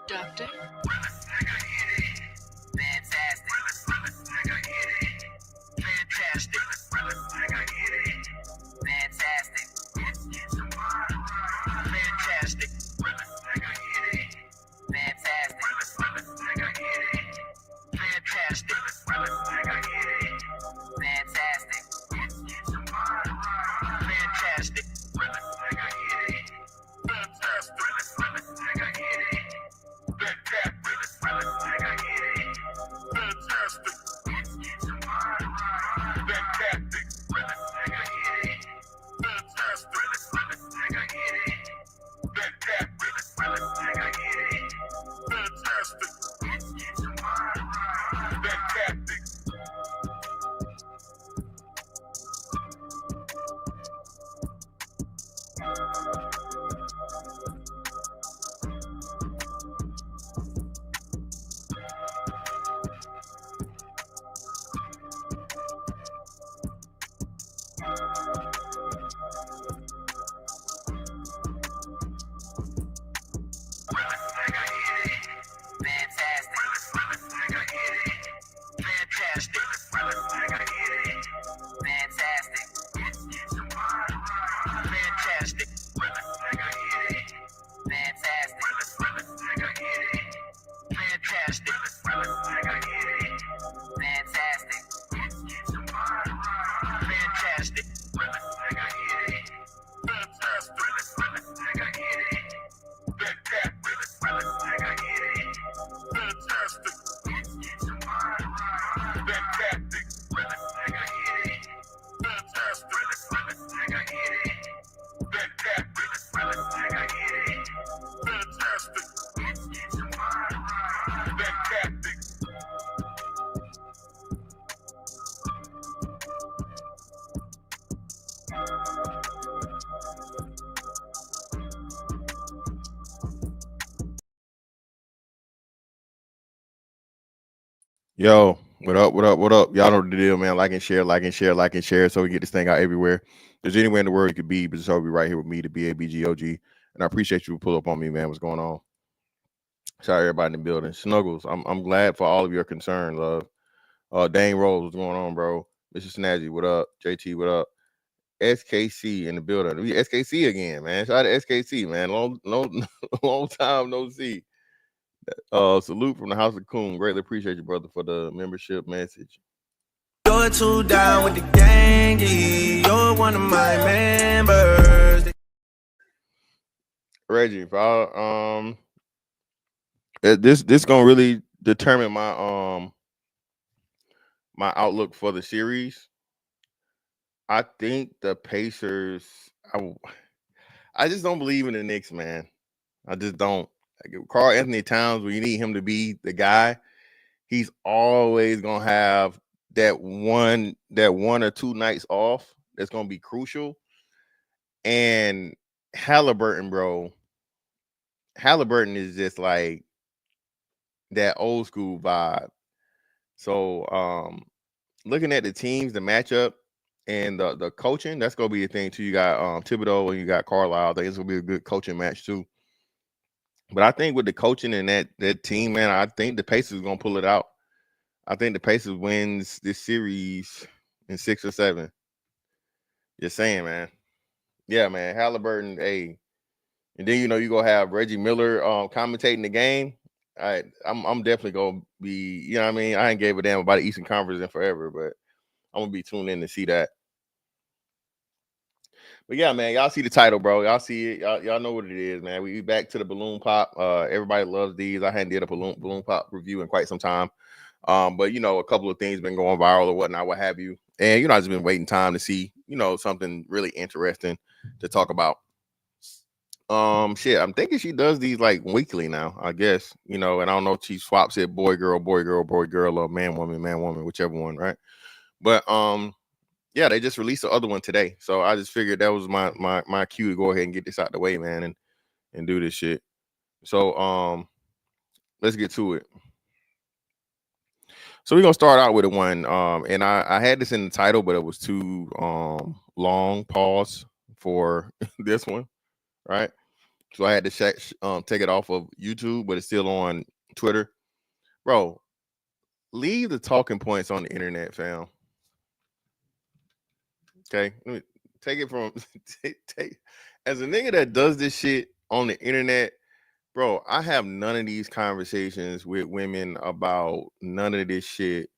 Doctor. Yo, what up? What up? What up? Y'all know the deal, man. Like and share, like and share, like and share, so we get this thing out everywhere. There's anywhere in the world you could be, but just hope be right here with me, the BABGOG. And I appreciate you to pull up on me, man. What's going on? Shout out everybody in the building. Snuggles, I'm glad for all of your concern, love. Dane Rose, what's going on, bro? Mr. Snazzy, what up? JT, what up? SKC in the building. We SKC again, man. Shout out to SKC, man. Long time no see. Salute from the House of Coon. Greatly appreciate you, brother, for the membership message. You're too down with the gang, you're one of my members. Reggie, if I this gonna really determine my my outlook for the series. I think the Pacers. I just don't believe in the Knicks, man. I just don't. Like, Karl Anthony Towns, when you need him to be the guy, he's always gonna have that one or two nights off that's gonna be crucial. And Halliburton, bro. Halliburton is just like that old school vibe. So looking at the teams, the matchup, and the coaching, that's gonna be the thing too. You got Thibodeau and you got Carlisle. I think it's gonna be a good coaching match too. But I think with the coaching and that team, man, I think the Pacers gonna pull it out. I think the Pacers wins this series in 6 or 7. Just saying, man. Yeah, man. Halliburton, hey. And then you gonna have Reggie Miller commentating the game. I'm definitely gonna be, you know what I mean? I ain't gave a damn about the Eastern Conference in forever, but I'm gonna be tuned in to see that. But yeah, man, y'all see the title, bro. Y'all see it. Y'all know what it is, man. We back to the balloon pop. Everybody loves these. I hadn't did a balloon pop review in quite some time. But a couple of things been going viral or whatnot, what have you. And I just been waiting time to see, something really interesting to talk about. Shit, I'm thinking she does these like weekly now, I guess. And I don't know if she swaps it boy, girl, or man, woman, whichever one, right? But yeah, they just released the other one today. So I just figured that was my cue to go ahead and get this out the way, man, and do this shit. So let's get to it. So we're gonna start out with a one. And I had this in the title, but it was too long. Pause for this one, right? so I had to take it off of YouTube, but it's still on Twitter. Bro, leave the talking points on the internet, fam. Okay, let me take it from take as a nigga that does this shit on the internet, bro. I have none of these conversations with women about none of this shit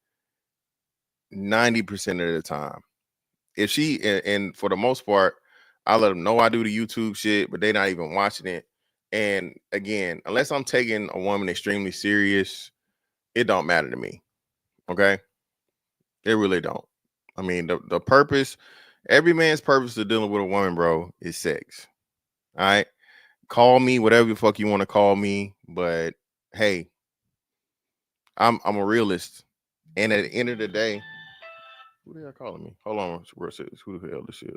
90% of the time. If she and for the most part, I let them know I do the YouTube shit, but they're not even watching it. And again, unless I'm taking a woman extremely serious, it don't matter to me. Okay, it really don't. I mean, the purpose, every man's purpose of dealing with a woman, bro, is sex. All right, call me whatever the fuck you want to call me, but hey, I'm a realist. And at the end of the day, who they are calling me? Hold on, who the hell this is?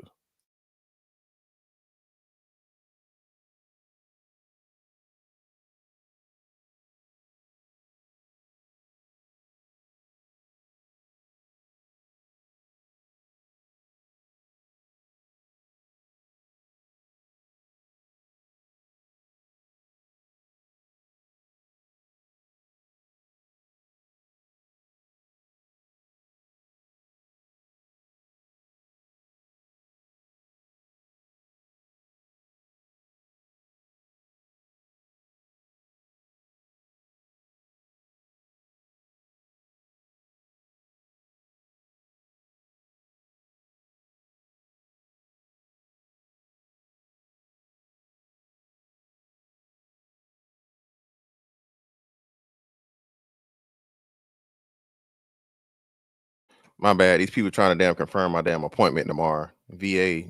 My bad. These people trying to damn confirm my damn appointment tomorrow. VA,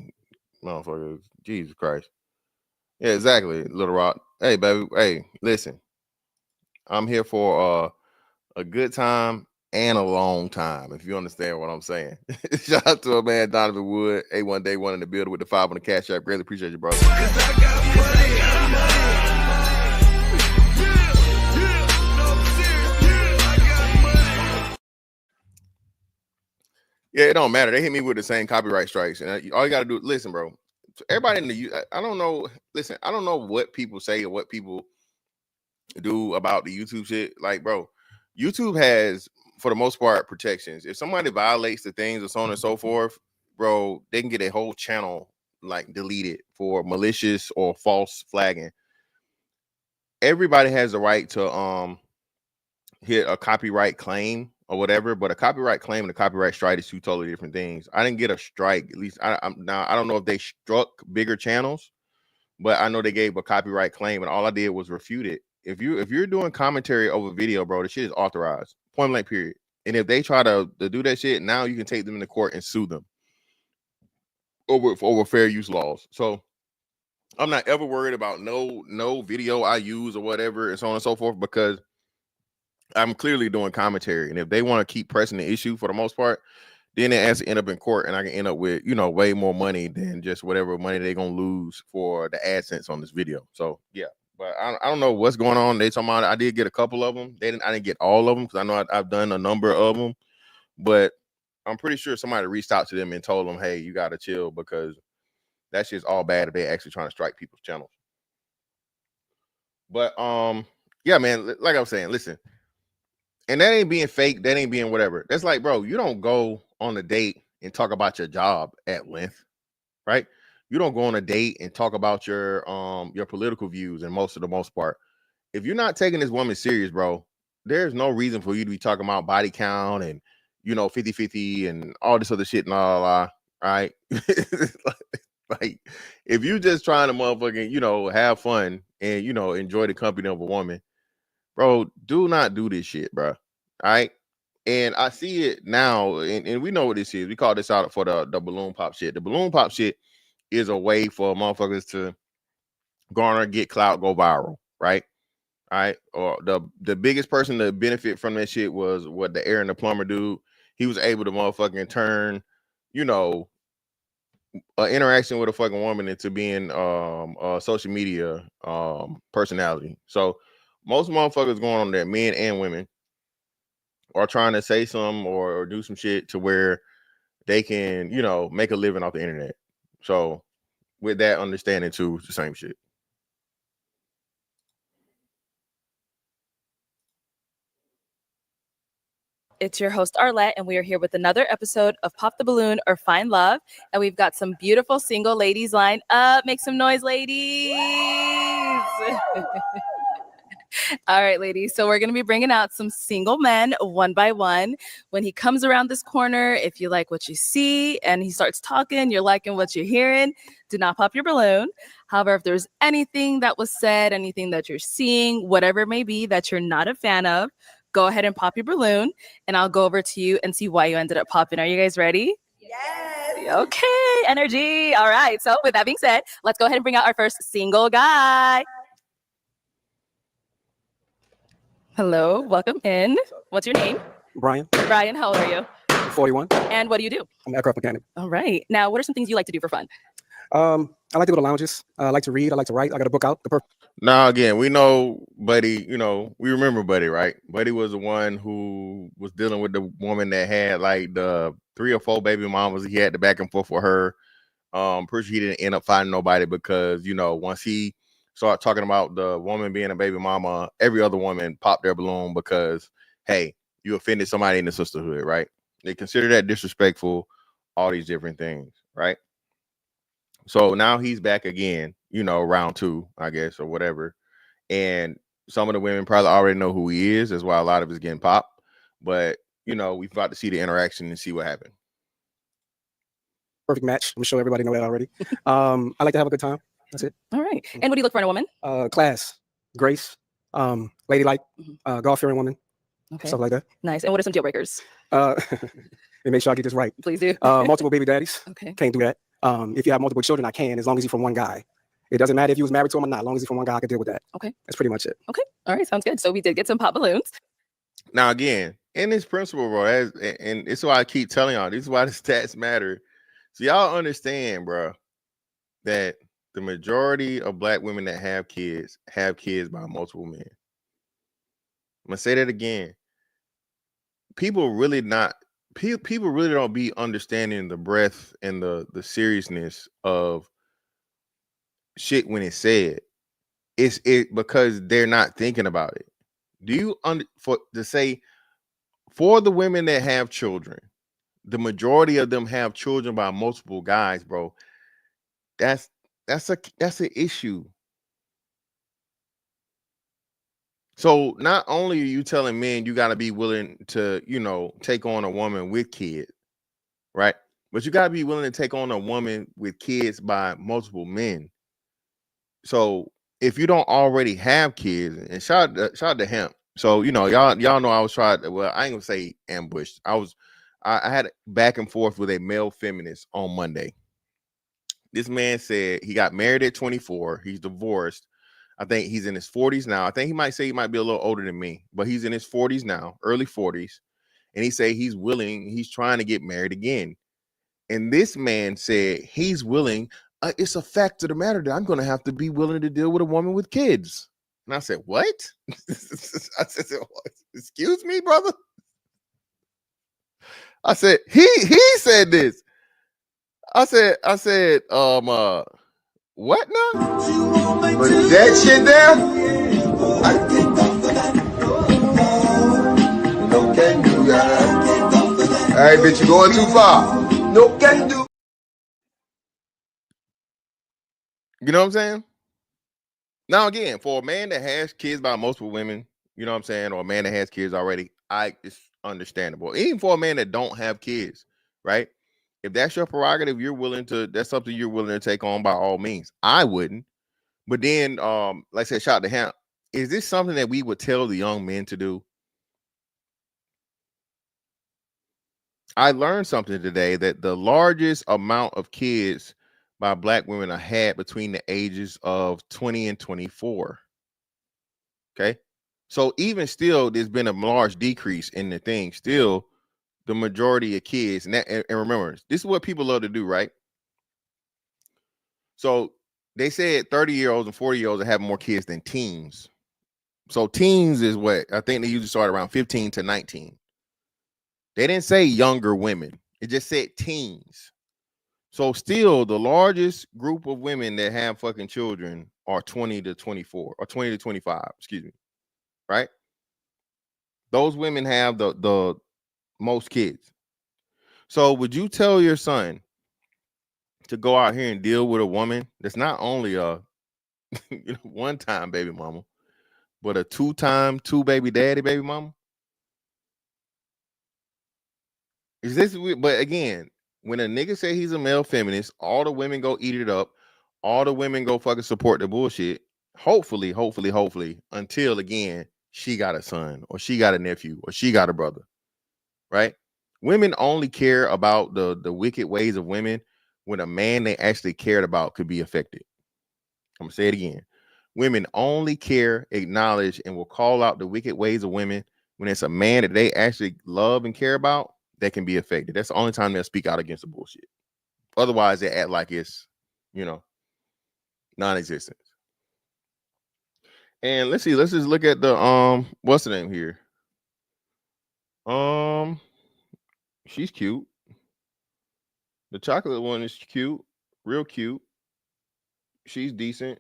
motherfuckers. Jesus Christ. Yeah, exactly. Little Rock. Hey, baby. Hey, listen. I'm here for a good time and a long time. If you understand what I'm saying. Shout out to a man, Donovan Wood. A1 Day One in the building with the 5 on the cash app. Greatly appreciate you, brother. Yeah, it don't matter. They hit me with the same copyright strikes, and all you got to do, listen, bro. Everybody in the, I don't know. Listen, I don't know what people say or what people do about the YouTube shit. Like, bro, YouTube has, for the most part, protections. If somebody violates the things or so on and so forth, bro, they can get a whole channel like deleted for malicious or false flagging. Everybody has the right to hit a copyright claim or whatever, but a copyright claim and a copyright strike is two totally different things. I didn't get a strike. At least now I don't know if they struck bigger channels, but I know they gave a copyright claim, and all I did was refute it. If you're doing commentary over video, bro, the shit is authorized, point blank, period. And if they try to do that shit, now you can take them into court and sue them over fair use laws. So I'm not ever worried about no video I use or whatever and so on and so forth, because I'm clearly doing commentary. And if they want to keep pressing the issue for the most part, then it has to end up in court, and I can end up with, way more money than just whatever money they're gonna lose for the AdSense on this video. So yeah, but I don't know what's going on. They talking about, I did get a couple of them. I didn't get all of them because I know I've done a number of them, but I'm pretty sure somebody reached out to them and told them, hey, you gotta chill, because that shit's all bad if they're actually trying to strike people's channels. But yeah, man, like I was saying, listen. And that ain't being fake. That ain't being whatever. That's like, bro, you don't go on a date and talk about your job at length, right? You don't go on a date and talk about your political views. And most of the most part, if you're not taking this woman serious, bro, there's no reason for you to be talking about body count and 50-50 and all this other shit and all, right? Like, if you just trying to motherfucking have fun and enjoy the company of a woman, bro, do not do this shit, bro. All right. And I see it now, and we know what this is. We call this out for the balloon pop shit. The balloon pop shit is a way for motherfuckers to garner, get clout, go viral, right? All right. Or the biggest person to benefit from that shit was what the Aaron the plumber dude. He was able to motherfucking turn, an interaction with a fucking woman into being a social media personality. So most motherfuckers going on there, men and women, are trying to say something or do some shit to where they can, make a living off the internet. So with that understanding too, it's the same shit. It's your host, Arlette, and we are here with another episode of Pop the Balloon or Find Love. And we've got some beautiful single ladies lined up. Make some noise, ladies. All right, ladies. So we're going to be bringing out some single men one by one. When he comes around this corner, if you like what you see and he starts talking, you're liking what you're hearing, do not pop your balloon. However, if there's anything that was said, anything that you're seeing, whatever it may be that you're not a fan of, go ahead and pop your balloon, and I'll go over to you and see why you ended up popping. Are you guys ready? Yes. Okay, energy. All right. So with that being said, let's go ahead and bring out our first single guy. Hello, welcome in. What's your name? Brian, Brian, how old are you? 41. And what do you do? I'm an aircraft mechanic. All right. Now, what are some things you like to do for fun? I like to go to lounges. I like to read. I like to write. I got a book out. Now, again, we know Buddy, we remember Buddy, right? Buddy was the one who was dealing with the woman that had like the 3 or 4 baby mamas. He had the back and forth with her. Pretty sure he didn't end up finding nobody because, once he started talking about the woman being a baby mama, every other woman popped their balloon because, hey, you offended somebody in the sisterhood, right? They consider that disrespectful, all these different things, right? So now he's back again, round 2, I guess, or whatever. And some of the women probably already know who he is. That's why a lot of it's getting popped. But, we've got to see the interaction and see what happened. Perfect match. I'm sure everybody know that already. I like to have a good time. That's it. All right. And what do you look for in a woman? Class, grace, ladylike, God-fearing woman, Okay. stuff like that. Nice. And what are some deal breakers? And make sure I get this right. Please do. Multiple baby daddies. Okay. Can't do that. If you have multiple children, I can, as long as you're from one guy. It doesn't matter if you was married to him or not. As long as you're from one guy, I can deal with that. Okay. That's pretty much it. Okay. All right. Sounds good. So we did get some pop balloons. Now, again, in this principle, bro, and it's why I keep telling y'all, this is why the stats matter. So y'all understand, bro, that the majority of black women that have kids by multiple men. I'm gonna say that again. People really don't be understanding the breadth and the seriousness of shit when it's said. It's because they're not thinking about it. Do you for the women that have children, the majority of them have children by multiple guys, bro. That's an issue. So not only are you telling men you got to be willing to, take on a woman with kids, right? But you got to be willing to take on a woman with kids by multiple men. So if you don't already have kids, and shout out to him. So, y'all know I was trying to, well, I ain't gonna say ambushed. I had back and forth with a male feminist on Monday. This man said he got married at 24. He's divorced. I think he's in his 40s now. I think he might say he might be a little older than me, but he's in his 40s now, early 40s. And he say he's trying to get married again. And this man said he's willing. It's a fact of the matter that I'm going to have to be willing to deal with a woman with kids. And I said, what? I said, excuse me, brother. I said, he said this. I said, what now? But that shit there, no can do that. All right, bitch, you going too far. No can do. You know what I'm saying? Now, again, for a man that has kids by multiple women, you know what I'm saying, or a man that has kids already, it's understandable. Even for a man that don't have kids, right? If that's your prerogative, that's something you're willing to take on by all means. I wouldn't. But then, like I said, shout out to him. Is this something that we would tell the young men to do? I learned something today that the largest amount of kids by black women are had between the ages of 20 and 24. Okay. So even still, there's been a large decrease in the thing. Still, the majority of kids, and remember, this is what people love to do, right? So they said 30-year-olds and 40-year-olds are having more kids than teens. So teens is what I think they usually start around 15 to 19. They didn't say younger women. It just said teens. So still the largest group of women that have fucking children are 20 to 24 or 20 to 25, excuse me. Right? Those women have the most kids. So would you tell your son to go out here and deal with a woman that's not only a one-time baby mama, but a two-time two baby daddy baby mama? Is this weird? But again, when a nigga say he's a male feminist, all the women go eat it up. All the women go fucking support the bullshit. Hopefully, until again, she got a son or she got a nephew or she got a brother. Right? Women only care about the wicked ways of women when a man they actually cared about could be affected. I'm gonna say it again. Women only care, acknowledge, and will call out the wicked ways of women when it's a man that they actually love and care about that can be affected. That's the only time they'll speak out against the bullshit. Otherwise, they act like it's, non-existent. And let's see, let's just look at the what's the name here? She's cute. The chocolate one is cute, real cute. She's decent.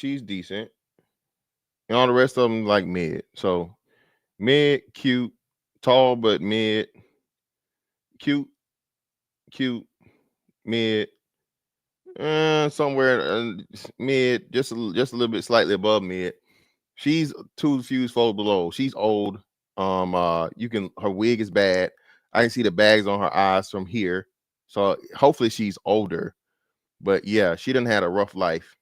And all the rest of them like mid. So mid, cute, tall but mid, cute, mid, somewhere mid, just a little bit slightly above mid. She's 2 fuse fold below. She's old. Her wig is bad. I can see the bags on her eyes from here. So hopefully she's older. But yeah, she done had a rough life.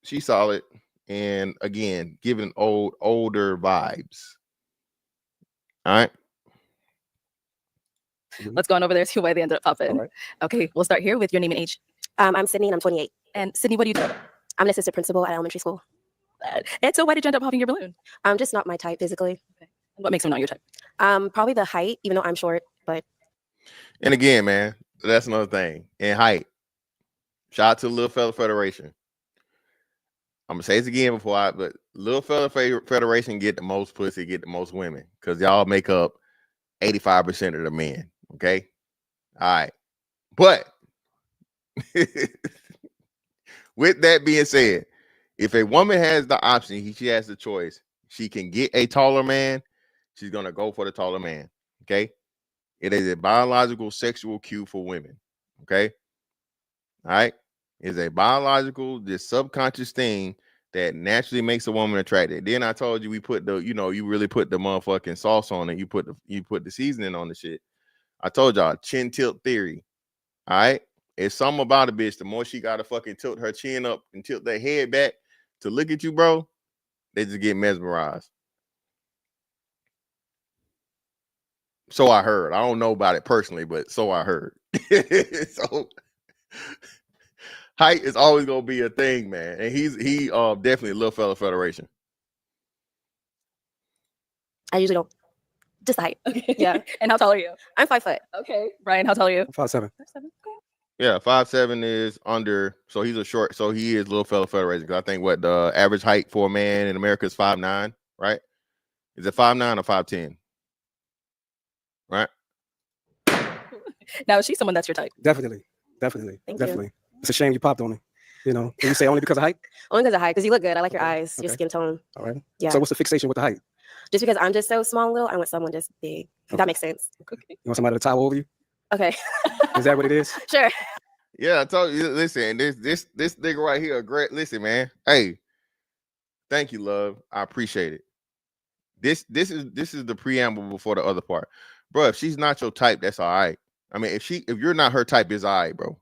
She's solid. And again, giving older vibes. All right. Let's go on over there, see why they ended up popping. Right. Okay, we'll start here with your name and age. I'm Sydney and I'm 28. And Sydney, what do you do? I'm an assistant principal at elementary school. And so why did you end up popping your balloon? I'm just not my type physically. What makes him not your type? Probably the height, even though I'm short, but. And again, man, that's another thing. And height. Shout out to the Little Fella Federation. I'm gonna say this again but Little Fella Federation get the most pussy, get the most women, because y'all make up 85% of the men. Okay. All right. But with that being said, if a woman has the option, she has the choice, she can get a taller man, she's gonna go for the taller man. Okay. It is a biological sexual cue for women. Okay. All right. It's a biological, this subconscious thing that naturally makes a woman attractive. Then I told you we put the, you really put the motherfucking sauce on it. You put the seasoning on the shit. I told y'all, chin tilt theory. All right. It's something about a bitch. The more she got to fucking tilt her chin up and tilt their head back to look at you, bro, they just get mesmerized. So I heard. I don't know about it personally, but so I heard. So height is always gonna be a thing, man. And he definitely a Little Fella Federation. I usually don't. Just the height. Okay. Yeah. And how tall are you? I'm 5 foot. Okay. Brian, how tall are you? 5'7". 5'7". Yeah, 5'7" is under, so he's a short, so he is Little Fella Federation. Because I think what the average height for a man in America is 5'9", right? Is it 5'9" or 5'10"? Right? Now, is she someone that's your type? Definitely. Thank you. It's a shame you popped on me. Can you say only because of height? Only because of height, because you look good. I like your eyes, your Okay. skin tone. All right. Yeah. So what's the fixation with the height? Just because I'm just so small and little, I want someone just big. If that makes sense. Okay. You want somebody to tower over you? Okay. Is that what it is? Sure. Yeah, I told you. Listen, this nigga right here, great. Listen, man. Hey, thank you, love. I appreciate it. This is the preamble before the other part, bro. If she's not your type, that's all right. I mean, if you're not her type, it's all right, bro.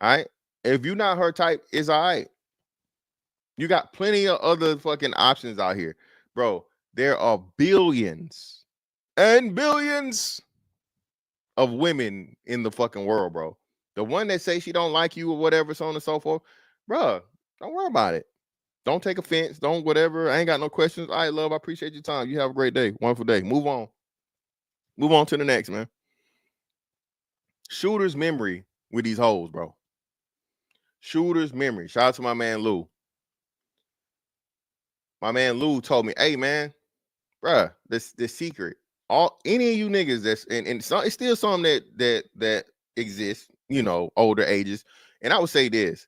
All right. If you're not her type, it's all right. You got plenty of other fucking options out here, bro. There are billions and billions of women in the fucking world, bro. The one that say she don't like you or whatever, so on and so forth, bro, don't worry about it. Don't take offense. Don't whatever. I ain't got no questions. All right, love. I appreciate your time. You have a great day. Wonderful day. Move on. Move on to the next, man. Shooter's memory with these hoes, bro. Shooter's memory. Shout out to my man Lou. My man Lou told me, hey man, bruh, this secret. Any of you niggas that's and it's still some that exists, older ages. And I would say this,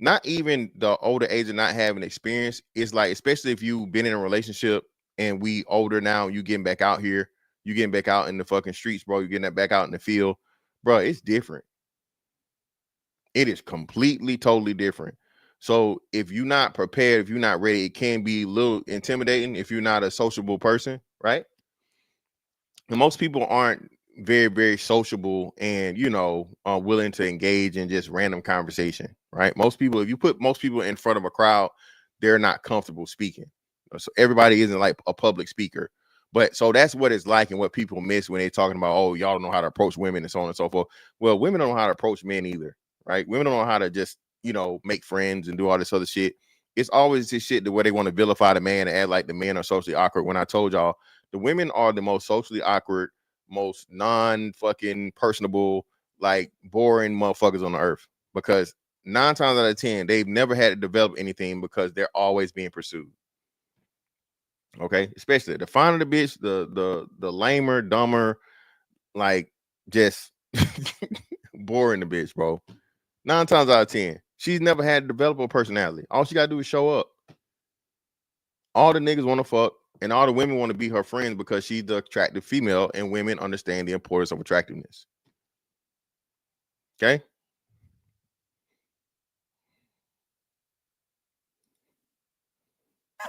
not even the older age of not having experience. It's like, especially if you've been in a relationship and we older now, you getting back out here, you getting back out in the fucking streets, bro. You getting that back out in the field, bro. It's different. It is completely, totally different. So if you're not prepared, if you're not ready, it can be a little intimidating if you're not a sociable person, right? And most people aren't very, very sociable and, you know, willing to engage in just random conversation, right? Most people, if you put most people in front of a crowd, they're not comfortable speaking. So everybody isn't like a public speaker. But so that's what it's like and what people miss when they're talking about, oh, y'all don't know how to approach women and so on and so forth. Well, women don't know how to approach men either, right? Women don't know how to just, you know, make friends and do all this other shit. It's always this shit where they want to vilify the man and act like the men are socially awkward. When I told y'all, the women are the most socially awkward, most non-fucking personable, like boring motherfuckers on the earth. Because 9 times out of 10, they've never had to develop anything because they're always being pursued. Okay, especially the finer the bitch, the lamer, dumber, like just boring the bitch, bro. 9 times out of 10, she's never had to develop a personality. All she gotta do is show up. All the niggas want to fuck, and all the women want to be her friends because she's the attractive female, and women understand the importance of attractiveness. Okay.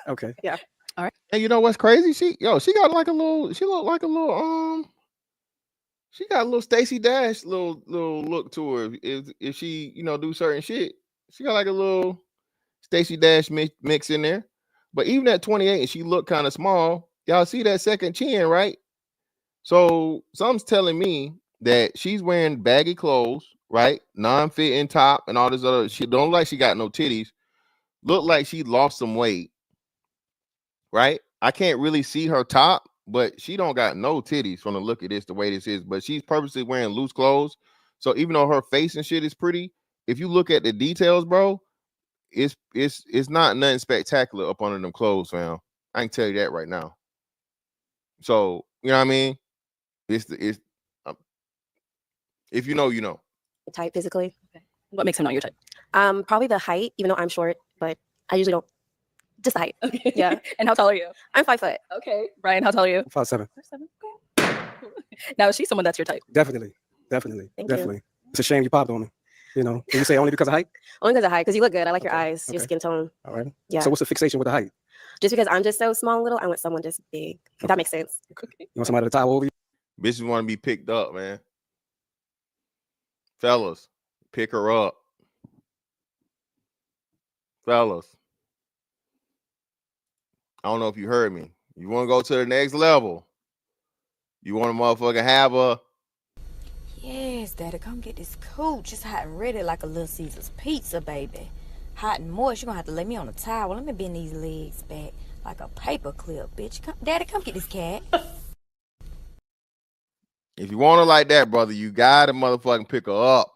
Okay. Yeah. All right. And you know what's crazy? She got like a little, she looked like a little, she got a little Stacey Dash little look to her. If she, you know, do certain shit, she got like a little Stacey Dash mix in there. But even at 28, and she looked kind of small. Y'all see that second chin, right? So something's telling me that she's wearing baggy clothes, right? Non-fitting top and all this other shit. Don't look like she got no titties. Look like she lost some weight, right? I can't really see her top, but she don't got no titties from the look of this, the way this is. But she's purposely wearing loose clothes. So even though her face and shit is pretty, if you look at the details, bro, it's not nothing spectacular up under them clothes, fam. I can tell you that right now. So you know what I mean? It's if you know, you know. Type physically. What makes him not your type? Probably the height, even though I'm short, but I usually don't. Just the height. Okay. Yeah. And how tall are you? I'm 5 foot. Okay. Brian, how tall are you? 5'7". 5'7". Okay. Now is she someone that's your type? Definitely. Thank you. It's a shame you popped on me. You know, did you say only because of height? Only because of height, because you look good. I like your Okay, eyes, your okay. skin tone. All right. Yeah. So what's the fixation with the height? Just because I'm just so small and little, I want someone just big. If that makes sense. Okay. You want somebody to tower over you? Bitches want to be picked up, man. Fellas, pick her up. Fellas, I don't know if you heard me. You want to go to the next level. You want to motherfucking have a. Yes, Daddy, come get this cooch. It's hot and ready like a Little Caesar's pizza, baby. Hot and moist. You're going to have to lay me on a towel. Let me bend these legs back like a paper clip, bitch. Daddy, come get this cat. If you want her like that, brother, you got to motherfucking pick her up.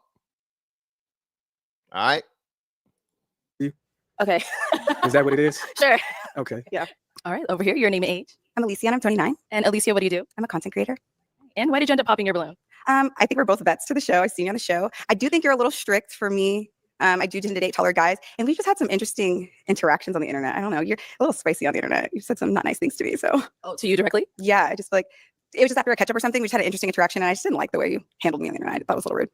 All right? Okay. Is that what it is? Sure. Okay. All right. Over here, your name and age. I'm Alicia and I'm 29. And Alicia, what do you do? I'm a content creator. And why did you end up popping your balloon? I think we're both vets to the show. I've seen you on the show. I do think you're a little strict for me. I do tend to date taller guys. And we've just had some interesting interactions on the internet. I don't know. You're a little spicy on the internet. You've said some not nice things to me. So, Oh, to you directly? yeah, I just like, it was just after a catch up or something. We just had an interesting interaction. And I just didn't like the way you handled me on the internet. I thought it was a little rude.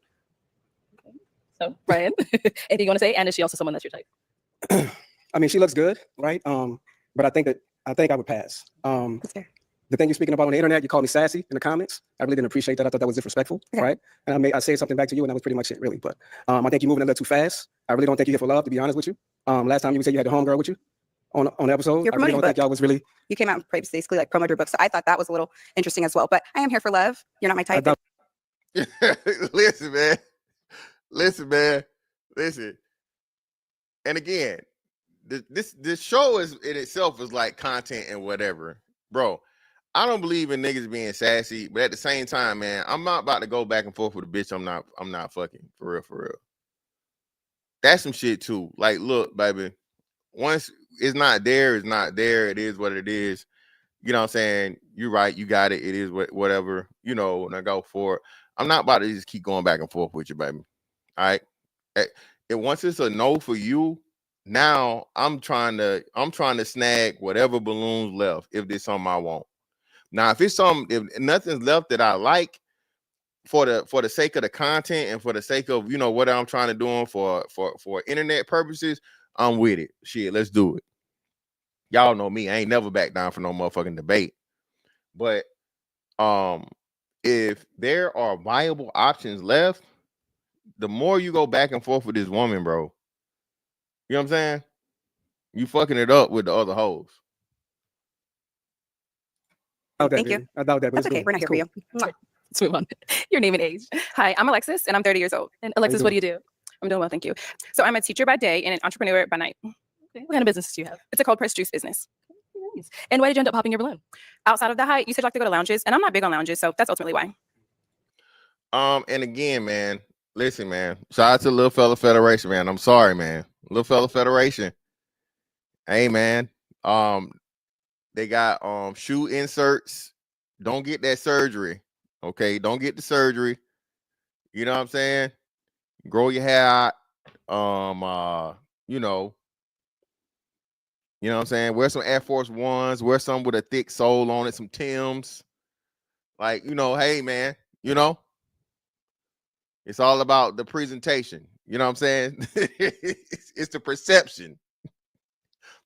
So, Brian, anything you want to say? And is she also someone that's your type? I mean, she looks good, right? But I think I would pass. That's fair. The thing you're speaking about on the internet, you called me sassy in the comments. I really didn't appreciate that. I thought that was disrespectful, Okay. right? And I said something back to you, and that was pretty much it, really. But I think you're moving a little too fast. I really don't think you're here for love, to be honest with you. Last time you said you had the homegirl with you on the episode. You're I really promoting don't the think y'all was really. You came out and basically like promoted your book. So I thought that was a little interesting as well. But I am here for love. You're not my I type. thought- Listen, man. Listen. And again, this show is in itself is like content and whatever, bro. I don't believe in niggas being sassy, but at the same time, man, I'm not about to go back and forth with a bitch I'm not fucking for real. That's some shit too. Like, look, baby, once it's not there, it's not there. It is what it is. You know what I'm saying? You're right. You got it. It is whatever, you know, and I go for it. I'm not about to just keep going back and forth with you, baby. All right. And once it's a no for you, now I'm trying to snag whatever balloons left if there's something I want. Now, if nothing's left that I like for the sake of the content and for the sake of what I'm trying to do for internet purposes, I'm with it. Shit, let's do it. Y'all know me. I ain't never back down for no motherfucking debate. But if there are viable options left, the more you go back and forth with this woman, bro, you know what I'm saying? You fucking it up with the other hoes. Thank you. I doubt that. But That's okay. cool. We're not here for you. Mwah. Let's move on. Your name and age. Hi, I'm Alexis, and I'm 30 years old. And Alexis, what do you do? I'm doing well, thank you. So I'm a teacher by day and an entrepreneur by night. Okay. What kind of business do you have? It's a cold press juice business. Nice. And why did you end up popping your balloon? Outside of the height, you said you like to go to lounges, and I'm not big on lounges, so that's ultimately why. And again, man, listen, man. Shout out to Little Fella Federation, man. I'm sorry, man. Little Fella Federation. Hey, man. They got shoe inserts. Don't get that surgery. Okay, don't get the surgery. You know what I'm saying? Grow your hair out. You know what I'm saying? Wear some Air Force Ones, wear some with a thick sole on it, some Timbs. Like, hey, man, it's all about the presentation. You know what I'm saying? It's the perception.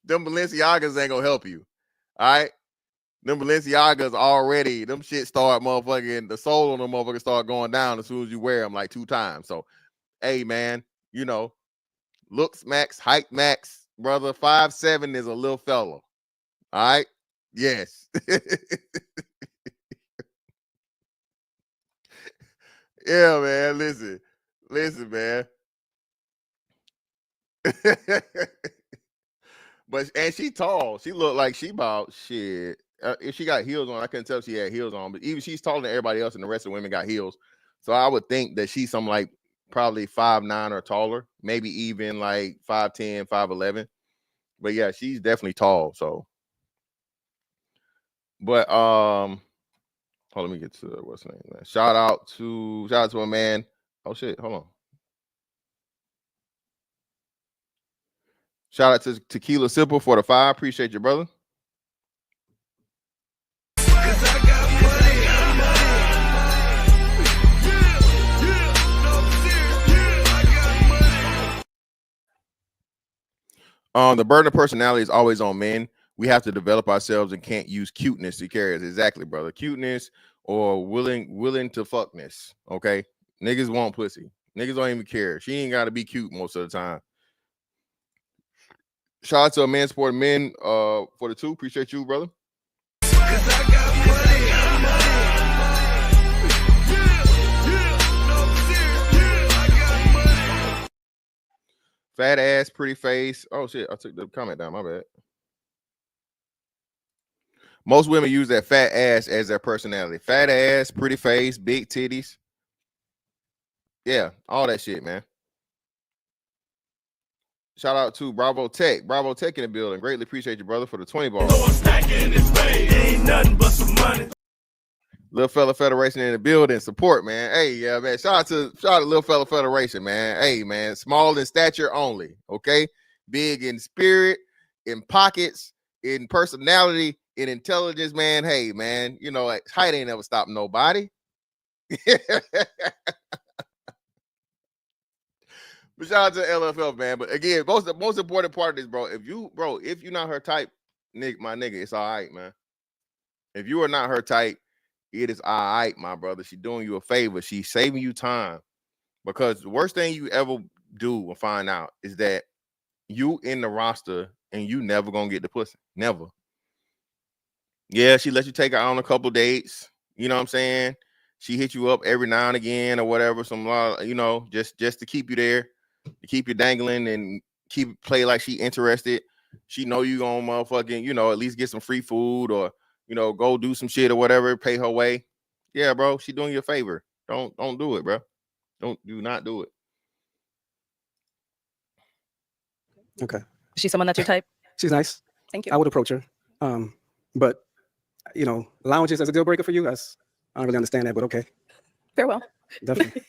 Them Balenciagas ain't gonna help you. All right? Them Balenciagas already, them shit start motherfucking, the sole on them motherfuckers start going down as soon as you wear them like 2 times. So, hey, man, looks max, height max, brother, 5'7" is a little fella. All right? Yes. Yeah, man, listen, man. And she tall. She looked like she about shit. If she got heels on, I couldn't tell if she had heels on, but even she's taller than everybody else, and the rest of the women got heels. So I would think that she's some like probably 5'9" or taller, maybe even like 5'10", 5'11". But yeah, she's definitely tall. So, but hold on, let me get to what's the name, man. Shout out to a man. Oh shit, hold on. Shout out to Tequila Sipper for the 5. Appreciate you, brother. The burden of personality is always on men. We have to develop ourselves and can't use cuteness to carry us. Exactly, brother. Cuteness or willing to fuckness. Okay, niggas want pussy. Niggas don't even care. She ain't got to be cute most of the time. Shout out to a man supporting men for the 2. Appreciate you, brother. Fat ass, pretty face. Oh shit, I took the comment down. My bad. Most women use that fat ass as their personality. Fat ass, pretty face, big titties. Yeah, all that shit, man. Shout out to Bravo Tech. Bravo Tech in the building. Greatly appreciate you, brother, for the 20 ball. Ain't nothing but some money. Little Fella Federation in the building. Support, man. Hey, yeah, man. Shout out to Little Fella Federation, man. Hey, man. Small in stature only. Okay. Big in spirit, in pockets, in personality, in intelligence, man. Hey, man. Height ain't never stopped nobody. But shout out to LFL, man. But again, most important part of this, bro. If you're not her type, my nigga, it's all right, man. If you are not her type, it is all right, my brother. She's doing you a favor. She's saving you time. Because the worst thing you ever do or find out is that you in the roster and you never gonna get the pussy. Never. Yeah, she let you take her on a couple dates. You know what I'm saying? She hit you up every now and again or whatever. Just to keep you there. To keep you dangling and play like she interested. She know you gonna motherfucking, at least get some free food or, go do some shit or whatever, pay her way. Yeah, bro, she doing you a favor. Don't do it, bro. Do not do it. Okay. Is she someone that's your type? She's nice. Thank you. I would approach her. But lounges as a deal breaker for you, I don't really understand that, but okay. Farewell. Definitely.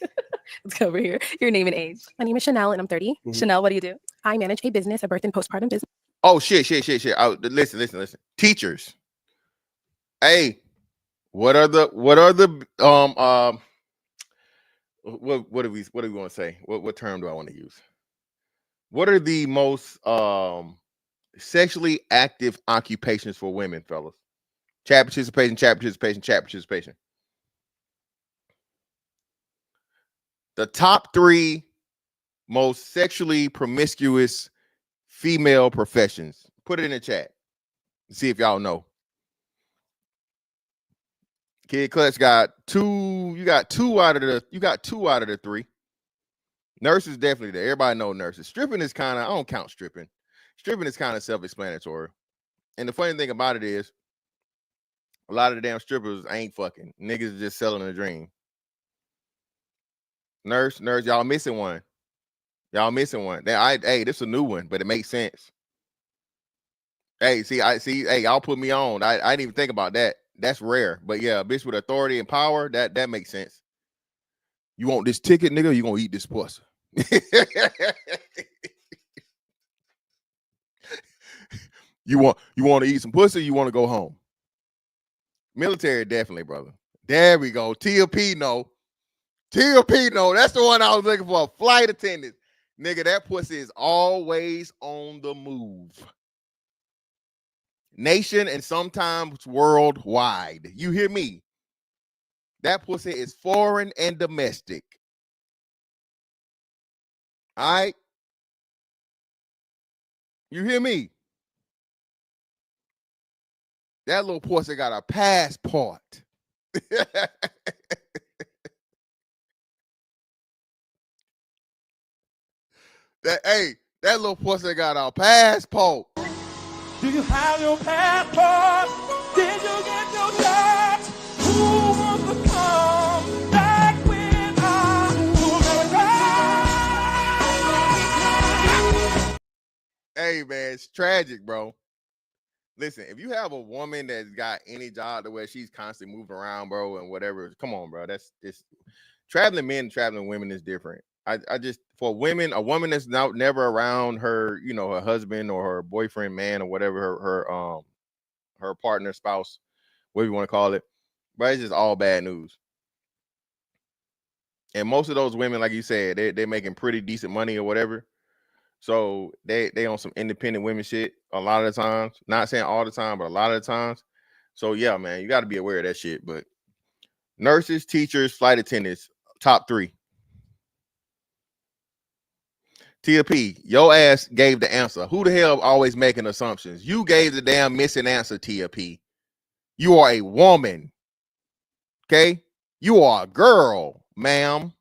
Let's go over here. Your name and age. My name is Chanel, and I'm 30. Mhm. Chanel, what do you do? I manage a business, a birth and postpartum business. Oh shit. Listen. Teachers. Hey, what are the what do we want to say? What term do I want to use? What are the most sexually active occupations for women, fellas? Chat participation. The top 3 most sexually promiscuous female professions. Put it in the chat. See if y'all know. Kid Clutch got 2. You got 2 out of the 3. Nurses definitely there. Everybody know nurses. Stripping is kind of, I don't count stripping. Stripping is kind of self-explanatory. And the funny thing about it is, a lot of the damn strippers ain't fucking. Niggas just selling a dream. Nurse, y'all missing one. Hey, this is a new one, but it makes sense. Hey, hey, y'all put me on. I didn't even think about that. That's rare. But yeah, a bitch with authority and power, that makes sense. You want this ticket, nigga? You gonna eat this pussy? You want to eat some pussy? You want to go home? Military, definitely, brother. There we go. Tia P, no. That's the one I was looking for. Flight attendant. Nigga, that pussy is always on the move. Nation and sometimes worldwide. You hear me? That pussy is foreign and domestic. All right? You hear me? That little pussy got a passport. That little pussy got a passport. Do you have your passport? Did you get your shot? Who wants to come back with us to America? Hey, man, it's tragic, bro. Listen, if you have a woman that's got any job to where she's constantly moving around, bro, and whatever, come on, bro. That's just traveling men and traveling women is different. I just, for women, a woman that's never around her, her husband or her boyfriend, man, or whatever, her partner, spouse, whatever you want to call it, but it's just all bad news. And most of those women, like you said, they're making pretty decent money or whatever. So they on some independent women shit a lot of the times. Not saying all the time, but a lot of the times. So yeah, man, you got to be aware of that shit. But nurses, teachers, flight attendants, top 3. Tia P, your ass gave the answer. Who the hell always making assumptions? You gave the damn missing answer, Tia P. You are a woman. Okay? You are a girl, ma'am.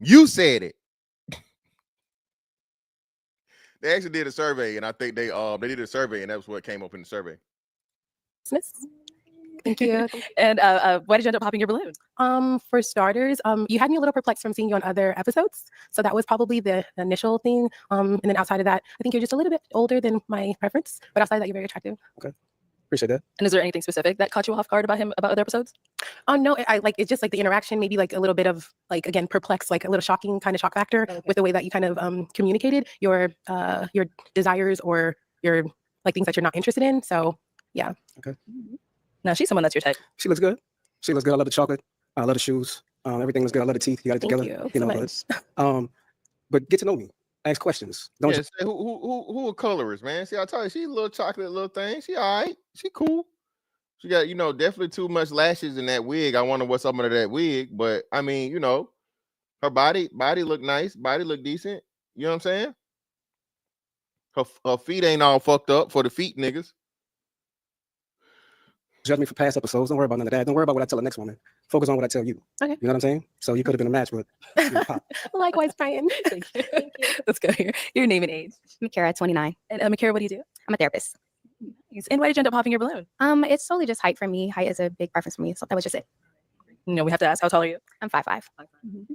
You said it. They actually did a survey, and I think they did a survey, and that was what came up in the survey. Thank you. And why did you end up popping your balloon? For starters, you had me a little perplexed from seeing you on other episodes. So that was probably the initial thing. And then outside of that, I think you're just a little bit older than my preference. But outside of that, you're very attractive. Okay. Appreciate that. And is there anything specific that caught you off guard about him, about other episodes? No, I like, it's just like the interaction, maybe like a little bit of like, again, perplexed, like a little shocking kind of shock factor with the way that you kind of communicated your desires or your like things that you're not interested in. So yeah. Okay. Now she's someone that's your type. She looks good. I love the chocolate. I love the shoes. Everything looks good. I love the teeth. You got it together. You so much. But get to know me. Ask questions. Don't yeah, say, who a colorist, man? See, I told you, she's a little chocolate little thing. She all right. She cool. She got, definitely too much lashes in that wig. I wonder what's up under that wig. But I mean, her body look nice. Body look decent. You know what I'm saying? Her feet ain't all fucked up for the feet niggas. judge me for past episodes. Don't worry about none of that. Don't worry about what I tell the next woman. Focus on what I tell you. Okay. You know what I'm saying? So you could have been a match, but Likewise, Brian. Thank you. Let's go here. Your name and age. Makara, 29. And Makara, what do you do? I'm a therapist. And why did you end up popping your balloon? It's solely just height for me. Height is a big preference for me. So that was just it. We have to ask, how tall are you? I'm 5'5". Mm-hmm.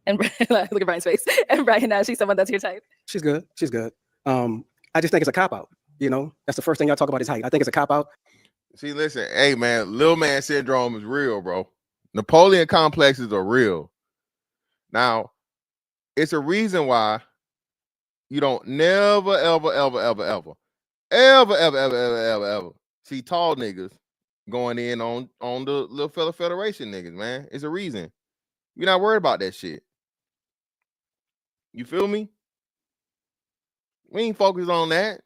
And look at Brian's face. And Brian, now she's someone that's your type. She's good. I just think it's a cop-out. That's the first thing y'all talk about is height. I think it's a cop-out. See, listen, hey, man, little man syndrome is real, bro. Napoleon complexes are real. Now, it's a reason why you don't never, ever see tall niggas going in on the little fella federation niggas, man. It's a reason. You're not worried about that shit. You feel me? We ain't focused on that.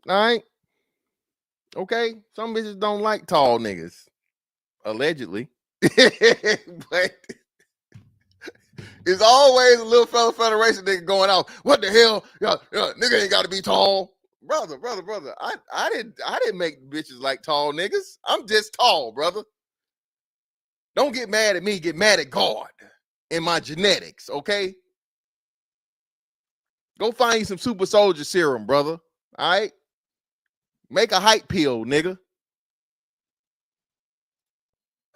All right? Okay? Some bitches don't like tall niggas. Allegedly. But it's always a little fella federation nigga going out. What the hell? Nigga ain't got to be tall. Brother. I didn't make bitches like tall niggas. I'm just tall, brother. Don't get mad at me. Get mad at God and my genetics, okay? Go find you some super soldier serum, brother. All right? Make a height pill, nigga.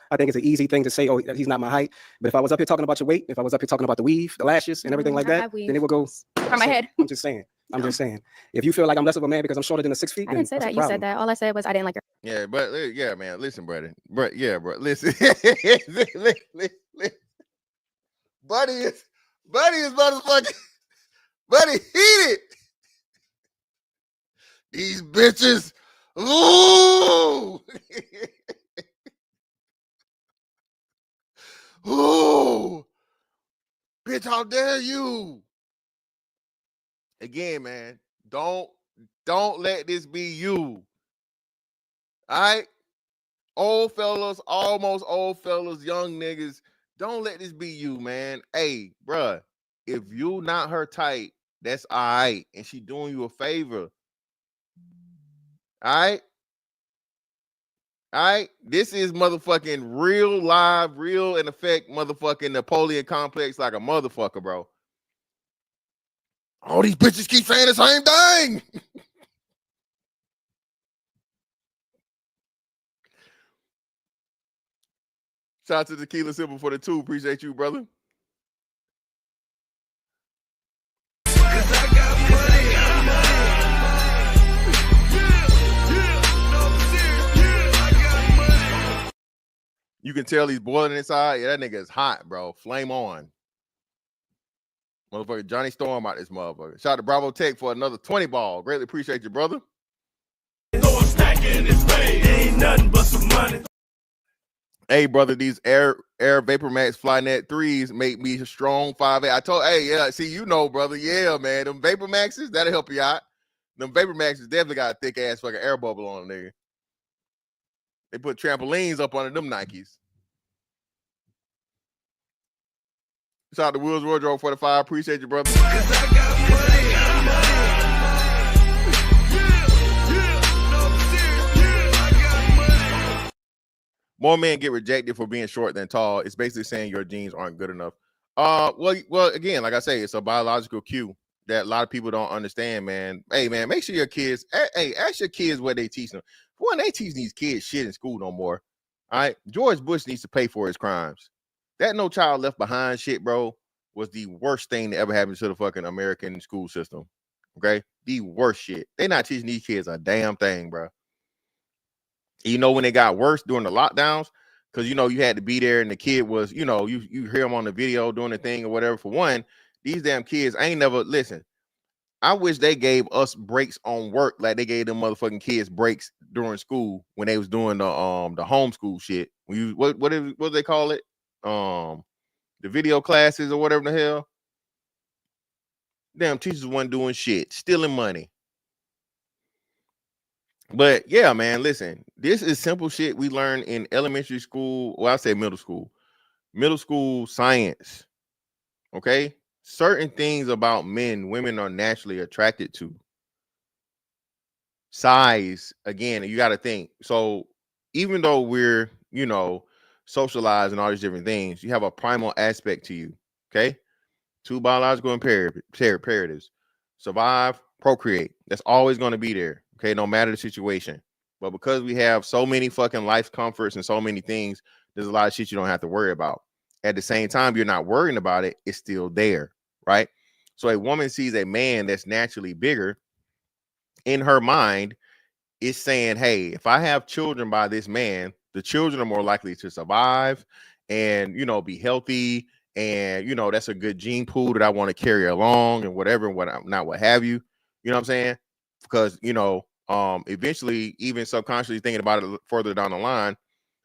I think it's an easy thing to say, oh, he's not my height. But if I was up here talking about your weight, if I was up here talking about the weave, the lashes, and everything like I that, have weave then it would go from my head. I'm just saying. If you feel like I'm less of a man because I'm shorter than the 6 feet, I didn't say that. You said that. All I said was I didn't like her. Yeah, but yeah, man. Listen, brother. Listen. listen. Buddy is motherfucking. Buddy heated. These bitches. Ooh. Ooh. Bitch, how dare you? Again, man, don't let this be you. All right? Old fellas, almost old fellas, young niggas, don't let this be you, man. Hey, bruh, if you not her type, that's all right. And she doing you a favor. All right? All right? This is motherfucking real live, real in effect motherfucking Napoleon complex like a motherfucker, bro. All these bitches keep saying the same thing. Shout out to Tequila Simple for the 2. Appreciate you, brother. You can tell he's boiling inside. Yeah, that nigga is hot, bro. Flame on. Motherfucker, Johnny Storm out this motherfucker. Shout out to Bravo Tech for another 20 ball. Greatly appreciate you, brother. Ain't nothing but some money. Hey, brother, these Air Vapor Max Flynet 3s make me a strong 5'8". I told, hey, yeah, see, you know, brother. Yeah, man. Them Vapor Maxes, that'll help you out. Them Vapor Maxes definitely got a thick ass fucking air bubble on them, nigga. They put trampolines up under them Nikes. Shout out to Will's Wardrobe 45. Appreciate you, brother. More men get rejected for being short than tall. It's basically saying your genes aren't good enough. Well, again, like I say, it's a biological cue that a lot of people don't understand, man. Hey, man, make sure your kids, hey, ask your kids what they teach them. For one, they teach these kids shit in school no more. All right, George Bush needs to pay for his crimes. That No Child Left Behind shit, bro, was the worst thing that ever happened to the fucking American school system. Okay, the worst shit. They not teaching these kids a damn thing, bro. You know when it got worse during the lockdowns, because you know you had to be there, and the kid was, you know, you hear him on the video doing the thing or whatever. For one, these damn kids, I ain't never listen. I wish they gave us breaks on work like they gave them motherfucking kids breaks during school when they was doing the homeschool shit. When you what do they call it? The video classes or whatever the hell. Damn teachers wasn't doing shit, stealing money. But yeah, man, listen, this is simple shit we learn in elementary school. Well, I say middle school science. Okay. Certain things about men, women are naturally attracted to. Size, again, you got to think. So even though we're, you know, socialized and all these different things, you have a primal aspect to you. Okay. 2 biological imperatives: survive, procreate. That's always going to be there. Okay, no matter the situation. But because we have so many fucking life comforts and so many things, there's a lot of shit you don't have to worry about. At the same time, you're not worrying about it. It's still there, right? So a woman sees a man that's naturally bigger. In her mind, it's saying, hey, if I have children by this man, the children are more likely to survive and, you know, be healthy. And, you know, that's a good gene pool that I want to carry along and whatever, what have you. You know what I'm saying? Because, you know, eventually, even subconsciously thinking about it further down the line,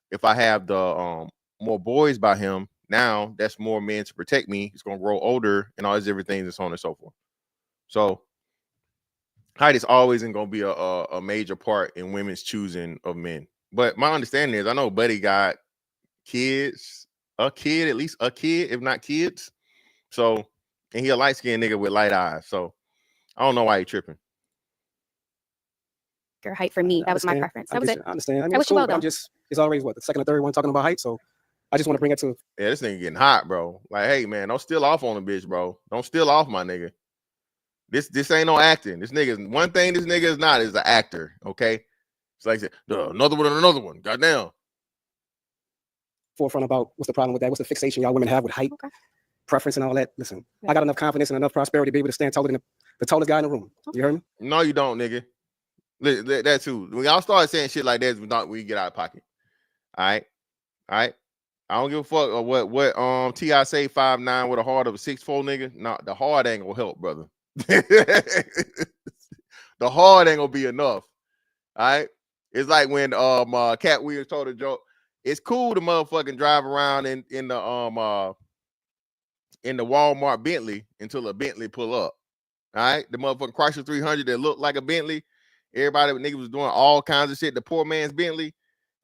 if I have the more boys by him, now that's more men to protect me. He's going to grow older and all these different things and so on and so forth. So height is always going to be a major part in women's choosing of men. But my understanding is, I know Buddy got kids, at least a kid, if not kids. So, and he a light-skinned nigga with light eyes. So I don't know why he tripping. Your height for me, that was my preference. That was it. I understand. I mean, I it's wish you cool, well, but I'm though. just, it's always what, the second or third one talking about height. So I just want to bring it to. Yeah, this nigga getting hot, bro. Like, hey, man, don't steal off on a bitch, bro. Don't steal off, my nigga. This ain't no acting. This nigga, one thing this nigga is not is an actor, okay? It's like another one. Goddamn. Forefront about what's the problem with that? What's the fixation y'all women have with height, preference, and all that? Listen, I got enough confidence and enough prosperity to be able to stand taller than the tallest guy in the room. You heard me? No, you don't, nigga. That too. When y'all start saying shit like that, we get out of pocket. All right. I don't give a fuck what T.I. say 5'9" with a heart of a 6'4" nigga. No, the heart ain't gonna help, brother. The heart ain't gonna be enough. All right. It's like when Cat Williams told a joke. It's cool to motherfucking drive around in the Walmart Bentley until a Bentley pull up. All right. The motherfucking Chrysler 300 that looked like a Bentley. Everybody niggas was doing all kinds of shit. The poor man's Bentley.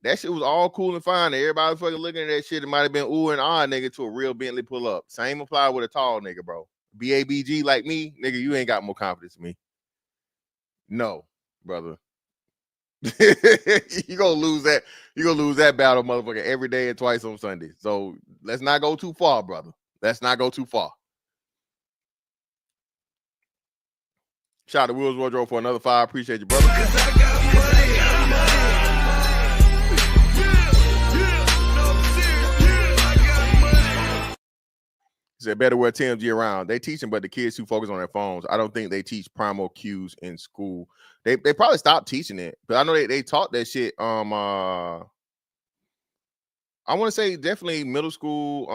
That shit was all cool and fine. Everybody fucking looking at that shit. It might have been ooh and ah, nigga, to a real Bentley pull up. Same apply with a tall nigga, bro. BABG like me, nigga, you ain't got more confidence in me. No, brother. You gonna lose that. You gonna lose that battle, motherfucker, every day and twice on Sunday. So let's not go too far, brother. Let's not go too far. Shout out to Will's Wardrobe for another 5. Appreciate you, brother. He said better wear TMG around. They teach them, but the kids too focus on their phones. I don't think they teach primal cues in school. They probably stopped teaching it, but I know they taught that shit. I want to say definitely middle school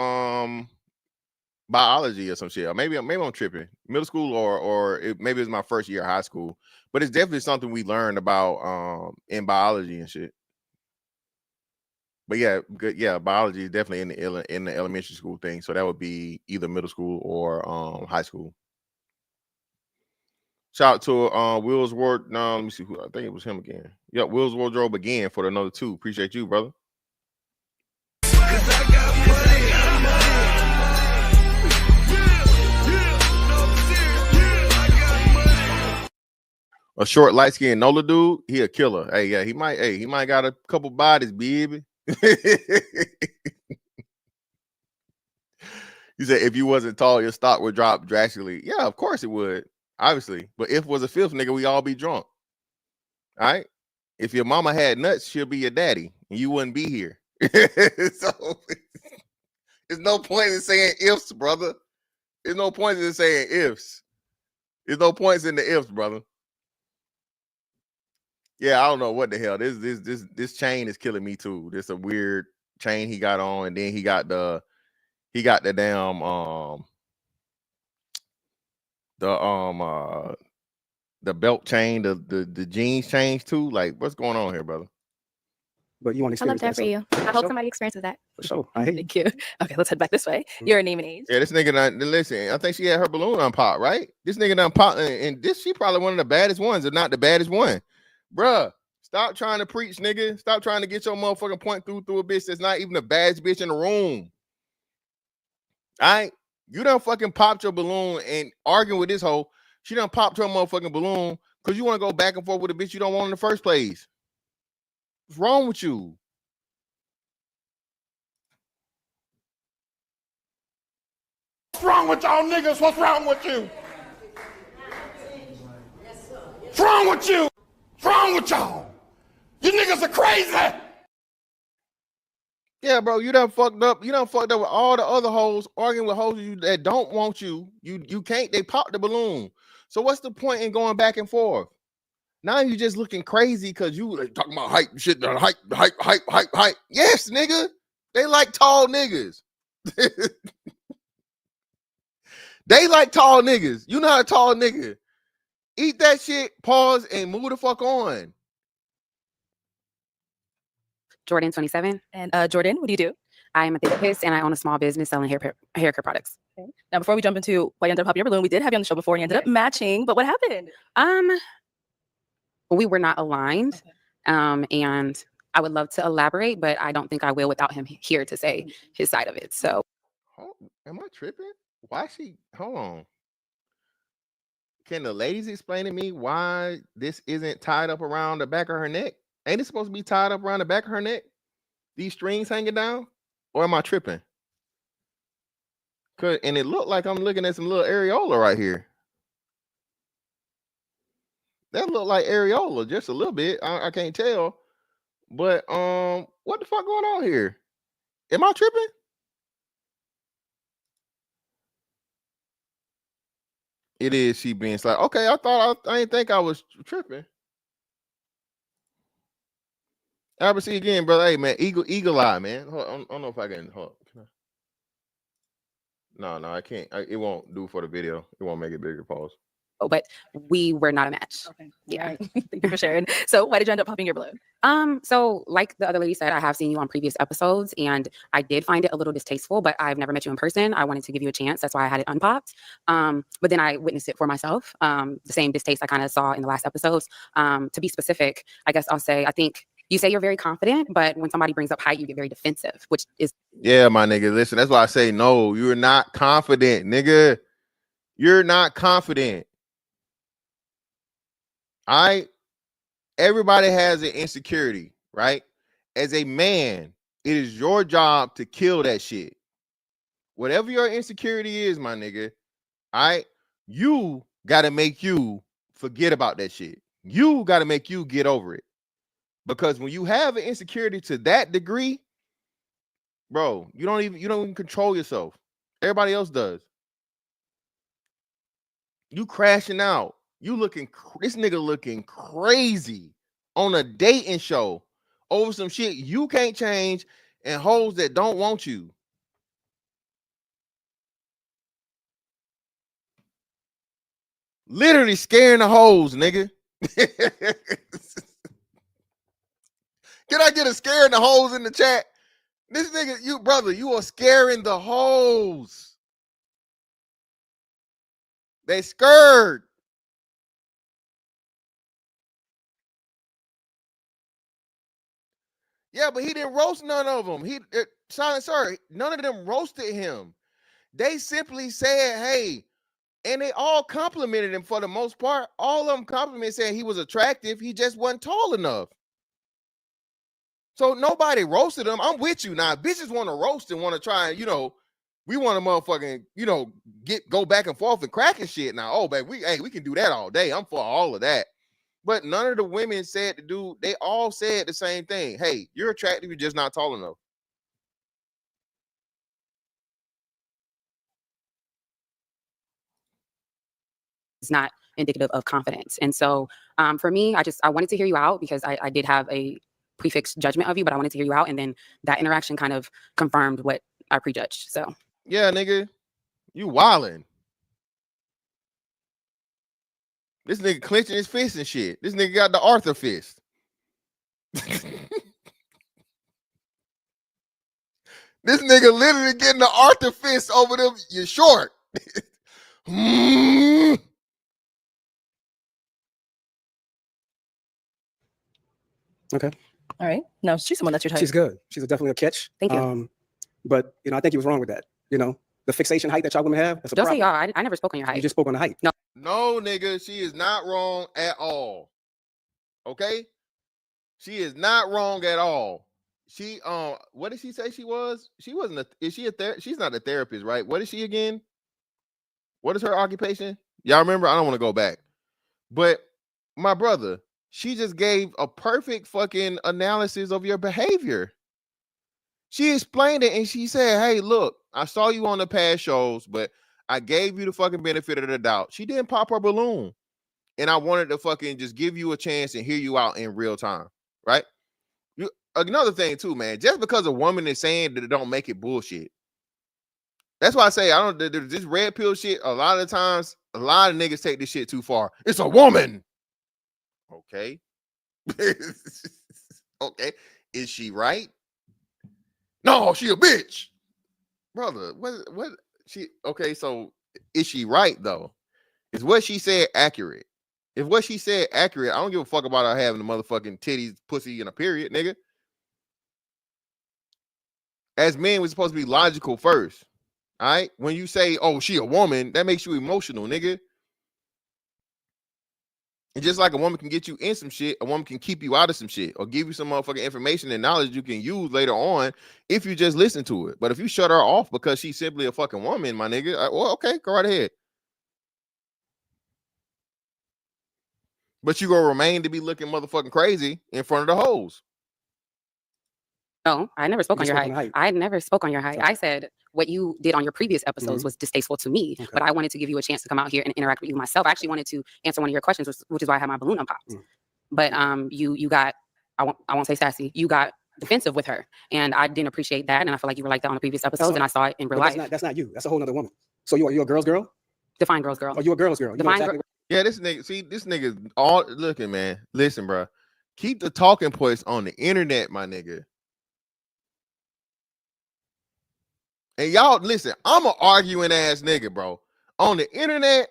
biology or some shit. Or maybe I'm tripping. Middle school or maybe it's my first year of high school. But it's definitely something we learned about in biology and shit. But yeah, good. Yeah, biology is definitely in the elementary school thing. So that would be either middle school or high school. Shout out to Will's Ward. No, let me see who. I think it was him again. Yeah, Will's Wardrobe again for another 2. Appreciate you, brother. A short, light skinned Nola dude, he a killer. Hey, yeah, he might got a couple bodies, baby. He said if you wasn't tall, your stock would drop drastically. Yeah, of course it would, obviously. But if was a fifth nigga, we all be drunk. All right. If your mama had nuts, she'll be your daddy, and you wouldn't be here. So there's no point in saying ifs, brother. There's no point in saying ifs. There's no points in the ifs, brother. Yeah, I don't know what the hell. This chain is killing me too. This a weird chain he got on, and then he got the damn the belt chain, the jeans change too. Like, what's going on here, brother? But you want to I love experience that for you. I hope sure. somebody experiences that. For sure. I hate Thank you. Okay, let's head back this way. Your name and age. Yeah, this nigga done, listen, I think she had her balloon unpopped, right? This nigga done popped, and this she probably one of the baddest ones, if not the baddest one. Bruh, stop trying to preach, nigga. Stop trying to get your motherfucking point through a bitch that's not even the baddest bitch in the room. All right? You done fucking popped your balloon and arguing with this hoe. She done popped her motherfucking balloon because you want to go back and forth with a bitch you don't want in the first place. What's wrong with you? What's wrong with y'all niggas? What's wrong with you? What's wrong with you? What's wrong with y'all? You niggas are crazy. Yeah, bro, you done fucked up. You done fucked up with all the other hoes arguing with hoes that don't want you. You can't. They popped the balloon. So what's the point in going back and forth? Now you just looking crazy because you like, talking about hype shit, hype. Yes, nigga. They like tall niggas. They like tall niggas. You not a tall nigga. Eat that shit, pause, and move the fuck on. Jordan, 27. And Jordan, what do you do? I am a therapist and I own a small business selling hair care products. Okay. Now, before we jump into why you ended up popping your balloon, we did have you on the show before and you ended up matching, but what happened? We were not aligned. And I would love to elaborate, but I don't think I will without him here to say his side of it. So, am I tripping? Why she? Hold on. Can the ladies explain to me why this isn't tied up around the back of her neck? Ain't it supposed to be tied up around the back of her neck? These strings hanging down? Or am I tripping? And it looked like I'm looking at some little areola right here. That looked like areola just a little bit. I can't tell. But what the fuck going on here? Am I tripping? It is she being like, okay, I didn't think I was tripping. Albert, see again, brother. Hey, man, eagle eye, man. Hold on, I don't know if I can. Hold on. No, I can't. It won't do for the video. It won't make it bigger. Pause. Oh, but we were not a match. Okay. Yeah. Right. Thank you for sharing. So why did you end up popping your balloon? So like the other lady said, I have seen you on previous episodes and I did find it a little distasteful, but I've never met you in person. I wanted to give you a chance. That's why I had it unpopped. But then I witnessed it for myself. The same distaste I kind of saw in the last episodes. To be specific, I guess I'll say, I think you say you're very confident, but when somebody brings up height, you get very defensive, which is. Yeah, my nigga. Listen, that's why I say no. You're not confident, nigga. You're not confident. Everybody has an insecurity, right? As a man, it is your job to kill that shit. Whatever your insecurity is, my nigga, you got to make you forget about that shit. You got to make you get over it. Because when you have an insecurity to that degree, bro, you don't even control yourself. Everybody else does. You crashing out. This nigga looking crazy on a dating show over some shit you can't change and hoes that don't want you. Literally scaring the hoes, nigga. Can I get a scaring the hoes in the chat? This nigga, you are scaring the hoes. They scared. Yeah, but he didn't roast none of them. Silent sir, none of them roasted him. They simply said, hey, and they all complimented him for the most part. All of them complimented saying he was attractive. He just wasn't tall enough. So nobody roasted him. I'm with you now. Bitches want to roast and want to try and, we want to motherfucking, go back and forth and crack and shit now. Oh, baby, we can do that all day. I'm for all of that. But none of the women said to do, they all said the same thing. Hey, you're attractive, you're just not tall enough. It's not indicative of confidence. And so for me, I wanted to hear you out because I did have a prefixed judgment of you, but I wanted to hear you out. And then that interaction kind of confirmed what I prejudged. So yeah, nigga, you wildin'. This nigga clenching his fist and shit. This nigga got the Arthur fist. This nigga literally getting the Arthur fist over them. You're short. Okay. All right. No, she's someone that's your type. She's good. She's definitely a catch. Thank you. But I think he was wrong with that. The fixation height that y'all women have. That's a Don't problem. say y'all. I never spoke on your height. You just spoke on the height. No, nigga, she is not wrong at all. Okay? She is not wrong at all. She what did she say she was? She wasn't is she a she's not a therapist, right? What is she again? What is her occupation? Y'all remember? I don't want to go back. But my brother, she just gave a perfect fucking analysis of your behavior. She explained it and she said, hey, look, I saw you on the past shows, but I gave you the fucking benefit of the doubt. She didn't pop her balloon. and I wanted to fucking just give you a chance and hear you out in real time, right? Another thing too, man, just because a woman is saying that it don't make it bullshit. That's why I say I don't. This red pill shit. A lot of times, a lot of niggas take this shit too far. It's a woman. Okay. Okay. Is she right? No, she a bitch, brother. What? She okay? So is she right though? Is what she said accurate? If what she said accurate, I don't give a fuck about her having the motherfucking titties, pussy, and a period, nigga. As men, we're supposed to be logical first. All right. When you say, oh, she a woman, that makes you emotional, nigga. And just like a woman can get you in some shit, a woman can keep you out of some shit or give you some motherfucking information and knowledge you can use later on if you just listen to it. But if you shut her off because she's simply a fucking woman, my nigga, well, okay, go right ahead. But you gonna remain to be looking motherfucking crazy in front of the hoes. No, I never spoke on your height. I never spoke on your height. I said what you did on your previous episodes was distasteful to me, but I wanted to give you a chance to come out here and interact with you myself. I actually wanted to answer one of your questions, which is why I had my balloon unpopped. But you got, I won't say sassy, you got defensive with her, and I didn't appreciate that, and I feel like you were like that on the previous episodes, and I saw it in real life. That's not you. That's a whole other woman. So you a girl's girl? Define girl's girl. Are you a girl's girl? Yeah, this nigga. See, this nigga's all looking, man. Listen, bro. Keep the talking points on the internet, my nigga. And y'all, listen, I'm an arguing ass nigga, bro. On the internet,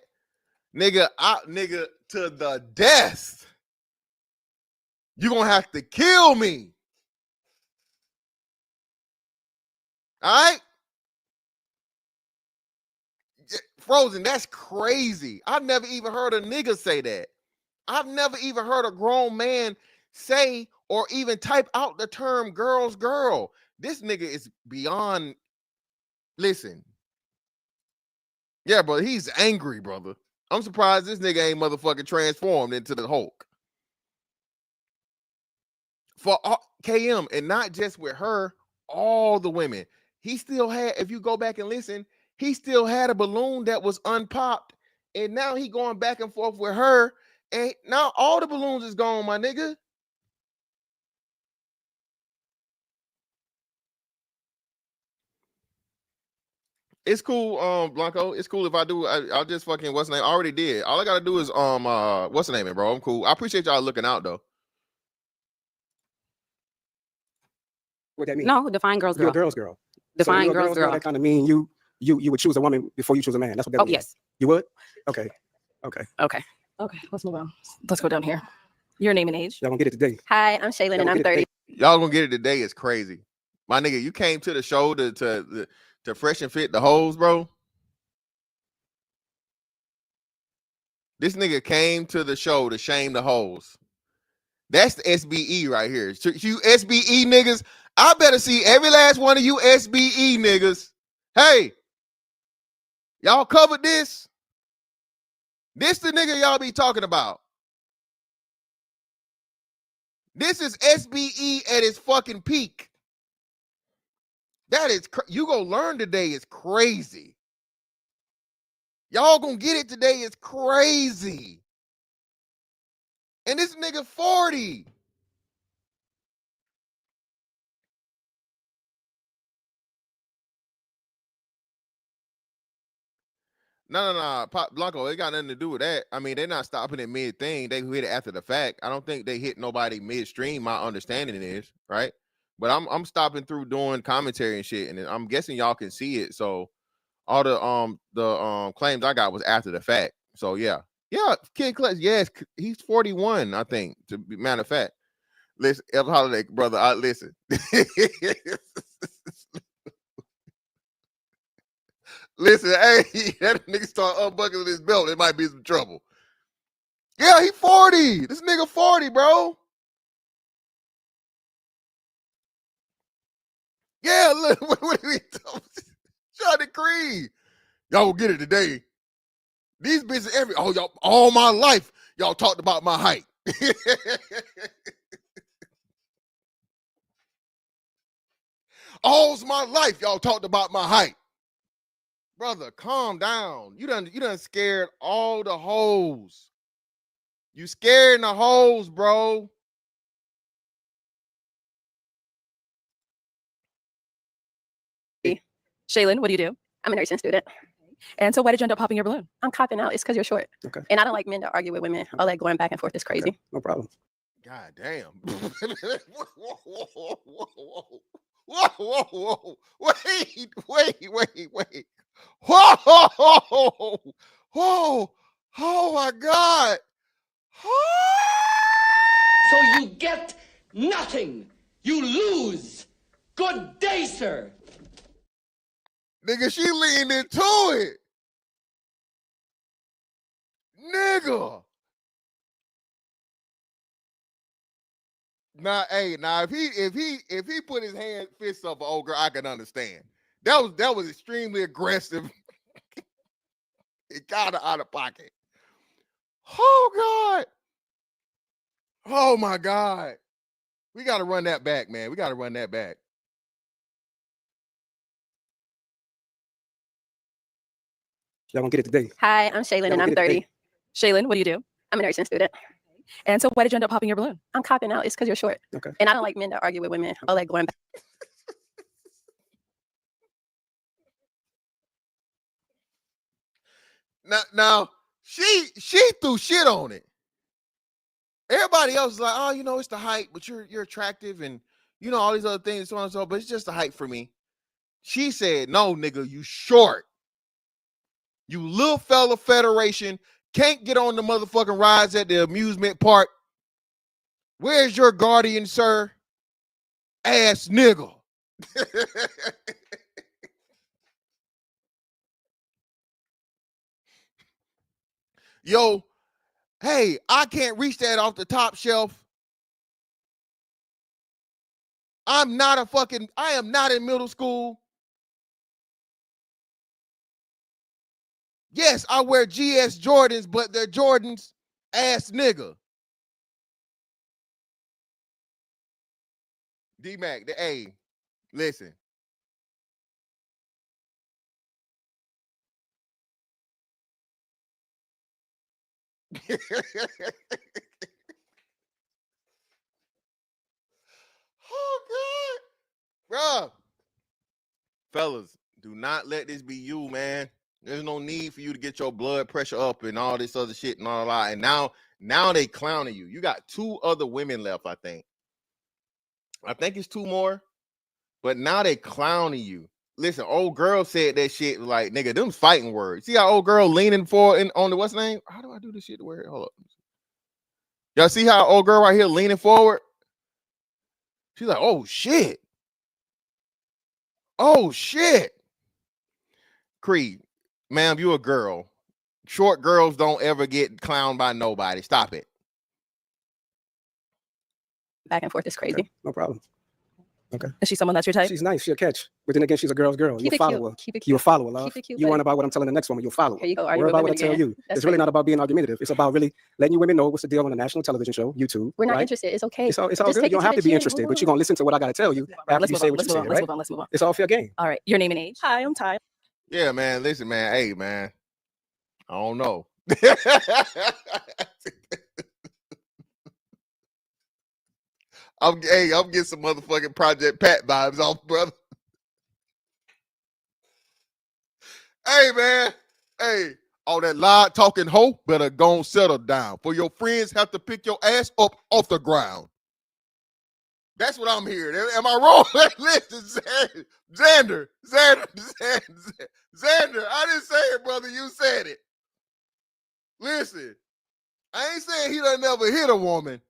nigga, nigga, to the death. You gonna have to kill me. All right? Frozen, that's crazy. I've never even heard a nigga say that. I've never even heard a grown man say or even type out the term girl's girl. This nigga is beyond. Listen. Yeah, brother, he's angry, brother. I'm surprised this nigga ain't motherfucking transformed into the Hulk. For KM, and not just with her, all the women. He still had, if you go back and listen, he still had a balloon that was unpopped. And now he going back and forth with her. And now all the balloons is gone, my nigga. It's cool, Blanco. It's cool if I do. I'll just fucking what's the name? I already did. All I gotta do is what's the name, bro? I'm cool. I appreciate y'all looking out though. What that mean? No, define girl's girl. You're a girl's girl. Define so girl's girl. That kind of mean you would choose a woman before you choose a man. That's what that means. Yes. You would? Okay. Let's move on. Let's go down here. Your name and age. Y'all gonna get it today. Hi, I'm Shaylin and I'm 30. Y'all gonna get it today is crazy. My nigga, you came to the show to fresh and fit the hoes, bro. This nigga came to the show to shame the hoes. That's the SBE right here. So you SBE niggas, I better see every last one of you SBE niggas. Hey, y'all covered this? This the nigga y'all be talking about. This is SBE at its fucking peak. That is, you gonna learn today is crazy. Y'all gonna get it today is crazy. And this nigga 40. No. Pop Blanco, it got nothing to do with that. I mean, they're not stopping it mid-thing. They hit it after the fact. I don't think they hit nobody midstream, my understanding is, right? But I'm stopping through doing commentary and shit, and I'm guessing y'all can see it. So all the claims I got was after the fact. So yeah, Kid Clutch, yes, he's 41, I think. To be matter of fact, listen, El Holiday, brother, I listen. Listen, hey, that nigga start unbuckling his belt. It might be some trouble. Yeah, he 40. This nigga 40, bro. Yeah, look, what are we doing? Johnny Creed. Y'all will get it today. These bitches y'all, all my life, y'all talked about my height. All my life, y'all talked about my height. Brother, calm down. You done scared all the hoes. You scaring the hoes, bro. Shaylin, what do you do? I'm a nursing student. And so why did you end up popping your balloon? I'm copping out. It's because you're short. Okay. And I don't like men that argue with women. All that going back and forth is crazy. Okay. No problem. God damn. Whoa. Wait. Whoa. Oh my God. So you get nothing. You lose. Good day, sir. Nigga, she leaned into it. Nigga. Now if he put his fist up for old girl, I can understand. That was extremely aggressive. It got out of pocket. Oh God. Oh my God. We gotta run that back, man. We gotta run that back. Y'all gonna get it today. Hi, I'm Shaylin and I'm 30. Shaylin, what do you do? I'm a nursing student. And so why did you end up popping your balloon? I'm copping out. It's because you're short. Okay. And I don't like men that argue with women. All that going back. Now she threw shit on it. Everybody else is like, oh, you know, it's the height, but you're attractive and you know all these other things, so on and so, but it's just the height for me. She said, no, nigga, you short. You little fella federation can't get on the motherfucking rides at the amusement park. Where's your guardian, sir? Ass nigga. Yo, hey, I can't reach that off the top shelf. I am not in middle school. Yes, I wear GS Jordans, but they're Jordans, ass nigga. D-Mac, hey, listen. Oh, God. Bruh. Fellas, do not let this be you, man. There's no need for you to get your blood pressure up and all this other shit and all that. And now they clowning you. You got 2 other women left, I think. I think it's 2 more. But now they clowning you. Listen, old girl said that shit like, nigga, them fighting words. See how old girl leaning forward on the what's name? How do I do this shit to where? Hold up. Y'all see how old girl right here leaning forward? She's like, oh shit. Oh shit. Creed, ma'am, you a girl. Short girls don't ever get clowned by nobody. Stop it. Back and forth is crazy. Okay. No problem. Okay. Is she someone that's your type? She's nice. She'll catch. But then again, she's a girl's girl. Keep You'll it follow cute. her. Keep it You'll cute. follow her, love. Keep it cute, You buddy. worry about what I'm telling the next woman. You'll follow her. Here you go. Worry Argue with about what I women tell again. you. That's It's really great. not about being argumentative. It's about really letting you women know what's the deal on a national television show, YouTube. We're not right? interested. It's okay. It's all Just good. take You it don't have the to be chin. interested, Move but you're on. going to listen to what I got to tell you after Let's you move say on. what Let's you move say, on. Let's right? move on. Let's move on. It's all fair game. All right. Your name and age? Hi, I'm Ty. Yeah, man. Listen, man. Hey, man. I don't know. I'm getting some motherfucking Project Pat vibes off, brother. Hey, man. Hey, all that loud talking hoe better go and settle down. For your friends have to pick your ass up off the ground. That's what I'm hearing. Am I wrong? Listen, Xander. I didn't say it, brother. You said it. Listen, I ain't saying he done never hit a woman,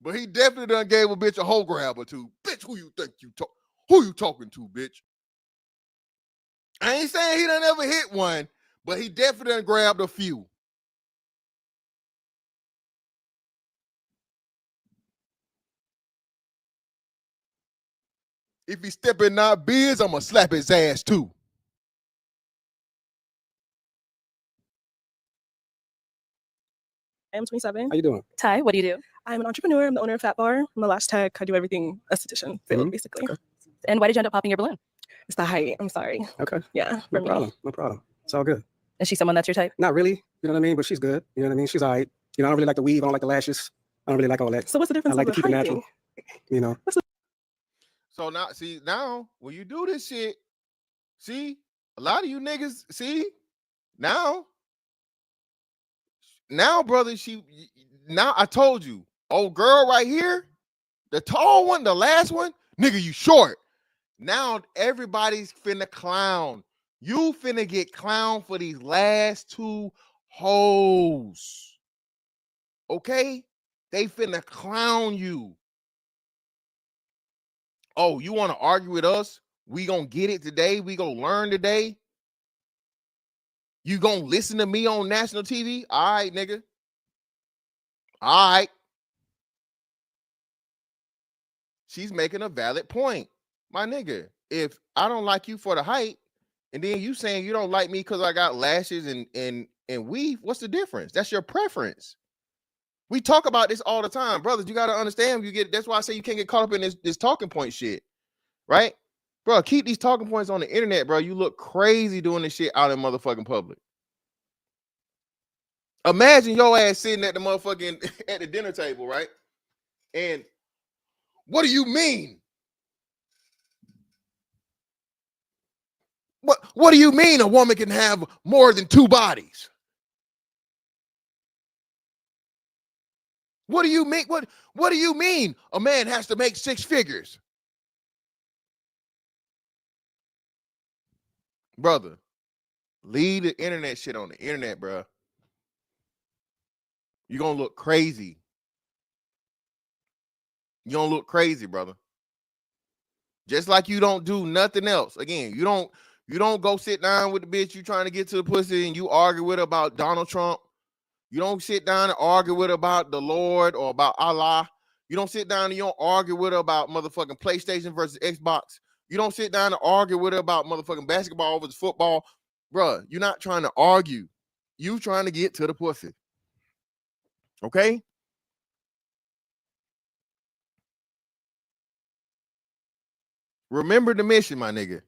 but he definitely done gave a bitch a hoe grab or two. Bitch, who you think who you talking to, bitch? I ain't saying he done ever hit one, but he definitely done grabbed a few. If he step in our biz, I'm gonna slap his ass too. I am 27. How you doing? Ty, what do you do? I'm an entrepreneur. I'm the owner of Fat Bar. I'm the last tech. I do everything esthetician field, basically. Okay. And why did you end up popping your balloon? It's the height. I'm sorry. Okay. Yeah. No problem. No problem. It's all good. Is she someone that's your type? Not really. You know what I mean? But she's good. You know what I mean? She's all right. You know, I don't really like the weave. I don't like the lashes. I don't really like all that. So what's the difference? I like to of keep it natural. You know. So now when you do this shit, see, a lot of you niggas, see, now, brother, now I told you, old girl right here, the tall one, the last one, nigga, you short. Now everybody's finna clown. You finna get clowned for these last two hoes. Okay? They finna clown you. Oh, you want to argue with us? We gonna get it today. We gonna learn today. You gonna listen to me on national TV? All right, nigga. All right. She's making a valid point. My nigga, if I don't like you for the height, and then you saying you don't like me because I got lashes and weave, what's the difference? That's your preference. We talk about this all the time, brothers. You got to understand. That's why I say you can't get caught up in this talking point shit, right? Bro, keep these talking points on the internet, bro. You look crazy doing this shit out in motherfucking public. Imagine your ass sitting at the motherfucking at the dinner table, right? And what do you mean? What do you mean a woman can have more than two bodies? What do you mean? What do you mean a man has to make 6 figures? Brother, leave the internet shit on the internet, bro. You're going to look crazy. You're going to look crazy, brother. Just like you don't do nothing else. Again, you don't go sit down with the bitch you trying to get to the pussy and you argue with her about Donald Trump. You don't sit down and argue with her about the Lord or about Allah. You don't sit down and you don't argue with her about motherfucking PlayStation versus Xbox. You don't sit down and argue with her about motherfucking basketball versus football. Bruh, you're not trying to argue. You trying to get to the pussy. Okay? Remember the mission, my nigga.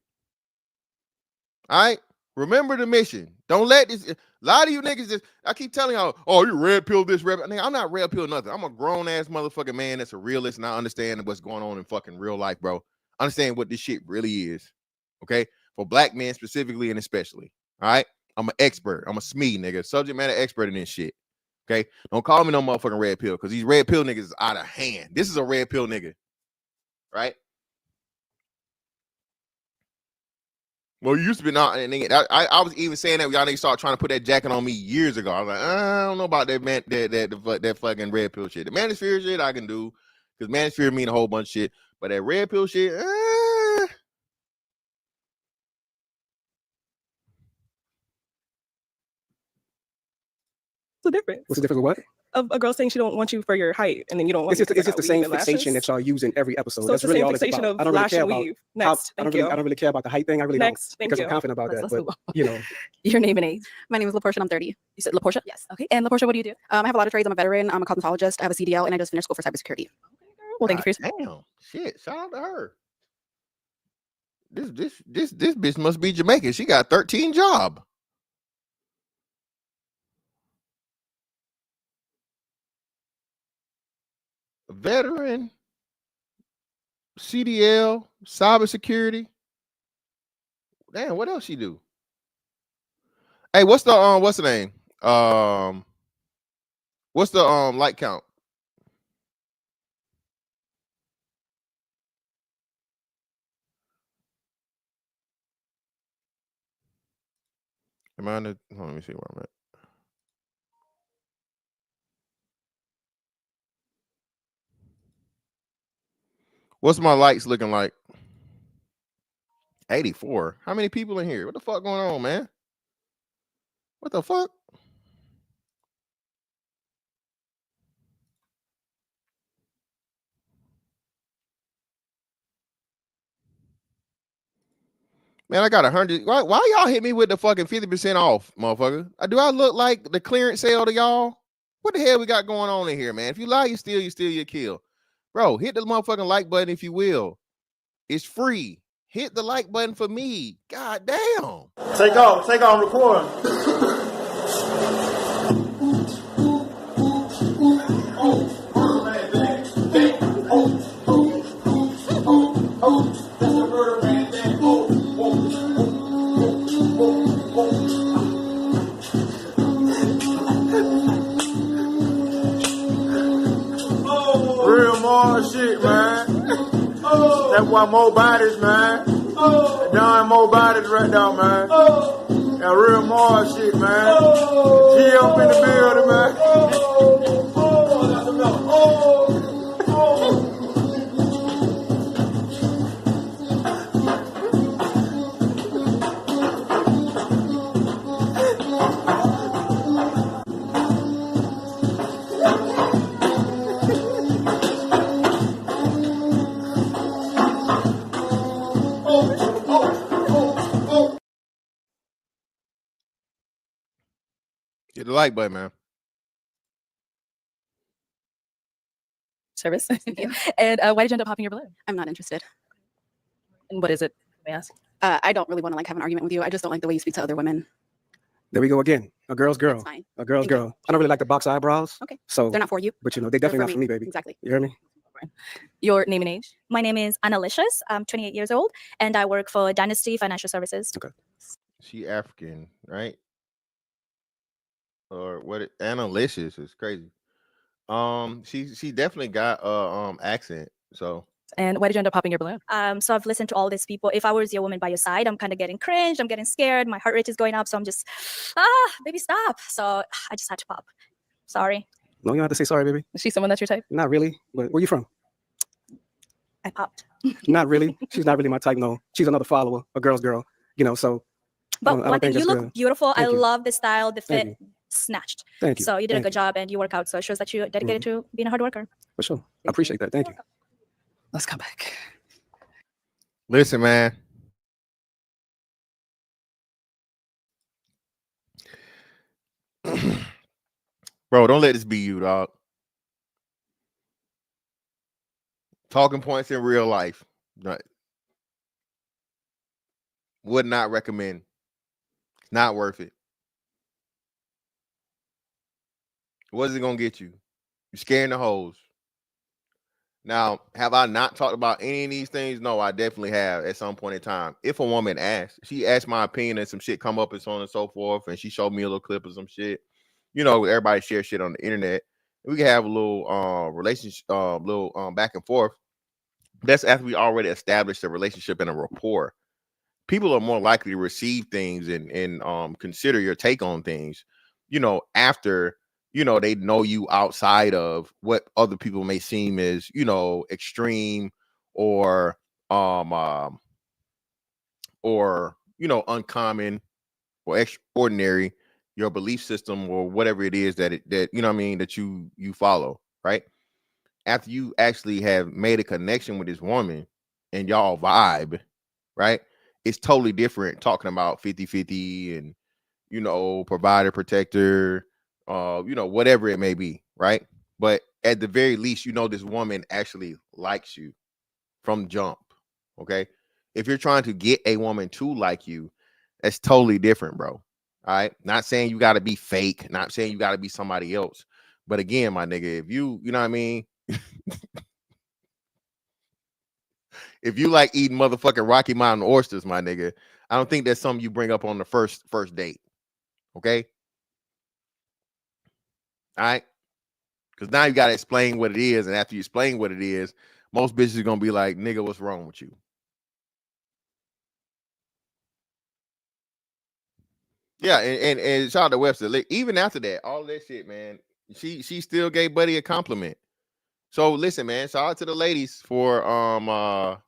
All right? Remember the mission. Don't let this. A lot of you niggas just, I keep telling y'all, oh, you red pill this, red. I'm not red pill nothing. I'm a grown ass motherfucking man that's a realist and I understand what's going on in fucking real life, bro. Understand what this shit really is. Okay? For black men specifically and especially. All right? I'm an expert. I'm a SME, nigga. Subject matter expert in this shit. Okay? Don't call me no motherfucking red pill because these red pill niggas is out of hand. This is a red pill nigga. Right? Well, you used to be not, and I was even saying that y'all niggas started trying to put that jacket on me years ago. I was like, I don't know about that man, that fucking red pill shit. The manosphere shit I can do because manosphere mean a whole bunch of shit, but that red pill shit, What's the difference? What's the difference with what? Of a girl saying she don't want you for your height, and then you don't want. It's just the same fixation that y'all use in every episode. So that's it's the really same all it's fixation about. of I don't really lash care and about. weave. Next, I don't really care about the height thing. I really Next, don't because I'm confident about that. But you know, Your name and age. My name is LaPortia and I'm 30. You said LaPortia? Yes. Okay. And LaPortia, what do you do? I have a lot of trades. I'm a veteran. I'm a cosmetologist. I have a CDL and I just finished school for cybersecurity. Well, thank you for your damn shit. Shout out to her. This bitch must be Jamaican. She got 13 job. Veteran, CDL, cybersecurity. Damn, what else she do? Hey, what's the name? What's the light count? Am I on the, hold on, let me see where I'm at. What's my lights looking like? 84. How many people in here? What the fuck going on, man? What the fuck? Man, I got 100. Why y'all hit me with the fucking 50% off, motherfucker? Do I look like the clearance sale to y'all? What the hell we got going on in here, man? If you lie, you steal, you kill. Bro, hit the motherfucking like button if you will. It's free. Hit the like button for me. God damn. Take on record. more shit, man. That's why more bodies, man. Done more bodies right now, man. That real more shit, man. G up in the building, man. Hit the like button, man. Service. And why did you end up popping your balloon? I'm not interested. And what is it? May I ask? I don't really want to like have an argument with you. I just don't like the way you speak to other women. There we go again. A girl's girl. That's fine. A girl's Thank you. girl. I don't really like the box eyebrows. Okay. So They're not for you. But you know, they definitely not for me, baby. Exactly. You hear me? Your name and age? My name is Annalicious. I'm 28 years old, and I work for Dynasty Financial Services. Okay. She African, right? Or what? Annalicious is crazy. She definitely got accent. So. And why did you end up popping your balloon? So I've listened to all these people. If I was your woman by your side, I'm kind of getting cringed. I'm getting scared. My heart rate is going up. So I'm just, baby, stop. So I just had to pop. Sorry. No, you don't have to say sorry, baby. Is she someone that's your type? Not really. But where you from? I popped. Not really. She's not really my type. No, she's another follower, a girl's girl. You know, so. But I don't think you that's look good. beautiful. Thank I you. love the style, the Thank fit, snatched. Thank you. So you did a Thank good job, and you work out. So it shows that you're dedicated to being a hard worker. For sure. I appreciate that. Thank you. Let's come back. Listen, man. Bro, don't let this be you, dog. Talking points in real life. Right. Would not recommend. It's not worth it. What is it gonna get you? You're scaring the hoes. Now, have I not talked about any of these things? No, I definitely have at some point in time. If a woman asks, she asked my opinion and some shit come up and so on and so forth, and she showed me a little clip of some shit. You know, everybody shares shit on the internet. We can have a little relationship, back and forth. That's after we already established a relationship and a rapport. People are more likely to receive things and consider your take on things, you know, after they know you outside of what other people may seem as, extreme or uncommon or extraordinary, your belief system or whatever it is that you follow, right? After you actually have made a connection with this woman and y'all vibe, right? It's totally different talking about 50-50 and, provider, protector, whatever it may be, right? But at the very least, this woman actually likes you from jump, okay? If you're trying to get a woman to like you, that's totally different, bro. All right? Not saying you got to be fake, not saying you got to be somebody else. But again, my nigga, if you know what I mean? If you like eating motherfucking Rocky Mountain oysters, my nigga, I don't think that's something you bring up on the first date. Okay? All right? Because now you got to explain what it is. And after you explain what it is, most bitches are going to be like, nigga, what's wrong with you? Yeah, and shout out to Webster. Even after that, all that shit, man, she still gave Buddy a compliment. So listen, man, shout out to the ladies for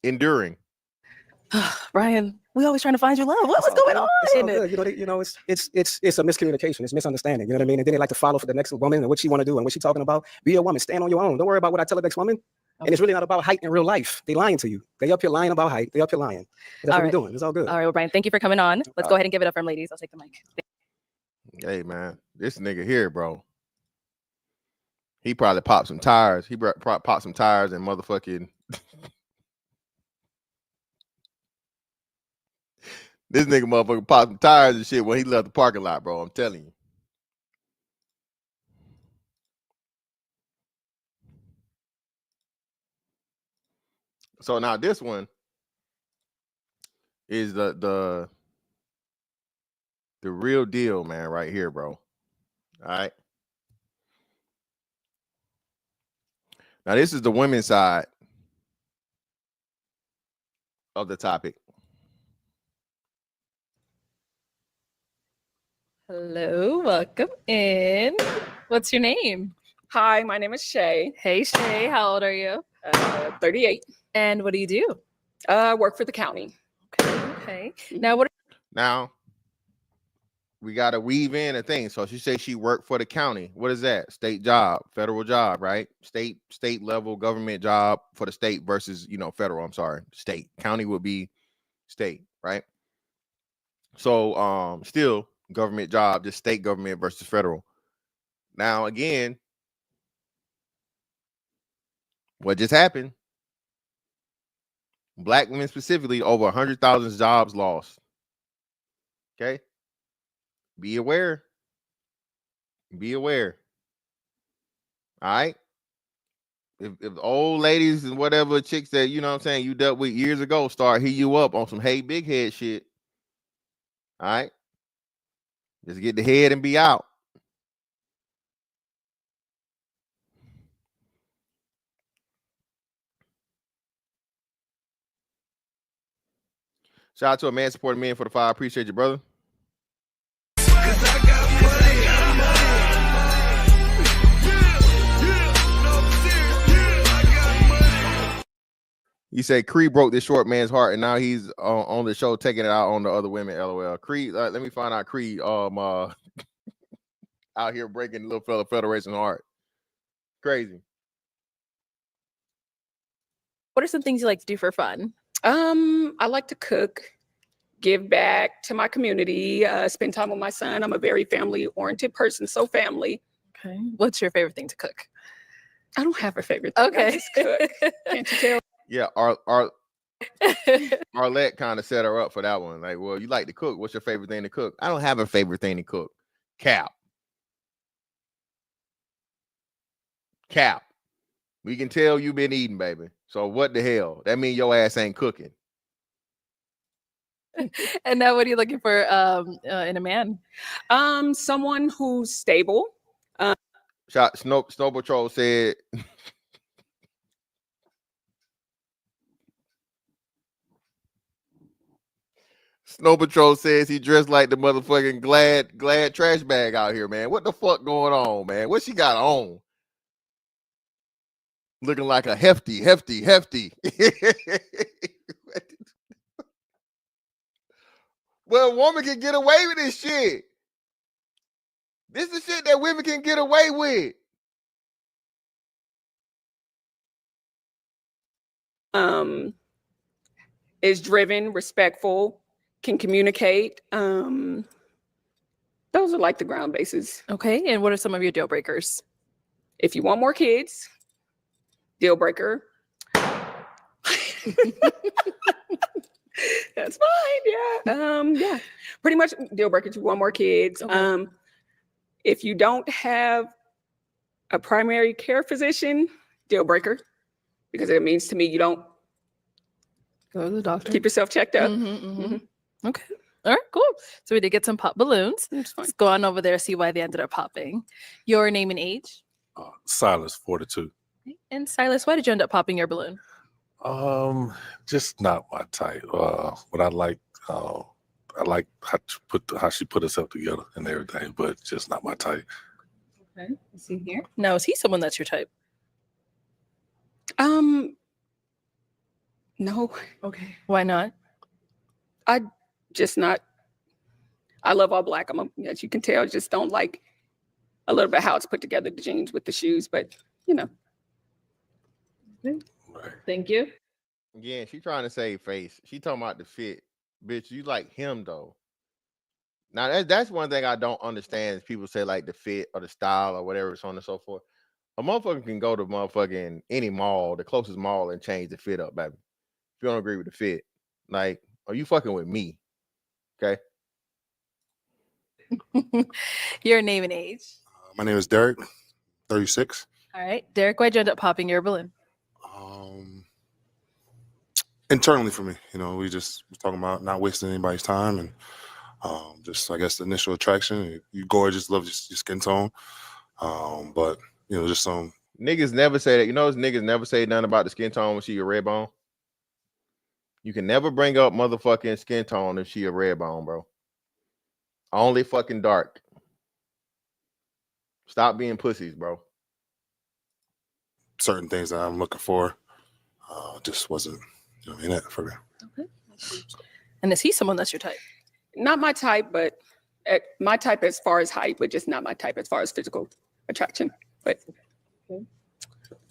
enduring. Brian, we always trying to find you love. What's going on? It's all good. It's a miscommunication. It's misunderstanding. You know what I mean? And then they like to follow for the next woman and what she want to do and what she talking about. Be a woman. Stand on your own. Don't worry about what I tell the next woman. Okay. And it's really not about height in real life. They lying to you. They up here lying about height. They up here lying. That's what we're doing. It's all good. All right, well, Brian, thank you for coming on. Let's go ahead and give it up for him, ladies. I'll take the mic. Hey, man, this nigga here, bro. He probably popped some tires. He popped some tires and motherfucking. This nigga motherfucker popped some tires and shit when he left the parking lot, bro. I'm telling you. So now this one is the real deal, man, right here, bro. All right. Now, this is the women's side of the topic. Hello, welcome in. What's your name? Hi, my name is Shay. Hey, Shay. How old are you? 38. And what do you do? I work for the county. Okay. Now, Now, we got to weave in a thing. So she says she worked for the county. What is that? State job, federal job, right? State level government job for the state versus, federal. I'm sorry, state. County would be state, right? So, still government job, just state government versus federal. Now, again, what just happened? Black women specifically, over 100,000 jobs lost. Okay. Be aware. Be aware. All right. If old ladies and whatever chicks that, you dealt with years ago start hitting you up on some hey big head shit. All right. Just get the head and be out. Shout out to a man supporting men for the 5. Appreciate you, brother. You say Creed broke this short man's heart, and now he's on the show taking it out on the other women. LOL. Creed, let me find out Creed out here breaking the little fella Federation heart. Crazy. What are some things you like to do for fun? I like to cook, give back to my community, spend time with my son. I'm a very family-oriented person, so family. Okay. What's your favorite thing to cook? I don't have a favorite thing. Okay. I just cook. Can't you tell? Yeah, Arlette kind of set her up for that one. Like, well, you like to cook. What's your favorite thing to cook? I don't have a favorite thing to cook. Cap. We can tell you've been eating, baby. So what the hell? That means your ass ain't cooking. And now, what are you looking for in a man? Someone who's stable. Snow Patrol said. Snow Patrol says he dressed like the motherfucking glad trash bag out here, man. What the fuck going on, man? What she got on? Looking like a hefty. Well, a woman can get away with this shit. This is shit that women can get away with. Is driven, respectful, can communicate. Those are like the ground bases. Okay. And what are some of your deal breakers? If you want more kids, deal breaker. That's fine. Yeah. Yeah. Pretty much deal breaker. If you want more kids. Okay. If you don't have a primary care physician, deal breaker, because it means to me you don't go to the doctor. Keep yourself checked up. Okay. All right, cool. So we did get some pop balloons. Let's go on over there, see why they ended up popping. Your name and age? Silas, 42. Okay. And Silas, why did you end up popping your balloon? Just not my type. What I like how she put herself together and everything, but just not my type. Okay. Let's see here. Now, is he someone that's your type? No. Okay. Why not? I love all black. As you can tell, just don't like a little bit how it's put together, the jeans with the shoes, but Okay. Right. Thank you. Again, she trying to save face. She talking about the fit. Bitch, you like him though. Now that's one thing I don't understand is people say like the fit or the style or whatever, so on and so forth. A motherfucker can go to motherfucking any mall, the closest mall, and change the fit up, baby. If you don't agree with the fit, like, are you fucking with me? Okay. Your name and age? My name is Derek, 36. All right. Derek, why'd you end up popping your balloon? Internally for me, we just talking about not wasting anybody's time and just, I guess, the initial attraction. You're gorgeous, love your skin tone. But, just some Niggas never say that. You know, niggas never say nothing about the skin tone when she a red bone. You can never bring up motherfucking skin tone if she a red bone, bro. Only fucking dark. Stop being pussies, bro. Certain things that I'm looking for just wasn't in it for me. Okay. And is he someone that's your type? Not my type, but my type as far as height, but just not my type as far as physical attraction. But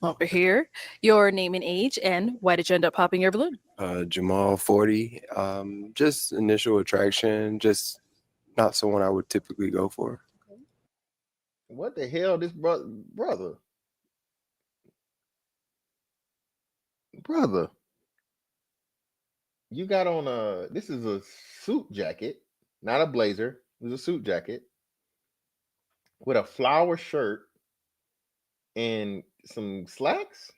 over here, your name and age, and why did you end up popping your balloon? Jamal, 40. Just initial attraction, just not someone I would typically go for. What the hell, this brother? You got on this is a suit jacket, not a blazer. It's a suit jacket with a flower shirt and some slacks.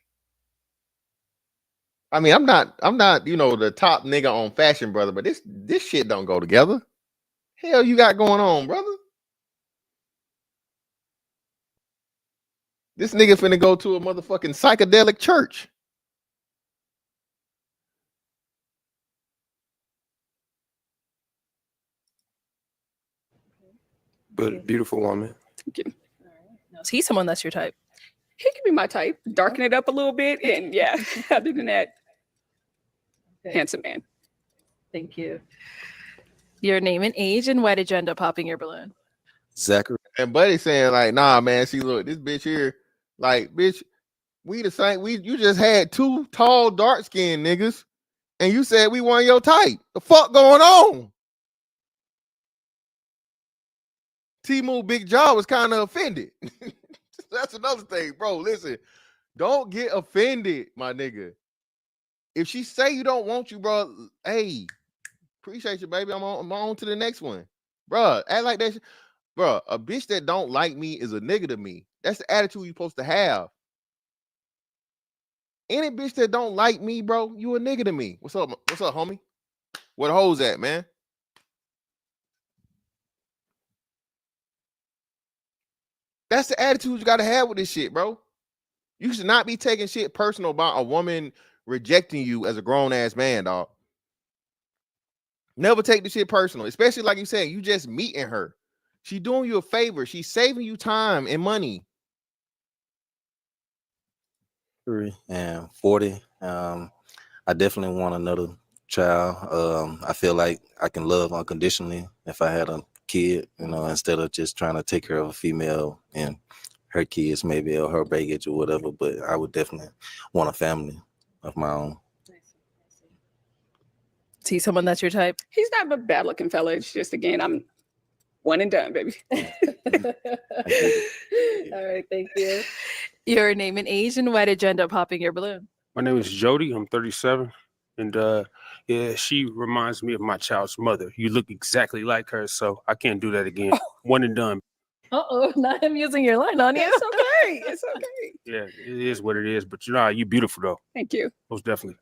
I mean, I'm not, the top nigga on fashion, brother, but this shit don't go together. Hell you got going on, brother? This nigga finna go to a motherfucking psychedelic church. But beautiful woman. Thank you. Now, is he someone that's your type? He can be my type. Darken it up a little bit, and yeah. Other than that, handsome man. Thank you. Your name and age, and why did you end up popping your balloon? Zachary. And Buddy saying like, nah, man. See, look, this bitch here, like, bitch, we the same. You just had two tall, dark skinned niggas, and you said we weren't your type. The fuck going on? Timu Big Jaw was kind of offended. That's another thing, bro. Listen, don't get offended, my nigga. If she say you don't want you, bro, hey, appreciate you, baby. I'm on to the next one, bro. Act like that, bro. A bitch that don't like me is a nigga to me. That's the attitude you're supposed to have. Any bitch that don't like me, bro, you a nigga to me. What's up, homie? Where the hoes at, man? That's the attitude you gotta have with this shit, bro. You should not be taking shit personal about a woman rejecting you as a grown ass man, dog. Never take the shit personal, especially like you said, you just meeting her. She doing you a favor. She's saving you time and money. And 40. I definitely want another child. I feel like I can love unconditionally if I had a kid, instead of just trying to take care of a female and her kids maybe or her baggage or whatever. But I would definitely want a family of my own. See someone that's your type? He's not a bad looking fella. It's just, again, I'm one and done, baby. All right, thank you. Your name and age, and why did you end up popping your balloon? My name is Jody. I'm 37. And yeah, she reminds me of my child's mother. You look exactly like her, so I can't do that again. One and done. Uh-oh, not him using your line on you. It's okay. It's okay. Yeah, it is what it is. But you beautiful though. Thank you. Most definitely.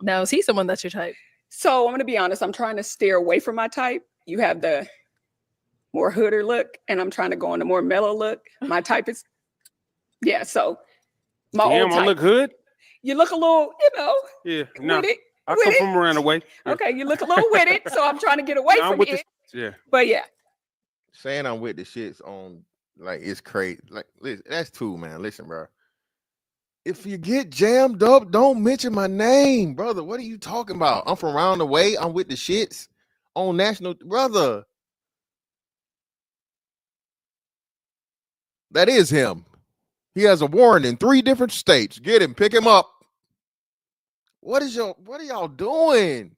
Now, is he someone that's your type? So I'm going to be honest. I'm trying to steer away from my type. You have the more hooder look, and I'm trying to go on the more mellow look. My type is, yeah, so my old type. I look hood? You look a little, Yeah, no. with it. I come from around the way. Yeah. Okay, you look a little with it, so I'm trying to get away from it. Yeah. But yeah. Saying I'm with the shits on, like, it's crazy. Like, listen, that's too, man. Listen, bro. If you get jammed up, don't mention my name, brother. What are you talking about? I'm from around the way. I'm with the shits on national, brother. That is him. He has a warrant in 3 different states. Get him, pick him up. What are y'all doing?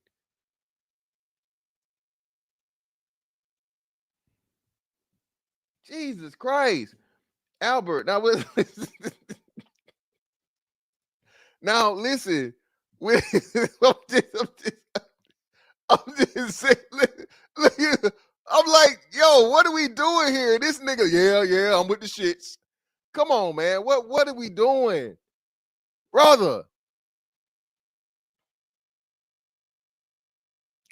Jesus Christ. Albert, now now listen. I'm just saying, I'm like, yo, what are we doing here? This nigga, yeah, I'm with the shits. Come on, man. What are we doing? Brother.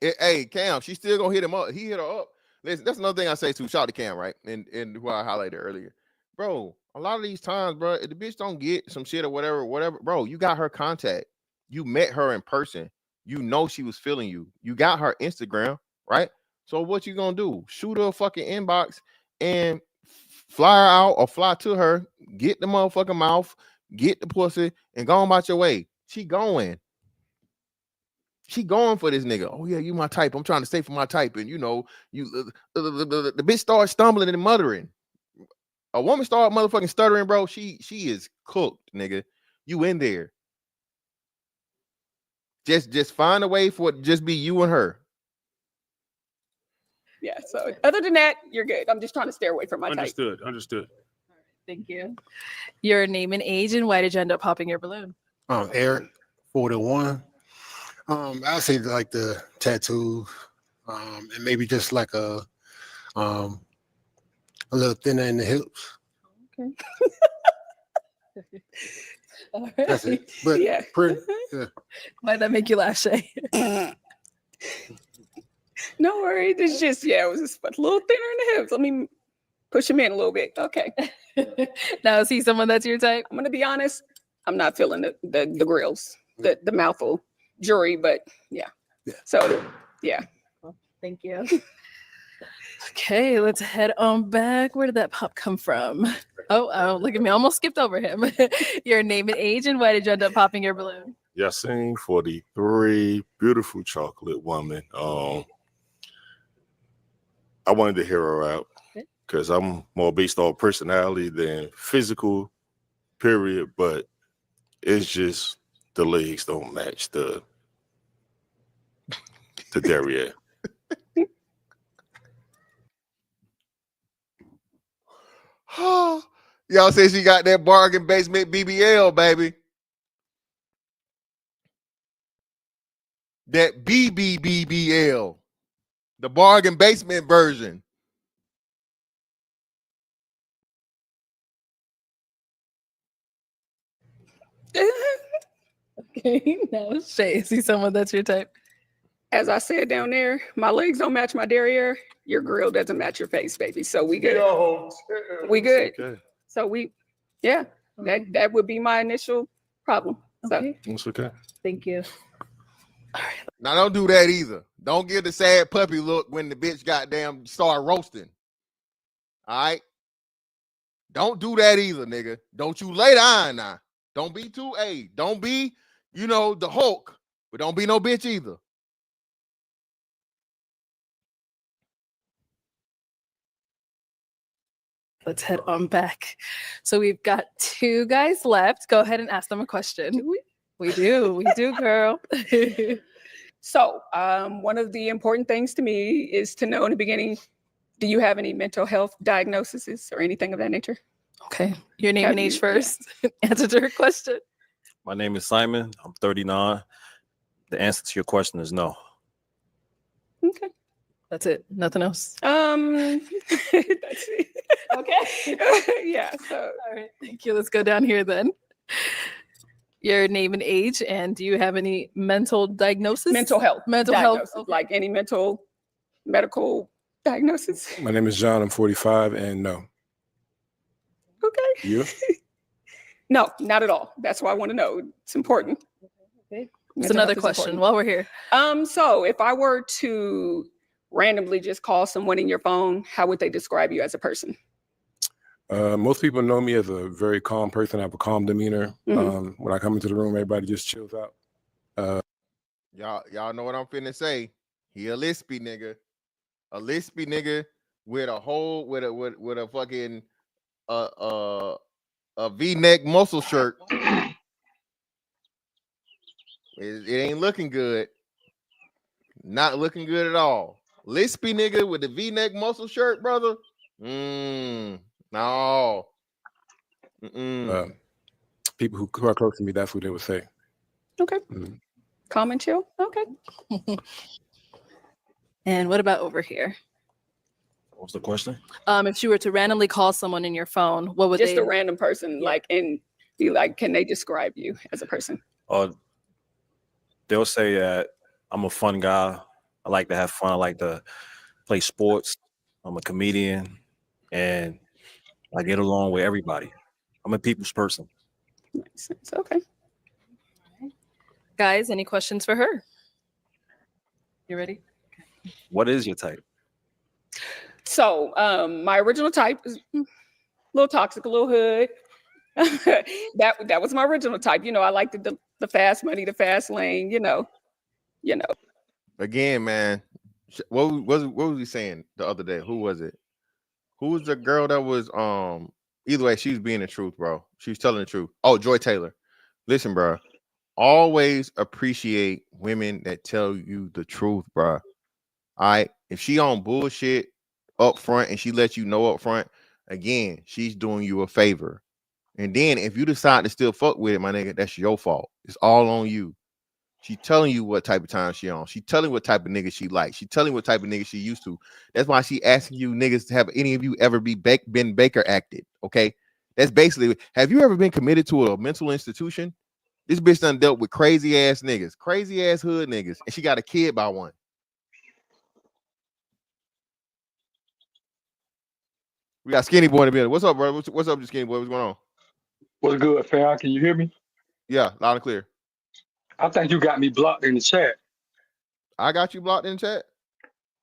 Hey, Cam, she's still gonna hit him up. He hit her up. Listen, that's another thing I say too. Shout out to Cam, right? And who I highlighted earlier. bro, a lot of these times, bro, if the bitch don't get some shit or whatever, bro, you got her contact. You met her in person. You know she was feeling you. You got her Instagram, right? So what you gonna do? Shoot her a fucking inbox and fly her out or fly to her, get the motherfucking mouth, get the pussy, and go on about your way. She going for this nigga. Oh yeah, you my type. I'm trying to stay for my type, and you know, the bitch starts stumbling and muttering. A woman start motherfucking stuttering, bro. She is cooked, nigga. You in there? Just find a way for it to just be you and her. Yeah. So other than that, you're good. I'm just trying to stay away from my type. Understood. Thank you. Your name and age, and why did you end up popping your balloon? Eric, 41. I'd say like the tattoo, and maybe just like a little thinner in the hips. Okay. All right. That's it. But Yeah. pretty, yeah. Why'd that make you laugh, Shay? No worries. It's just, it was just a little thinner in the hips. Let me push him in a little bit. Okay. Now, is he someone that's your type? I'm gonna be honest. I'm not feeling the grills, the mouthful jury, but yeah. So yeah. Thank you. Okay, let's head on back. Where did that pop come from? Oh, look at me. I almost skipped over him. Your name and age, and why did you end up popping your balloon? Yasin, 43, beautiful chocolate woman. I wanted to hear her out because I'm more based on personality than physical, period. But it's just the legs don't match the derriere. Y'all say she got that bargain basement BBL, baby. That BBBBL, the bargain basement version. Okay, now Shay, is he someone that's your type? As I said down there, my legs don't match my derriere. Your grill doesn't match your face, baby. So we good. We good. Okay. So that would be my initial problem. So That's okay. Thank you. Now don't do that either. Don't give the sad puppy look when the bitch goddamn start roasting. All right? Don't do that either, nigga. Don't you lay down now. Don't be too don't be, the Hulk, but don't be no bitch either. Let's head on back. So we've got 2 guys left. Go ahead and ask them a question. We do, girl. So one of the important things to me is to know in the beginning, do you have any mental health diagnoses or anything of that nature? Okay. Your name and age first. Answer to her question. My name is Simon. I'm 39. The answer to your question is no. Okay. That's it. Nothing else. That's it. Okay. Yeah. So all right. Thank you. Let's go down here then. Your name and age, and do you have any mental diagnosis? Mental health. Mental diagnosis, health. like any medical diagnosis. My name is John. I'm 45, and no. Okay. You? No, not at all. That's why I want to know. It's important. Okay. It's Mental another health is question important. while we're here. So if I were to randomly just call someone in your phone, how would they describe you as a person? Most people know me as a very calm person. I have a calm demeanor. Mhm. When I come into the room, everybody just chills out. Y'all know what I'm finna say. He a lispy nigga. A lispy nigga with a whole with a fucking a V-neck muscle shirt. It ain't looking good. Not looking good at all. Lispy nigga with the V-neck muscle shirt, brother. No. People who are close to me, that's what they would say. Okay. Mhm. Calm and chill. Okay. And what about over here? What's the question? If you were to randomly call someone in your phone, what would Just they? a random person, and be like, can they describe you as a person? They'll say that I'm a fun guy. I like to have fun. I like to play sports. I'm a comedian, and I get along with everybody. I'm a people's person. Makes sense. Okay. Guys, any questions for her? You ready? What is your type? So my original type is a little toxic, a little hood. that was my original type. You know, I like the fast money, the fast lane, you know. Again, man, what was he saying the other day? Who was it? Who was the girl that was either way, she was being the truth, bro. She was telling the truth. Oh, Joy Taylor. Listen, bro. Always appreciate women that tell you the truth, bro. All right. If she on bullshit up front and she lets you know up front, again, she's doing you a favor. And then if you decide to still fuck with it, my nigga, that's your fault. It's all on you. She telling you what type of time she on. She telling what type of nigga she like. She telling what type of nigga she used to. That's why she asking you niggas to have any of you ever been Baker acted. Okay. That's basically, have you ever been committed to a mental institution? This bitch done dealt with crazy ass niggas, crazy ass hood niggas, and she got a kid by one. We got Skinny Boy in the building. What's up, bro? What's up, Skinny Boy? What's going on? What's good, fam? Can you hear me? Yeah, loud and clear. I think you got me blocked in the chat. I got you blocked in the chat?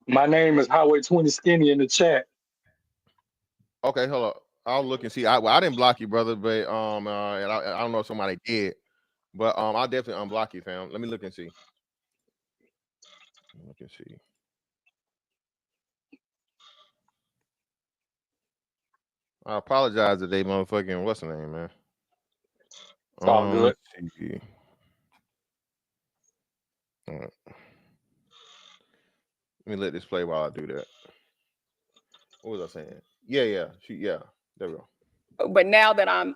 My name is Highway 20 Skinny in the chat. Okay, hold up. I'll look and see. I didn't block you, brother, but and I don't know if somebody did, but I'll definitely unblock you, fam. Let me look and see. Look and see. I apologize today, motherfucking. What's the name, man? It's all good. Let's see. All right. Let me let this play while I do that. What was I saying? Yeah. There we go. But now that I'm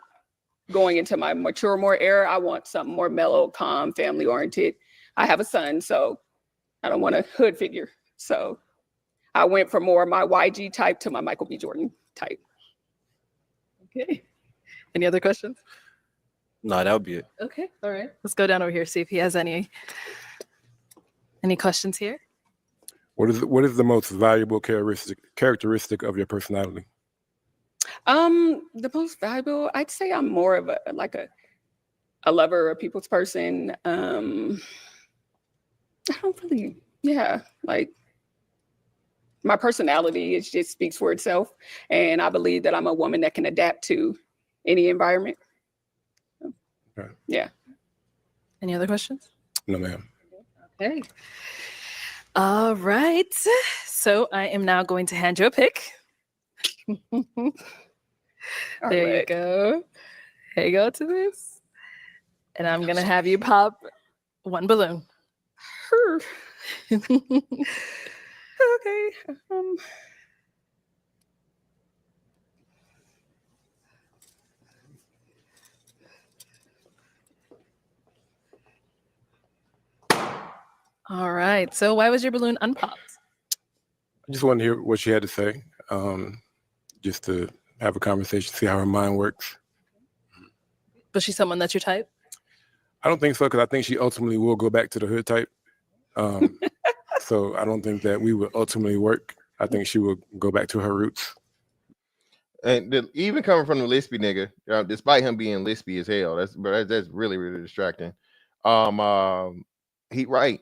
going into my more era, I want something more mellow, calm, family oriented. I have a son, so I don't want a hood figure. So I went from more my YG type to my Michael B. Jordan type. Okay. Any other questions? No, that would be it. Okay. All right. Let's go down over here, see if he has any questions here. What is the most valuable characteristic of your personality? The most valuable, I'd say I'm more of a lover, a people's person. I don't really, like my personality just speaks for itself. And I believe that I'm a woman that can adapt to any environment. Okay. Yeah. Any other questions? No, ma'am. Okay. All right. So I am now going to hand you a pick. There you go. Here you go to this. And I'm going to have you pop one balloon. Okay. All right. So why was your balloon unpopped? I just wanted to hear what she had to say, just to have a conversation, see how her mind works. Was she someone that's your type? I don't think so, because I think she ultimately will go back to the hood type. So I don't think that we would ultimately work. I think she will go back to her roots. And even coming from the lispy nigga, despite him being lispy as hell, that's really, really distracting. He right.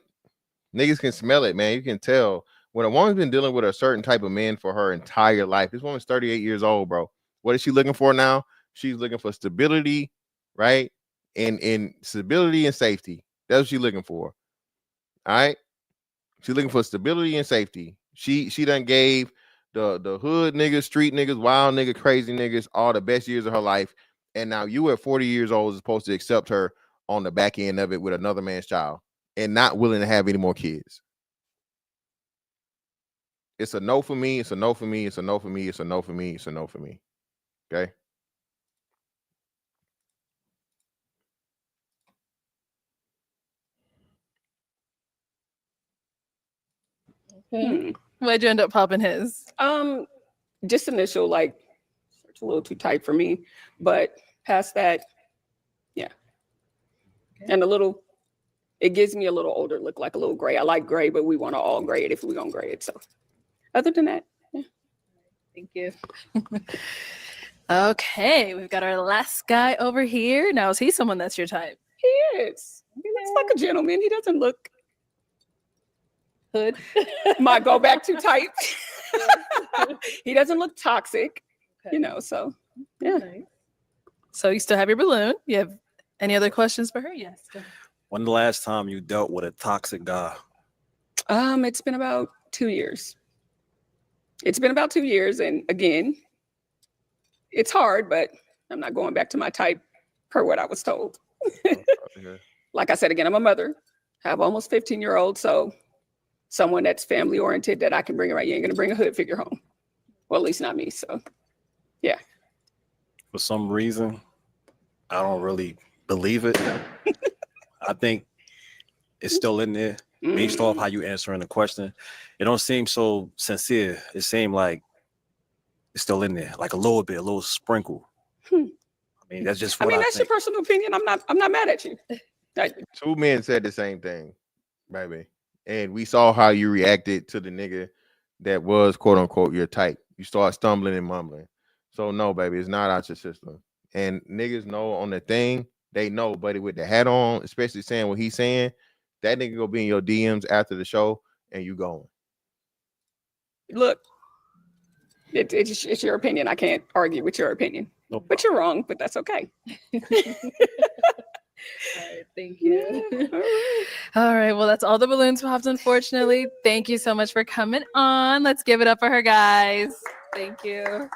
Niggas can smell it, man. You can tell when a woman's been dealing with a certain type of man for her entire life. This woman's 38 years old, bro. What is she looking for now? She's looking for stability, right? And stability and safety. That's what she's looking for. All right. She's looking for stability and safety. She done gave the hood niggas, street niggas, wild niggas, crazy niggas all the best years of her life. And now you at 40 years old is supposed to accept her on the back end of it with another man's child and not willing to have any more kids. It's a no for me. It's a no for me. It's a no for me. It's a no for me. It's a no for me. Okay. Okay. Why'd you end up popping his? Just initial, like, it's a little too tight for me, but past that, yeah. Okay. And it gives me a little older look, like a little gray. I like gray, but we want to all gray it if we're gonna gray it. So other than that, yeah. Thank you. Okay, we've got our last guy over here. Now, is he someone that's your type? He is. He looks like a gentleman. He doesn't look hood. My go back to type. He doesn't look toxic, so yeah. So you still have your balloon. You have any other questions for her? Yes. Go ahead. When the last time you dealt with a toxic guy? It's been about 2 years. It's been about 2 years, and again, it's hard, but I'm not going back to my type per what I was told. Like I said, again, I'm a mother. I have almost 15-year-old, so someone that's family oriented that I can bring around. You ain't gonna bring a hood figure home. Well, at least not me. So, yeah. For some reason, I don't really believe it. I think it's still in there based off how you answering the question. It don't seem so sincere. It seemed like it's still in there, like a little sprinkle. I mean, that's just what that's your personal opinion. I'm not mad at you. Two men said the same thing, baby. And we saw how you reacted to the nigga that was quote unquote your type. You start stumbling and mumbling. So no, baby, it's not out your system. And niggas know on the thing, they know, buddy, with the hat on, especially saying what he's saying, that nigga gonna be in your DMs after the show and you going. Look, it's your opinion. I can't argue with your opinion. Nope. But you're wrong, but that's okay. All right, thank you. All right, well, that's all the balloons popped, unfortunately. Thank you so much for coming on. Let's give it up for her, guys. Thank you.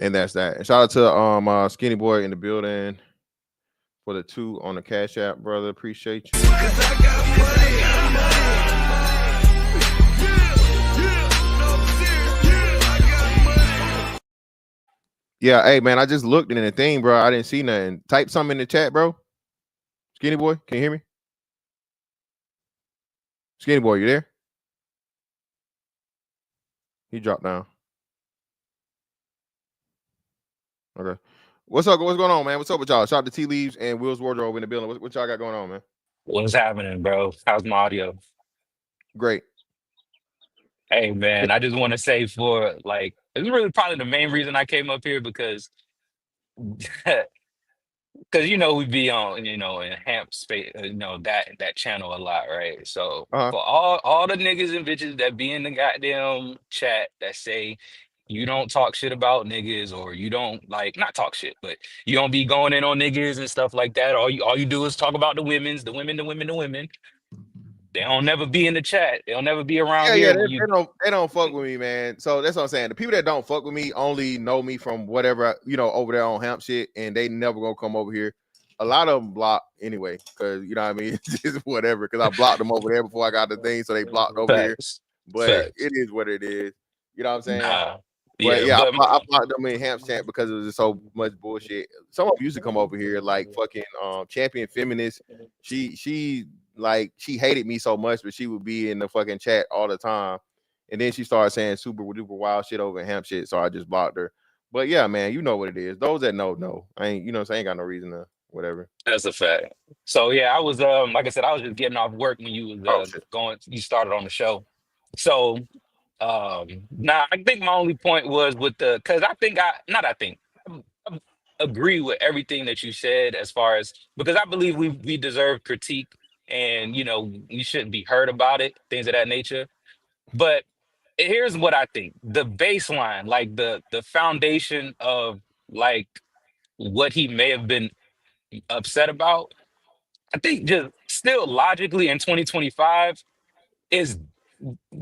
And that's that. And shout out to Skinny Boy in the building for the 2 on the Cash App, brother. Appreciate you. Yeah, hey man, I just looked in the thing, bro. I didn't see nothing. Type something in the chat, bro. Skinny Boy, can you hear me? Skinny Boy, you there? He dropped down. Okay. What's up? What's going on, man? What's up with y'all? Shout out to Tea Leaves and Will's Wardrobe in the building. What y'all got going on, man? What's happening, bro? How's my audio? Great. Hey, man, I just want to say it's really probably the main reason I came up here because we be on, in Hamp space, that channel a lot, right? So for all the niggas and bitches that be in the goddamn chat that say you don't talk shit about niggas or you don't not talk shit, but you don't be going in on niggas and stuff like that. All you do is talk about the women. They don't never be in the chat. They'll never be around here. They don't fuck with me, man. So that's what I'm saying. The people that don't fuck with me only know me from whatever, over there on Hamp shit, and they never gonna come over here. A lot of them block anyway, because you know what I mean. It's just whatever, because I blocked them over there before I got the thing, so they blocked over here. But it is what it is. You know what I'm saying? But yeah, I blocked them in Hamp chat because it was just so much bullshit. Some of them used to come over here like fucking champion feminist. She hated me so much, but she would be in the fucking chat all the time. And then she started saying super duper wild shit over in Hamp shit. So I just blocked her. But yeah, man, you know what it is. Those that know. I ain't, I ain't got no reason to whatever. That's a fact. So yeah, I was like I said, I was just getting off work when you was you started on the show. So I think my only point was with because I agree with everything that you said as far as, because I believe we deserve critique and we shouldn't be hurt about it, things of that nature. But here's what I think: the baseline, like the foundation of what he may have been upset about, I think just still logically in 2025 is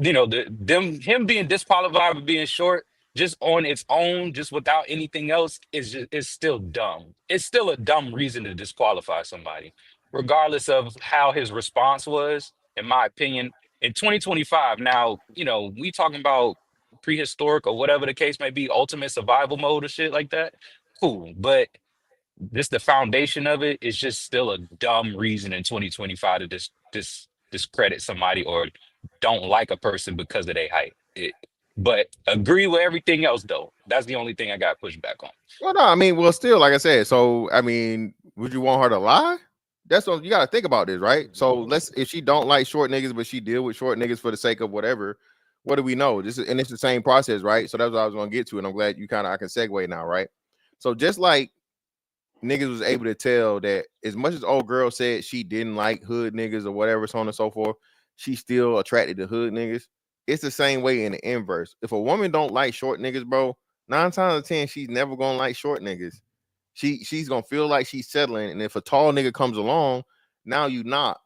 him being disqualified for being short just on its own, just without anything else, is still dumb. It's still a dumb reason to disqualify somebody, regardless of how his response was, in my opinion. In 2025, now, we talking about prehistoric or whatever the case may be, ultimate survival mode or shit like that. Cool. But just the foundation of it is just still a dumb reason in 2025 to discredit somebody or don't like a person because of their height. But agree with everything else though. That's the only thing I got pushed back on. Well, no, I mean, well, still, like I said, so I mean, would you want her to lie? That's what you got to think about this, right? So if she don't like short niggas, but she deal with short niggas for the sake of whatever, What do we know? This is and it's the same process, right? So that's what I was gonna get to, and I'm glad you kind of I can segue now, right? So just like niggas was able to tell that as much as old girl said she didn't like hood niggas or whatever, so on and so forth, she still attracted to hood niggas. It's the same way in the inverse. If a woman don't like short niggas, bro, 9 times out of 10, she's never gonna like short niggas. She's gonna feel like she's settling, and if a tall nigga comes along, now you not.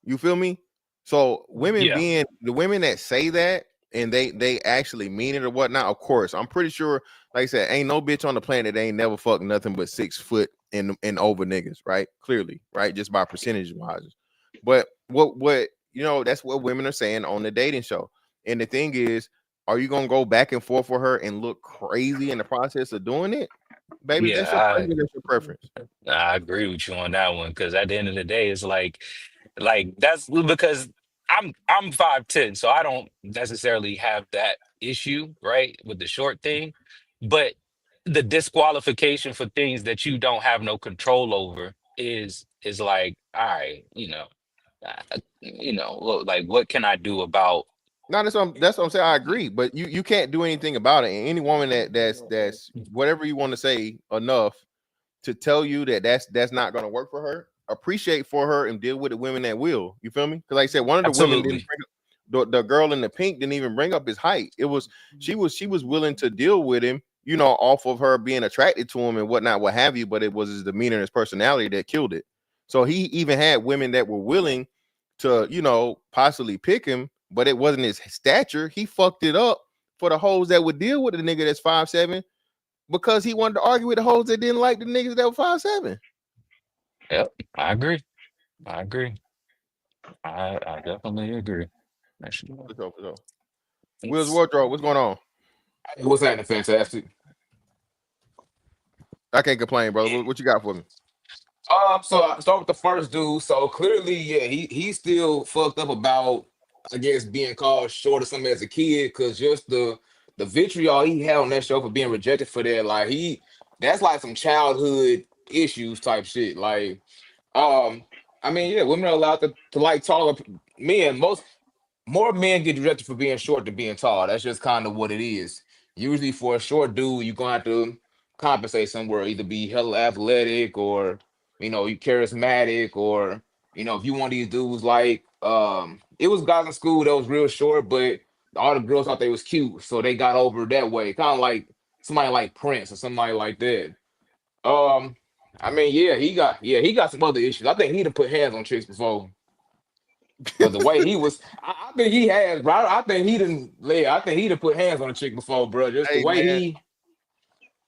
You feel me? So women Yeah. being the women that say that and they actually mean it or whatnot, of course. I'm pretty sure, like I said, ain't no bitch on the planet that ain't never fucked nothing but 6 foot and over niggas, right? Clearly, right? Just by percentage wise. But what you know, that's what women are saying on the dating show. And the thing is, are you gonna go back and forth with her and look crazy in the process of doing it? Baby, that's your Yeah, preference, that's your preference. I agree with you on that one because at the end of the day, it's like that's because I'm 5'10", so I don't necessarily have that issue, right, with the short thing. But the disqualification for things that you don't have no control over is like, all right, look, like what can I do about No, that's what I'm saying. I agree, but you can't do anything about it. And any woman that's whatever you want to say enough to tell you that that's not going to work for her. Appreciate for her and deal with the women that will. You feel me? Because like I said, one of the women didn't absolutely. bring up the girl in the pink didn't even bring up his height. It was she was willing to deal with him, off of her being attracted to him and whatnot, what have you. But it was his demeanor and his personality that killed it. So he even had women that were willing to, possibly pick him, but it wasn't his stature. He fucked it up for the hoes that would deal with the nigga that's 5'7" because he wanted to argue with the hoes that didn't like the niggas that were 5'7". Yep, I agree. I agree. I definitely agree. Actually, For sure. Will's wardrobe, what's going on? What's happening, fantastic? I can't complain, brother. What you got for me? So I start with the first dude. So clearly, yeah, he's still fucked up about, I guess, being called short or something as a kid, because just the vitriol he had on that show for being rejected for that, like that's like some childhood issues type shit. Like, um, I mean, yeah, women are allowed to like taller men. More men get rejected for being short than being tall. That's just kind of what it is. Usually for a short dude, you're gonna have to compensate somewhere, either be hella athletic or you charismatic, or if you want these dudes like it was guys in school that was real short, but all the girls thought they was cute, so they got over it that way. Kind of like somebody like Prince or somebody like that. Um, I mean, he got some other issues. I think he'd have put hands on chicks before. Cause the way he was, I think he has, bro. I think he didn't. Yeah, I think he'd have put hands on a chick before, bro. Just the Hey way man, he.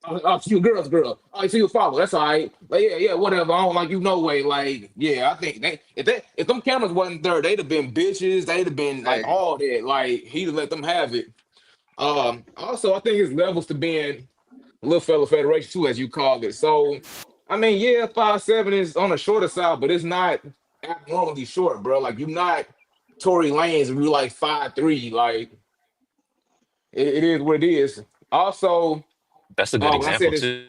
Oh, you girl. Oh, you see your father. That's all right. Like, yeah, whatever. I don't like you no way. Like, yeah, I think if them cameras wasn't there, they'd have been bitches. They'd have been like hey, all that. Like, he'd have let them have it. Also, I think his levels to being little fella federation too, as you called it. So, I mean, yeah, 5'7" is on the shorter side, but it's not abnormally short, bro. Like, you're not Tory Lanez and you're like 5'3". Like, it is what it is. Also, that's a good when I said example this, too.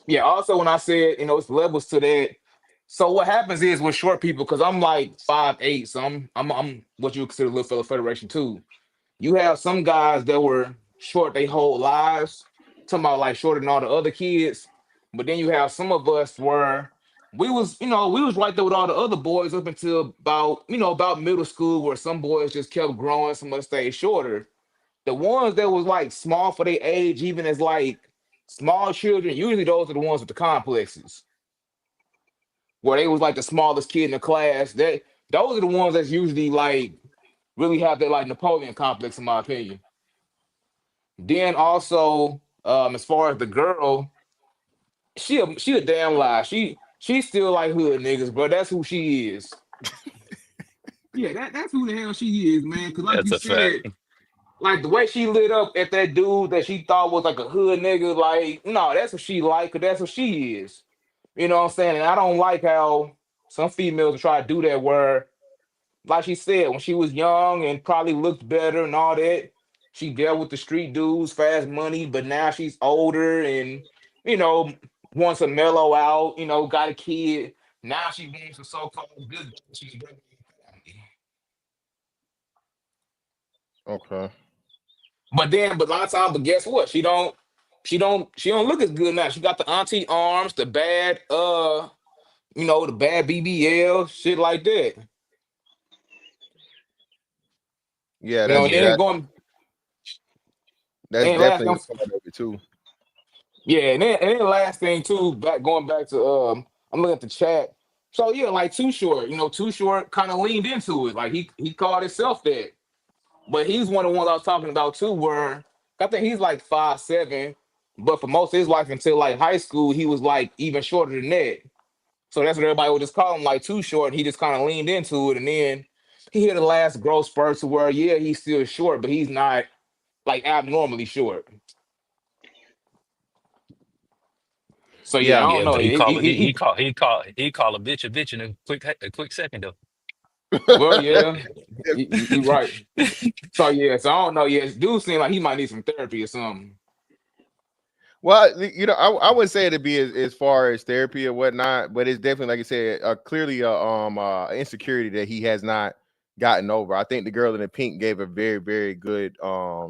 yeah. Also, when I said it's levels to that. So what happens is with short people, because I'm like 5'8", so I'm what you would consider little fella federation too. You have some guys that were short their whole lives, talking about like shorter than all the other kids. But then you have some of us where we was right there with all the other boys up until about middle school, where some boys just kept growing, some of us stayed shorter. The ones that was like small for their age, even as like small children, usually those are the ones with the complexes, where they was like the smallest kid in the class. Those are the ones that's usually like really have that like Napoleon complex, in my opinion. Then also, as far as the girl, she a damn lie. She still like hood niggas, bro. That's who she is. Yeah, that's who the hell she is, man. Cause like you That's a fact. said, like the way she lit up at that dude that she thought was like a hood nigga, like no, that's what she like, cause that's what she is. You know what I'm saying? And I don't like how some females try to do that, where like she said, when she was young and probably looked better and all that, she dealt with the street dudes, fast money, but now she's older and, you know, wants to mellow out, got a kid. Now she wants a so-called good. She's breaking. Okay. But a lot of times, but guess what? She don't look as good now. She got the auntie arms, the bad the bad BBL, shit like that. Yeah, And then going that's and last definitely thing, a part of it too. yeah, and then last thing too, going back to I'm looking at the chat. So yeah, like Too Short, Too Short kind of leaned into it. Like he called himself that. But he's one of the ones I was talking about too, where I think he's like 5'7", but for most of his life until like high school, he was like even shorter than that. So that's what everybody would just call him, like Too Short. He just kind of leaned into it, and then he hit the last growth spurt to where yeah, he's still short, but he's not like abnormally short. So yeah, I Yeah. don't Yeah, know. but he call it He he call a bitch in a quick second though. well, yeah, you right. So yeah, so I don't know. Yeah, dude seems like he might need some therapy or something. Well, I wouldn't say it'd be as far as therapy or whatnot, but it's definitely, like I said, clearly insecurity that he has not gotten over. I think the girl in the pink gave a very, very good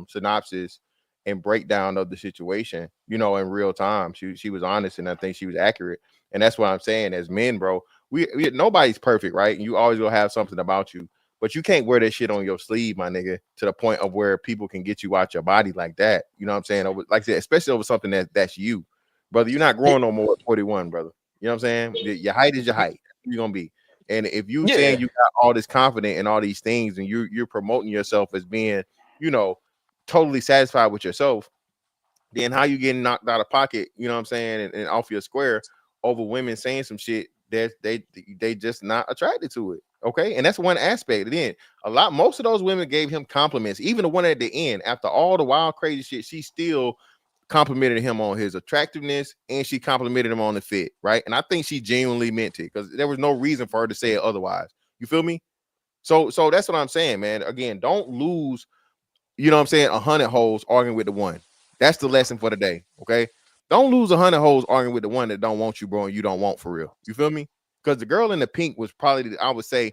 synopsis and breakdown of the situation, in real time. She was honest, and I think she was accurate. And that's what I'm saying. As men, bro, we nobody's perfect, right? And you always gonna have something about you. But you can't wear that shit on your sleeve, my nigga, to the point of where people can get you out your body like that. You know what I'm saying? Like I said, especially over something that's you, brother. You're not growing no more at 41, brother. You know what I'm saying? Your height is your height. You're gonna be. And if you saying Yeah. you got all this confident in all these things, and you're promoting yourself as being, totally satisfied with yourself, then how you getting knocked out of pocket, you know what I'm saying, and off your square over women saying some shit that they just not attracted to it. Okay. And that's one aspect. Then most of those women gave him compliments. Even the one at the end, after all the wild crazy shit, she still complimented him on his attractiveness, and she complimented him on the fit, right? And I think she genuinely meant it, because there was no reason for her to say it otherwise. You feel me? So that's what I'm saying, man. Again, don't lose, 100 hoes arguing with the one. That's the lesson for the day. Okay. Don't lose 100 hoes arguing with the one that don't want you, bro, and you don't want for real. You feel me? Because the girl in the pink was probably, I would say,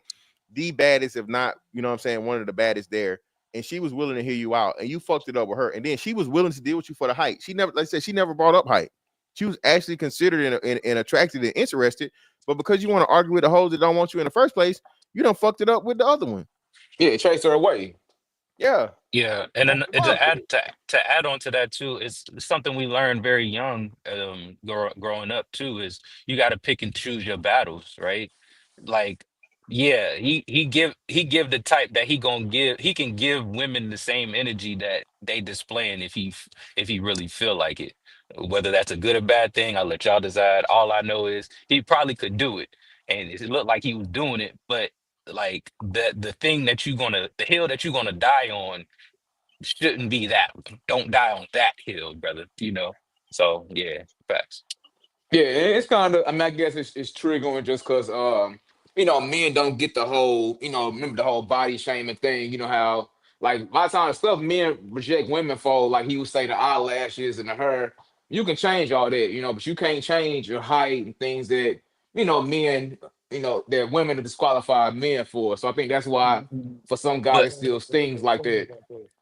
the baddest, if not, one of the baddest there. And she was willing to hear you out, and you fucked it up with her. And then she was willing to deal with you for the height. She never, like I said, she never brought up height. She was actually considered and attracted and interested. But because you want to argue with the hoes that don't want you in the first place, you done fucked it up with the other one. Yeah, chase her away. Yeah. Yeah, and then to add on to that too, it's something we learned very young, growing up too, is you got to pick and choose your battles, right? Like, yeah, he give the type that he can give women the same energy that they displaying if he really feel like it. Whether that's a good or bad thing, I'll let y'all decide. All I know is he probably could do it, and it looked like he was doing it, but like the hill that you're gonna die on shouldn't be that. Don't die on that hill, brother. So yeah, facts. Yeah, it's kind of. I mean, I guess it's triggering just because men don't get the whole remember the whole body shaming thing. You know how like a lot of times stuff men reject women for, like he would say the eyelashes and the hair. You can change all that, but you can't change your height and things that men that women are disqualified men for. So I think that's why for some guys But it still stings like that.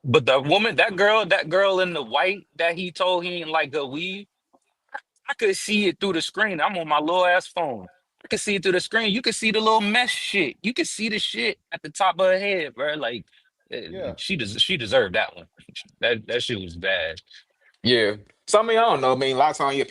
but the woman, that girl in the white that he told he ain't like her weave, I could see it through the screen. I'm on my little ass phone. I could see it through the screen. You could see the little mesh shit. You could see the shit at the top of her head, bro. Like, Yeah. she deserved that one. That shit was bad. Yeah. So I mean, I don't know. I mean, a lot of times, yeah,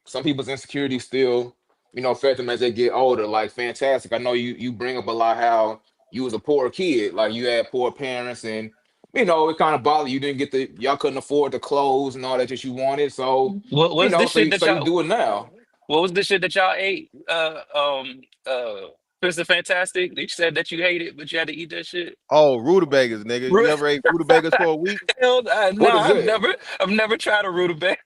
some people's insecurities still, affect them as they get older. Like, fantastic. I know you bring up a lot how you was a poor kid, like you had poor parents, and it kind of bothered you. Didn't get y'all couldn't afford the clothes and all that you wanted. So, What was this so shit you, that so you y'all? do it now. What was the shit that y'all ate? Mr. Fantastic. They said that you hate it, but you had to eat that shit. Oh, rutabagas, nigga. You ever ate rutabagas for a week? Hell, What nah, is it? I've never tried a rutabaga.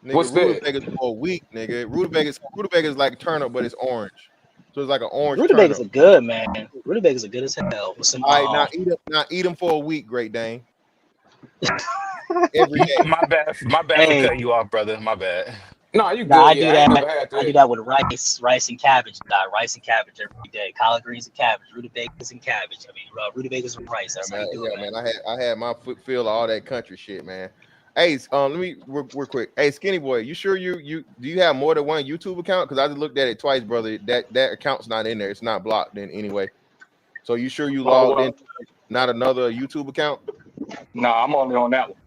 Nigga, What's that? rutabagas for a week, nigga. Rutabagas like turnip, but it's orange. So it's like an orange Rutabagas turnip. are good, man. Rutabagas are good as hell with some All right, now eat them for a week, Great Dane. Every day. My bad for Hey, cutting you off, brother. My bad. No, you Nah, good. I do Yeah, I ain't never that. had I do that. that with rice and cabbage. Rice and cabbage every day. Collard greens and cabbage. Rutabagas and cabbage. I mean, rutabagas and rice. That's how you do it, man. I had my foot feel of all that country shit, man. Hey, let me real quick. Hey, Skinny Boy, you sure you do you have more than one YouTube account? Because I just looked at it twice, brother. That account's not in there. It's not blocked in anyway. So you sure you Oh logged in? well, Not another YouTube account? nah, I'm only on that one.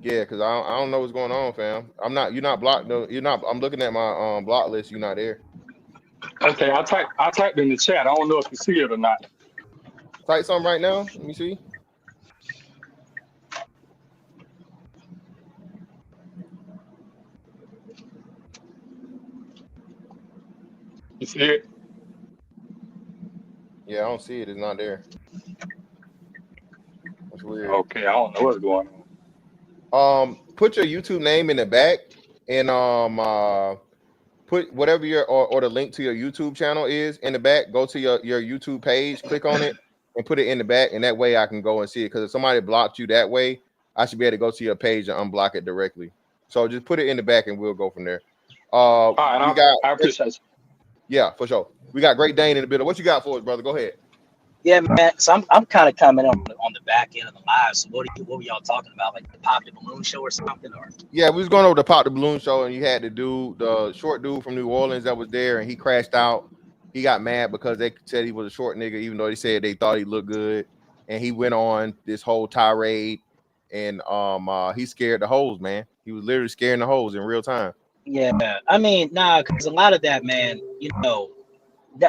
Yeah, because I don't know what's going on, fam. I'm not. You're not blocked. No, you're not. I'm looking at my block list. You're not there. Okay, I typed in the chat. I don't know if you see it or not. Type something right now. Let me see. You see it? Yeah, I don't see it. It's not there. That's weird. Okay, I don't know what's going on. Put your YouTube name in the back and put whatever your or the link to your YouTube channel is in the back. Go to your YouTube page, click on it, and put it in the back, and that way I can go and see it. Because if somebody blocked you that way, I should be able to go to your page and unblock it directly. So just put it in the back, and we'll go from there. All right, We got I appreciate you. yeah, for sure. We got Great Dane in the building. What you got for us, brother? Go ahead. Yeah, man. So I'm kind of coming on the back end of the live. So what were y'all talking about? Like the Pop the Balloon show or something? Or Yeah, we was going over the Pop the Balloon show, and you had the short dude from New Orleans that was there, and he crashed out. He got mad because they said he was a short nigga, even though they said they thought he looked good. And he went on this whole tirade, and he scared the hoes, man. He was literally scaring the hoes in real time. yeah, I mean, nah, because a lot of that, man, you know,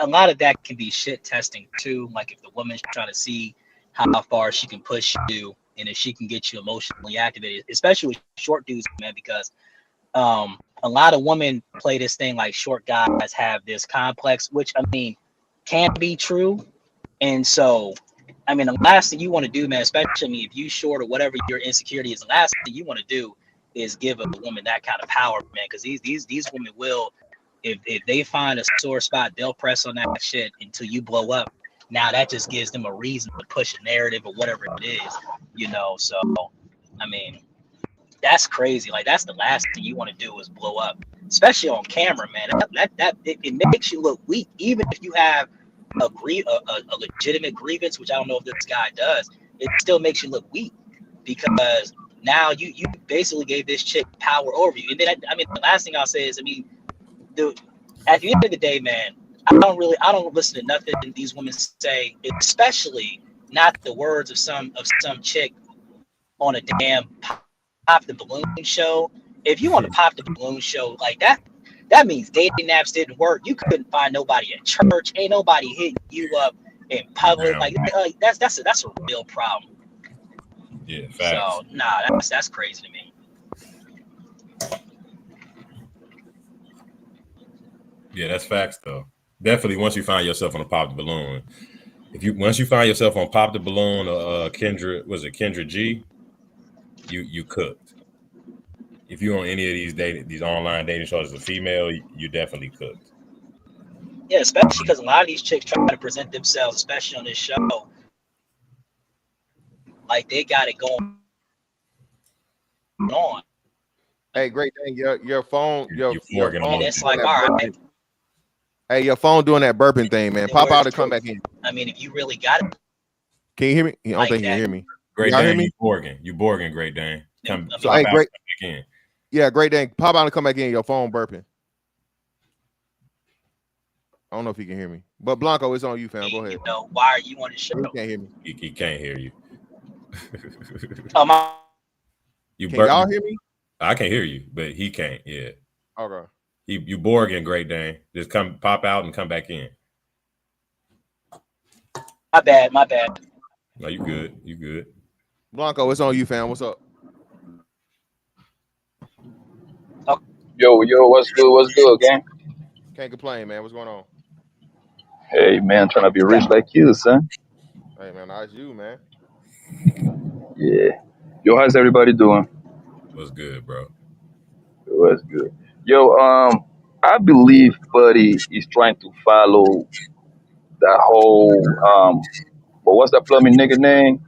a lot of that can be shit testing too. Like if the woman's trying to see how far she can push you and if she can get you emotionally activated, especially with short dudes, man, because a lot of women play this thing like short guys have this complex, which I mean can be true. And so, I mean, the last thing you want to do, man, especially I mean, if you short or whatever your insecurity is, the last thing you want to do is give a woman that kind of power, man, because these women will, if they find a sore spot, they'll press on that shit until you blow up. Now that just gives them a reason to push a narrative or whatever it is, you know. So, I mean, that's crazy. Like that's the last thing you want to do is blow up, especially on camera, man. It makes you look weak, even if you have a legitimate grievance, which I don't know if this guy does. It still makes you look weak because now you basically gave this chick power over you. And then I mean, the last thing I'll say is, I mean, at the end of the day, man, I don't listen to nothing these women say, especially not the words of some chick on a damn pop the balloon show. If you want to pop the balloon show like that, that means dating apps didn't work. You couldn't find nobody at church. Ain't nobody hitting you up in public. Like that's a real problem. Yeah, facts. So nah, that's crazy to me. Yeah, that's facts though. Definitely once you find yourself on a Pop the Balloon. Once you find yourself on Pop the Balloon or Kendra G, you cooked. If you're on any of these online dating shows as a female, you definitely cooked. Yeah, especially because a lot of these chicks try to present themselves, especially on this show, like they got it going on. Hey, Great Dane, your phone, your phone. And it's like, all right. Hey, your phone doing that burping thing, man. Pop out and come back in. I mean, if you really got it. Can you hear me? I don't like think you that. can hear me. Great Y'all hear Dane, me? you Borgin, Great Dane. Come Hey, back Great. in. Yeah, Great Dane. Pop out and come back in. Your phone burping. I don't know if you can hear me. But Blanco, it's on you, fam. Go ahead. You know, why are you on the show? He can't hear me. He can't hear you. Can y'all hear me? I can hear you, but he can't. Yeah. Okay. You Borgin, Great Dane. Just pop out and come back in. My bad. No, you good. You good. Blanco, it's on you, fam. What's up? Yo, what's good, gang? Can't complain, man. What's going on? Hey, man, trying to be rich like you, son. Hey, man, that's you, man. Yeah. Yo, how's everybody doing? What's good, bro? What's good? Yo, I believe Buddy is trying to follow that whole but what's that plumbing nigga name?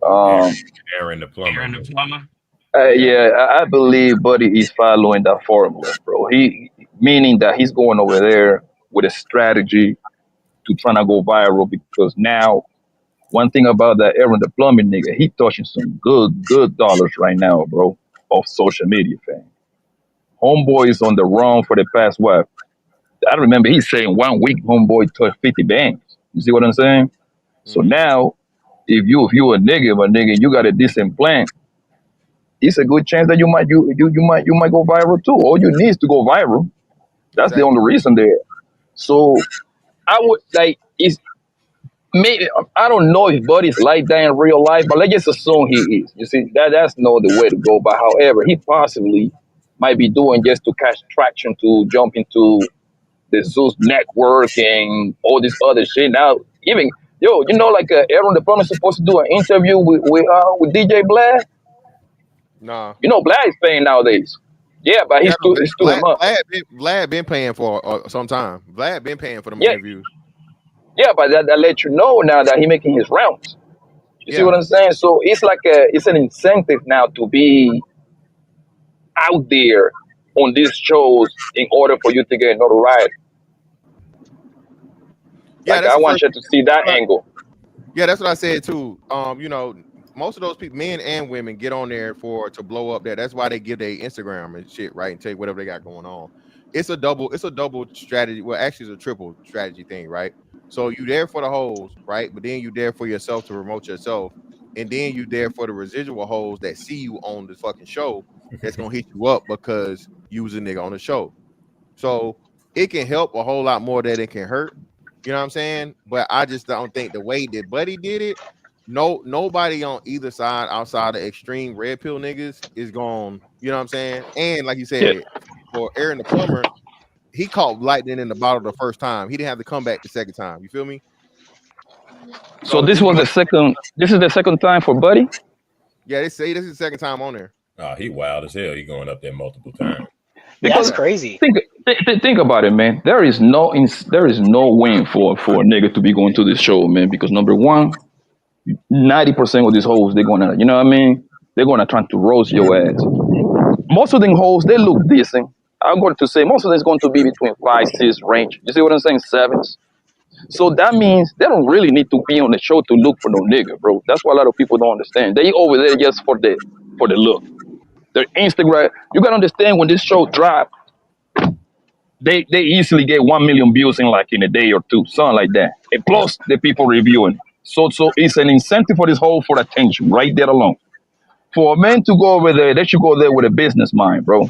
Aaron the plumber. Aaron the plumber. Yeah, I believe Buddy is following that formula, bro. He meaning that he's going over there with a strategy to trying to go viral because now one thing about that Aaron the plumbing nigga, he touching some good dollars right now, bro, off social media fame. Homeboy is on the run for the past what? I remember he's saying 1 week homeboy touched 50 banks. You see what I'm saying? So now if you a nigga, but nigga, you got a decent plan, it's a good chance that you might go viral too. All you need is to go viral. That's the only reason there. So I would like it's maybe I don't know if Buddy's like that in real life, but let's just assume he is. You see, that's not the way to go. But however, he possibly might be doing just to catch traction to jump into the Zeus network and all this other shit. Now, even like Aaron the Plumber is supposed to do an interview with DJ Blad. Nah. You know, Blad is paying nowadays. Yeah, but Yeah, he stood him up. Vlad been paying for some time. Vlad been paying for them Yeah, interviews. yeah, but that let you know now that he making his rounds. You see Yeah. what I'm saying? So it's like it's an incentive now to be out there on these shows in order for you to get notoriety. Yeah, Like that's I the want first. you to see that angle. Yeah, that's what I said too. Most of those people, men and women, get on there to blow up there. That's why they give their Instagram and shit, right? And take whatever they got going on. It's a double strategy. Well, actually it's a triple strategy thing, right? So you there for the hoes, right? But then you there for yourself to promote yourself. And then you there for the residual hoes that see you on the fucking show that's gonna hit you up because you was a nigga on the show. So it can help a whole lot more than it can hurt. You know what I'm saying? But I just don't think the way that Buddy did it, nobody on either side outside of extreme red pill niggas is going, you know what I'm saying? And like you Yeah. said, for Aaron the plumber, he caught lightning in the bottle the first time. He didn't have to come back the second time. You feel me? So So this it's was the like, second. This is the second time for Buddy. yeah, they say this is the second time on there. Oh, he wild as hell. He going up there multiple times. Because That's crazy. think about it, man. There is no win for a nigga to be going to this show, man. Because number one, 90% of these hoes they're gonna, you know what I mean? They're gonna try to roast your ass. Most of them hoes they look decent. I'm going to say most of them is going to be between 5, 6 range. You see what I'm saying? 7s. So that means they don't really need to be on the show to look for no nigga, bro. That's what a lot of people don't understand. They over there just for the look. Their Instagram. You gotta understand when this show drop, they easily get 1 million views in a day or two, something like that. And Yep. plus the people reviewing. So it's an incentive for this whole for attention right there alone. For a man to go over there, they should go there with a business mind, bro.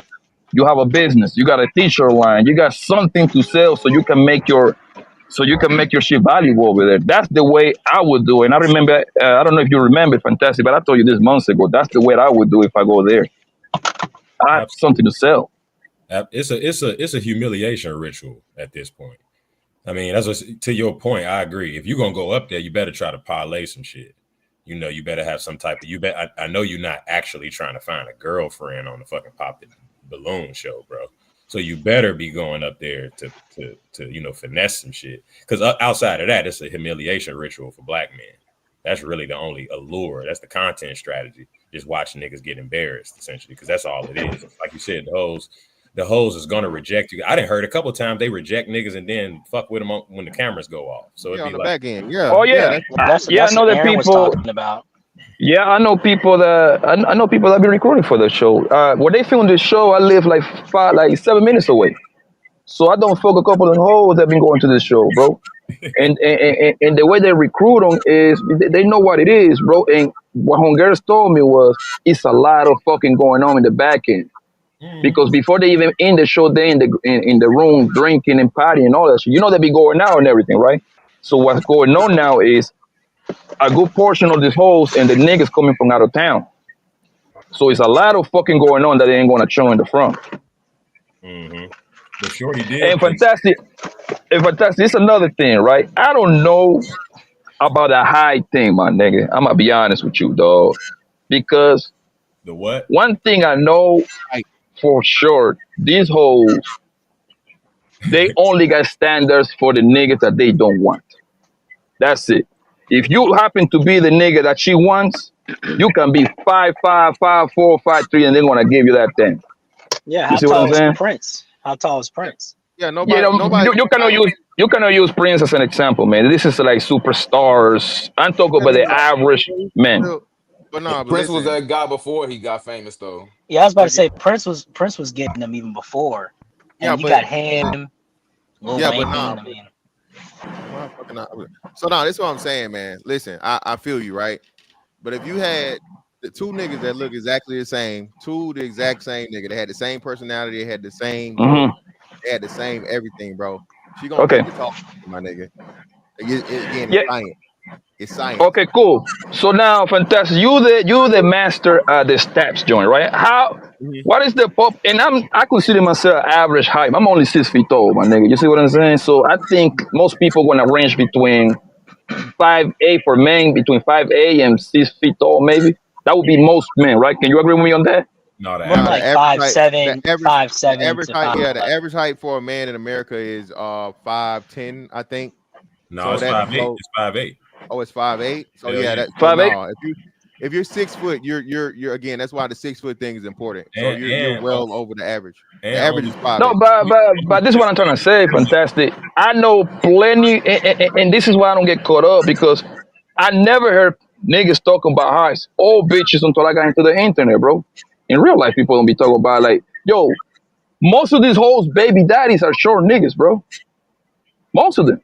You have a business, you got a t-shirt line, you got something to sell so you can make your shit valuable over there. That's the way I would do it. And I remember, I don't know if you remember, Fantastic, but I told you this months ago. That's the way I would do if I go there. I have something to sell. It's a humiliation ritual at this point. I mean, to your point, I agree. If you're gonna go up there, you better try to parlay some shit. You better have some type of I know you're not actually trying to find a girlfriend on the fucking Pop the Balloon show, bro. So you better be going up there to finesse some shit. Because outside of that, it's a humiliation ritual for black men. That's really the only allure. That's the content strategy. Just watching niggas get embarrassed, essentially, because that's all it is. Like you said, the hoes is gonna reject you. I didn't heard a couple of times they reject niggas and then fuck with them when the cameras go off. So it'd Yeah, be on the like, back end. Yeah. Oh yeah, That's I know that Aaron was people. talking about. Yeah, I know people that be recruiting for the show. Where they film this show, I live like 7 minutes away. So I don't fuck a couple of hoes that been going to this show, bro. And the way they recruit them is they know what it is, bro. And what Hongueras told me was it's a lot of fucking going on in the back end. Because before they even in the show, they in the room drinking and partying and all that shit. You know they be going out and everything, right? So what's going on now is a good portion of these hoes and the niggas coming from out of town. So it's a lot of fucking going on that they ain't gonna show in the front. But Shorty did. And fantastic, it's another thing, right? I don't know about the high thing, my nigga. I'm gonna be honest with you, dog. Because the what? one thing I know for sure, these hoes, they only got standards for the niggas that they don't want. That's it. If you happen to be the nigga that she wants, You can be 5'5", 5'4", 5'3", and they're gonna give you that thing. Yeah, You how see what I'm tall is saying? Prince? How tall is Prince? Yeah, You know, nobody. you cannot use Prince as an example, man. This is like superstars. I'm talking Yeah, about the average man. but no, but Prince was listen. that guy before he got famous though. Yeah, I was about to Again, say Prince was getting them even before. I yeah, mean, you got but him, Lil yeah, Wayne. but nah. I mean, Motherfucker, nah. So now this is what I'm saying, man. Listen, I feel you, right? But if you had the two niggas that look exactly the same, the exact same nigga, they had the same personality, they had the same look, Hmm. they had the same everything, bro. She gonna Okay. pick the tall, my nigga. Again, it's Yeah. science. It's science. Okay. Cool. So now, fantastic. You the master at the steps joint, right? How? Mhm. What is the pop? And I consider myself average height. I'm only 6 feet tall, my nigga. You see what I'm saying? So I think most people gonna range between 5'8" for men, between 5'8" and 6 feet tall, maybe. That would be most men, right? Can you agree with me on that? No, the more Now average. the like average height, the 5'7" average to height, yeah, 5'11". the average height for a man in America is 5'10", I think. No, So it's that 5'8". so It's 5'8". oh, it's 5'8". So Hell yeah, yeah. that so 5'8". no, if you're 6 foot, you're again. That's why the 6 foot thing is important. So And you're and well over the average. The and average only is No, 5'8". but this is what I'm trying to say. Fantastic. I know plenty, and this is why I don't get caught up because I never heard niggas talking about how it's all bitches until I got into the internet, bro. In real life, people don't be talking about like, yo, most of these hoes baby daddies are short niggas, bro. Most of them.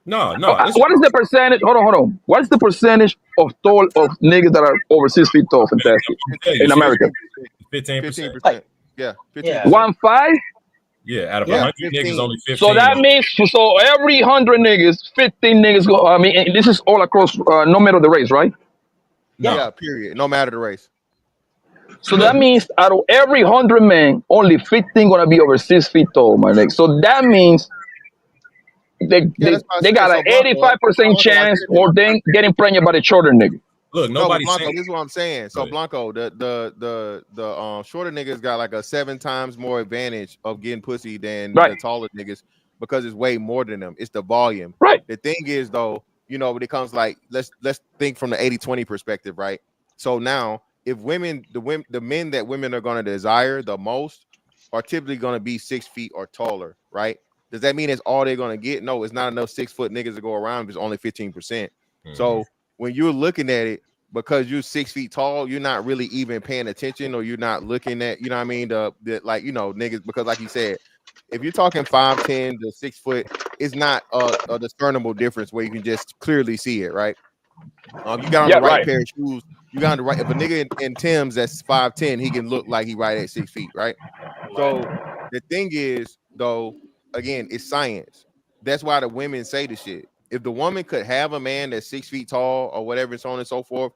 no, it's What is the percentage? Hold on. What is the percentage of tall of niggas that are over 6 feet tall? Fantastic. I'm tell you, In America, 15%. 15%. Yeah, Yeah. 15%. 1-5. Yeah, out of Yeah, 100 niggas, 15. only So 15 that are. means so every 100 niggas, 15 niggas go. I mean, and this is all across, no matter the race, right? No, Yeah, period. No matter the race. So that means out of every 100 men, only 15 gonna be over 6 feet tall, my nigga. So that means they Yeah, they, that's what I they said. got an So Blanco, 85% I chance said this. or then getting pregnant by the shorter nigga. look, No, but nobody's Blanco, saying. this is what I'm saying. So Go ahead. Blanco, the shorter niggas got like a 7 times more advantage of getting pussy than Right, the taller niggas because it's way more than them. It's the volume. right. The thing is though, when it comes like let's think from the 80-20 perspective, right? So now if the men that women are gonna desire the most are typically gonna be 6 feet or taller, right? Does that mean it's all they're gonna get? No, it's not enough 6 foot niggas to go around. It's only 15%. So when you're looking at it, because you're 6 feet tall, you're not really even paying attention, or you're not looking at, you know what I mean, the like, niggas, because like you said, if you're talking 5'10" to 6 foot, it's not a discernible difference where you can just clearly see it, right? You got on Yeah, the right right. pair of shoes, you got on the right. If a nigga in Tim's that's 5'10", he can look like he right at 6 feet, right? So the thing is, though, again, it's science. That's why the women say the shit. If the woman could have a man that's 6 feet tall or whatever, so on and so forth,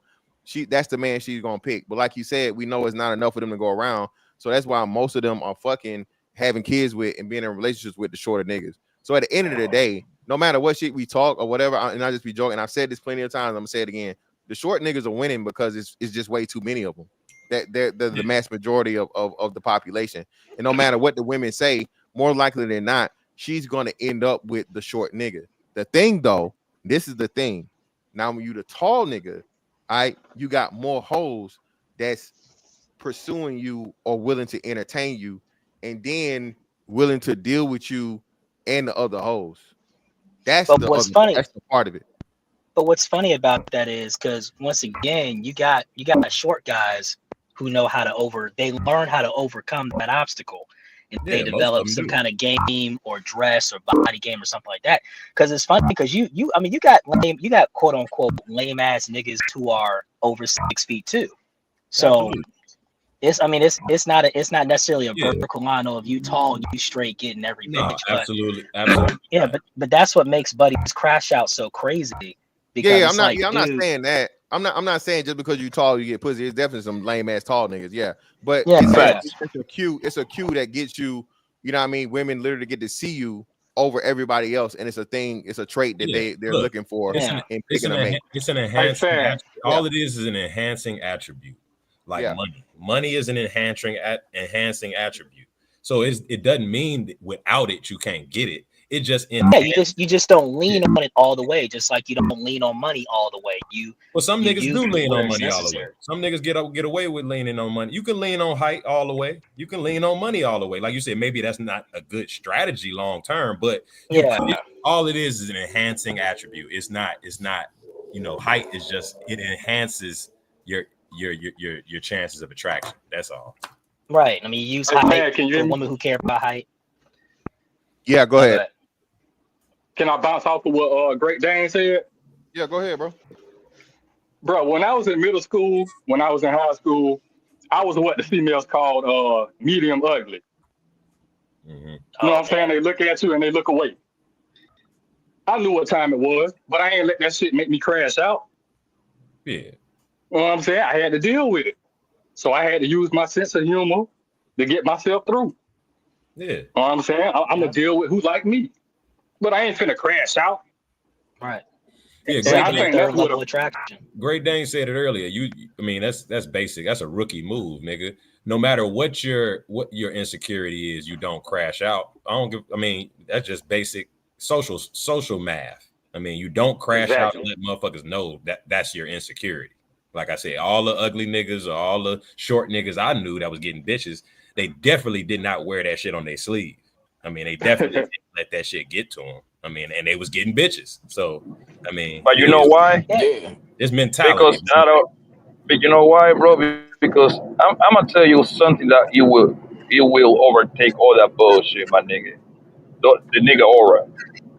that's the man she's gonna pick. But like you said, we know it's not enough for them to go around. So that's why most of them are fucking having kids with and being in relationships with the shorter niggas. So at the end of the day, no matter what shit we talk or whatever, and I just be joking. I've said this plenty of times. I'm gonna say it again. The short niggas are winning because it's just way too many of them. That they're the mass majority of the population. And no matter what the women say, more likely than not, she's gonna end up with the short nigga. The thing though, this is the thing. Now, when you the tall nigga, you got more hoes that's pursuing you or willing to entertain you, and then willing to deal with you and the other hoes. That's But the what's other. funny, That's the part of it. but what's funny about that is because once again, you got short guys who know how to they learn how to overcome that obstacle, and they Yeah, most of develop them some do. kind of game or dress or body game or something like that. Because it's funny because I mean, you got quote unquote lame ass niggas who are over 6 feet too. So Absolutely. it's not necessarily a Yeah. vertical line of you tall, you straight getting every No, bitch, but absolutely. yeah, but that's what makes Buddy's crash out so crazy because Yeah, it's like, I'm not dude, saying that. I'm not saying just because you tall you get pussy. It's definitely some lame ass tall niggas. Yeah, but yeah, it's a cue. It's a cue that gets you. You know what I mean? Women literally get to see you over everybody else, and it's a thing. It's a trait that Yeah. they're Look, looking for it's an in it's picking an a mate. it's an Hey, enhancing fam. attribute. All it is an enhancing attribute, like Yeah. money. Money is an enhancing attribute. So it doesn't mean that without it you can't get it. It just Yeah, you just don't lean on it all the way, just like you don't lean on money all the way. Well, some You niggas use do it lean where on it's money all the way. necessary. Some niggas get away with leaning on money. You can lean on height all the way. You can lean on money all the way. Like you said, maybe that's not a good strategy long term, but you Yeah. could, all it is an enhancing attribute. It's not, you know, height is just, it enhances your chances of attraction. That's all. Right. I mean, you use Hey, height man, can you for hear me? women who care about height. Yeah, go ahead. Can I bounce off of what Great Dane said? Yeah, go ahead, bro. Bro, when I was in middle school, when I was in high school, I was what the females called medium ugly. You know what I'm saying? They look at you and they look away. I knew what time it was, but I ain't let that shit make me crash out. Yeah. You know what I'm saying? I had to deal with it. So I had to use my sense of humor to get myself through. Yeah. You know what I'm saying? I'm going to deal with who like me. But I ain't finna crash out. Right. Yeah, And I think that's what attraction. Great Dane said it earlier. I mean, that's basic. That's a rookie move, nigga. No matter what your insecurity is, you don't crash out. I mean, that's just basic social math. I mean, you don't crash out and let motherfuckers know that that's your insecurity. Like I said, all the ugly niggas or all the short niggas I knew that was getting bitches, they definitely did not wear that shit on their sleeve. I mean, they definitely didn't let that shit get to them. I mean, and they was getting bitches. So, I mean, But you know why? Yeah, it's mentality. Because but you know why, bro? Because I'm gonna tell you something that you will overtake all that bullshit, my nigga. The nigga aura.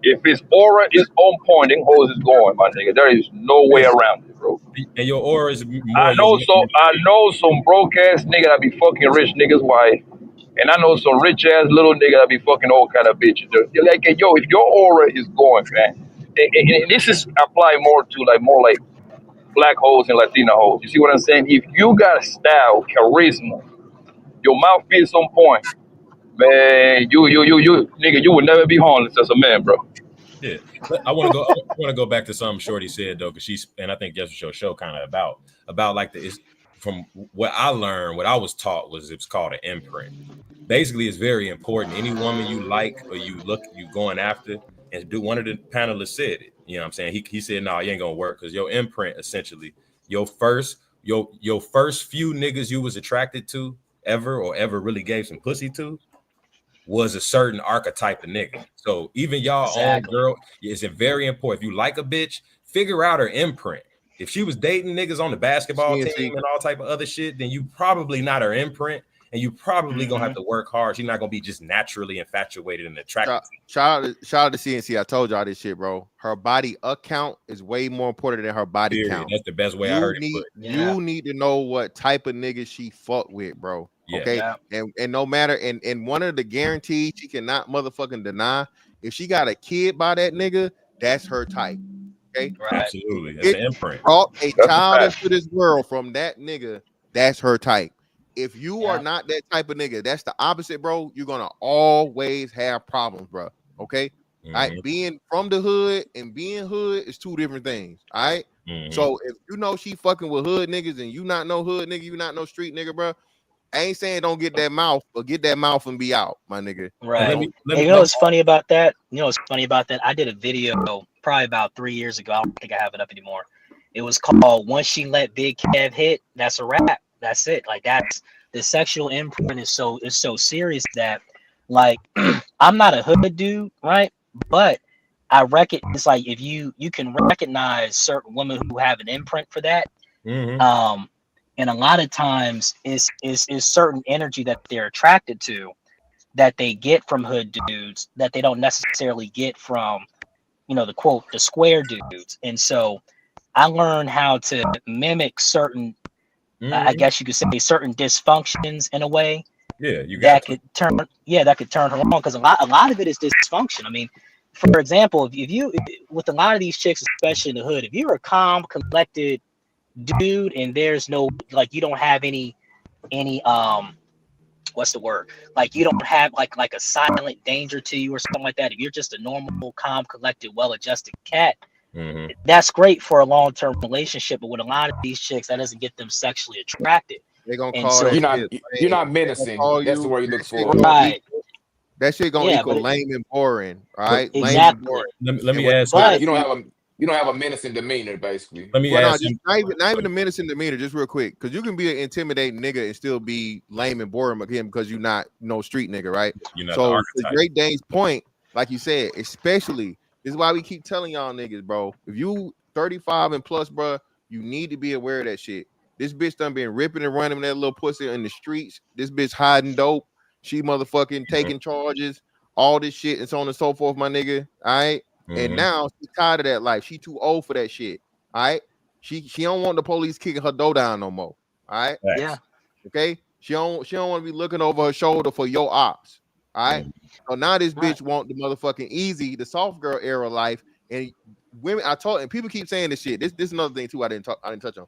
If his aura is on point, then hoes is going, my nigga. There is no way around it, bro. And your aura is more. I know some broke ass nigga that be fucking rich niggas' wife, and I know some rich ass little nigga that be fucking all kind of bitches. They're like, hey, yo, if your aura is going, man, and this is apply more like black hoes and Latina hoes. You see what I'm saying? If you got style, charisma, your mouth is on point, man, you nigga, you will never be homeless as a man, bro. Yeah, but I want to go back to something Shorty said though, because and I think that's what your show kind of about like from what I learned, what I was taught was it's called an imprint. Basically, it's very important. Any woman you like or you going after, and one of the panelists said it. You know what I'm saying? He said, no, you ain't gonna work because your imprint essentially, your first few niggas you was attracted to ever really gave some pussy to was a certain archetype of nigga. So even y'all own girl, it's very important. If you like a bitch, figure out her imprint. If she was dating niggas on the basketball team and all type of other shit, then you probably not her imprint, and you probably gonna have to work hard. She's not gonna be just naturally infatuated and attracted. Shout out to CNC. I told y'all this shit, bro. Her body account is way more important than her body count. That's the best way I heard it put. You need to know what type of nigga she fuck with, bro. Okay. And no matter, and one of the guarantees she cannot motherfucking deny, if she got a kid by that nigga, that's her type. Okay. Absolutely. That's an imprint. Brought a child into this world from that nigga, that's her type. If you are not that type of nigga, that's the opposite, bro. You're gonna always have problems, bro. Okay. All right. Being from the hood and being hood is two different things. All right. So if you know she fucking with hood niggas and you not no hood nigga, you not no street nigga, bro. I ain't saying don't get that mouth, but get that mouth and be out, my nigga. Right. And you know what's funny about that? I did a video probably about 3 years ago. I don't think I have it up anymore. It was called "Once She Let Big Kev Hit." That's a wrap. That's it. Like that's the sexual imprint is so serious that like I'm not a hood dude, right? But I reckon it's like if you can recognize certain women who have an imprint for that. And a lot of times is certain energy that they're attracted to that they get from hood dudes that they don't necessarily get from, the square dudes. And so I learned how to mimic certain, I guess you could say certain dysfunctions in a way. Yeah, that could turn her on because a lot of it is dysfunction. I mean, for example, if you with a lot of these chicks, especially in the hood, if you're a calm, collected dude and there's no you don't have any what's the word, like you don't have like a silent danger to you or something like that, if you're just a normal, calm, collected, well-adjusted cat, that's great for a long-term relationship. But with a lot of these chicks, that doesn't get them sexually attracted. They're gonna and call so you're not menacing. That's the word you look for. Right. That shit gonna Yeah, equal but it, lame and boring. All But right, lame and exactly. boring. let And me what ask you you. gotta But do. You don't have a menacing demeanor, basically. Let me Well, no, ask just him. not even a menacing demeanor. Just real quick, because you can be an intimidating nigga and still be lame and boring again because you're not no street nigga, right? You're not the So to archetype. Great Dane's point, like you said, especially this is why we keep telling y'all niggas, bro. If you 35 and plus, bro, you need to be aware of that shit. This bitch done been ripping and running that little pussy in the streets. This bitch hiding dope. She motherfucking taking charges, all this shit, and so on and so forth, my nigga. All right. And now she's tired of that life. She too old for that shit. All right. She don't want the police kicking her door down no more. All right. yeah, Okay. She don't want to be looking over her shoulder for your ops. All right. So now this right. bitch want the motherfucking easy, the soft girl era life. And women, I told, and people keep saying this shit. This is another thing too. I didn't touch on.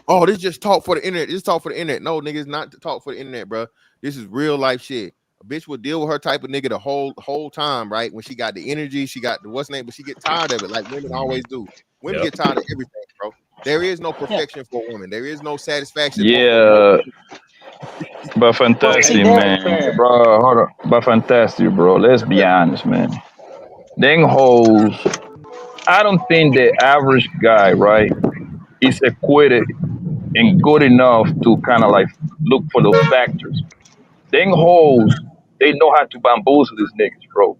Oh, this just talk for the internet. This talk for the internet. No, nigga, it's not to talk for the internet, bro. This is real life shit. A bitch will deal with her type of nigga the whole time, right? When she got the energy, she got the what's name, but she get tired of it, like women always do. Women get tired of everything, bro. There is no perfection for women. There is no satisfaction for women. Yeah, but Well, see, fantastic, there, man, bro. Hold on, but fantastic, bro. Let's be honest, man. Them hoes. I don't think the average guy, right, is equipped and good enough to kind of like look for those factors. Them hoes, they know how to bamboozle these niggas, bro.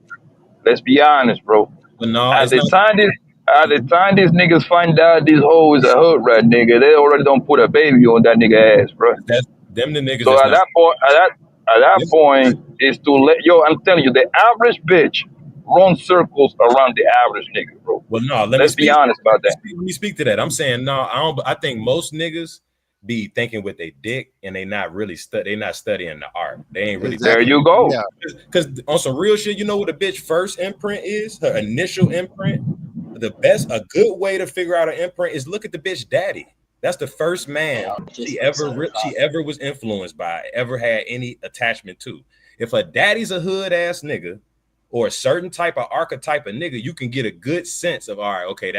Let's be honest, bro. But no, At it's the not. time this at the time these niggas find out this hoe is a hood rat nigga, they already don't put a baby on that nigga ass, bro. That's them the niggas So that's at not. that point, at that point is to let I'm telling you, the average bitch runs circles around the average nigga, bro. Well, no, let me Let's be speak. honest about that. Let me speak to that. I'm saying no. I don't. I think most niggas be thinking with their dick, and they not really They not studying the art. They ain't really. There Exactly. you go. Yeah. Because on some real shit, you know what a bitch first imprint is? Her initial imprint. A good way to figure out an imprint is look at the bitch daddy. That's the first man she ever was influenced by, ever had any attachment to. If her daddy's a hood ass nigga, or a certain type of archetype of nigga, you can get a good sense of, all right, okay,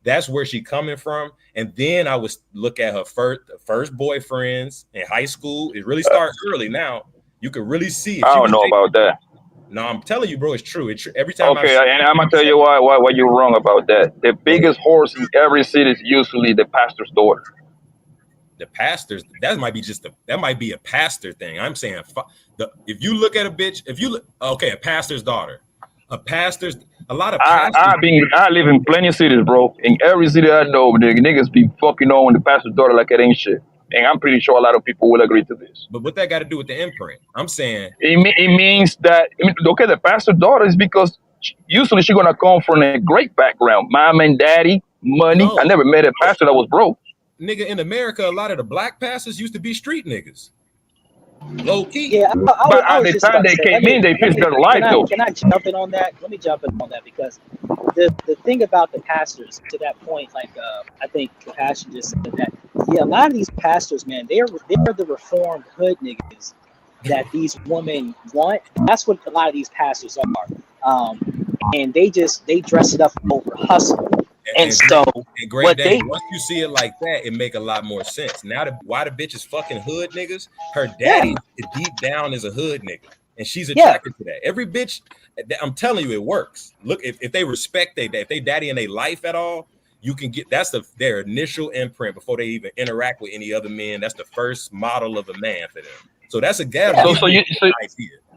that's where she coming from. And then I would look at her first boyfriends in high school. It really starts early now. You can really see if I she don't was know about that. No, I'm telling you, bro, it's true. It's true. Every time Okay, and I'm gonna tell you why you're wrong about that. The biggest horse in every city is usually the pastor's daughter. the pastors, that might be a pastor thing. I'm saying if you look at a bitch, a pastor's daughter, a lot of pastors. I live in plenty of cities, bro. In every city I know, the niggas be fucking on the pastor's daughter like it ain't shit. And I'm pretty sure a lot of people will agree to this. But what that got to do with the imprint? I'm saying it means that okay, the pastor's daughter is because usually she's gonna come from a great background, mom and daddy, money. I never met a pastor that was broke. Nigga, in America, a lot of the black pastors used to be street niggas. Low key. Yeah, But at the time they came in, they fixed their life though. Can I jump in on that? Let me jump in on that because the thing about the pastors, to that point, like I think Compassion just said that. Yeah, a lot of these pastors, man, they're the reformed hood niggas that these women want. That's what a lot of these pastors are. And they dress it up over hustle. And so Great Day, once you see it like that, it make a lot more sense. Now, why the bitch is fucking hood niggas? Her daddy deep down is a hood nigga, and she's attracted to that. Every bitch, I'm telling you, it works. Look, if they respect if they daddy in their life at all, you can get their initial imprint before they even interact with any other men. That's the first model of a man for them. So that's a gap.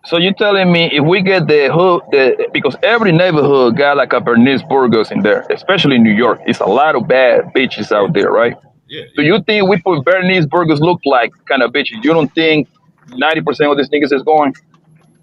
So you're telling me if we get the hood, because every neighborhood got like a Bernice Burgos in there, especially in New York, it's a lot of bad bitches out there, right? Yeah. Do you think we put Bernice Burgos look like kind of bitches? You don't think 90% of these niggas is going?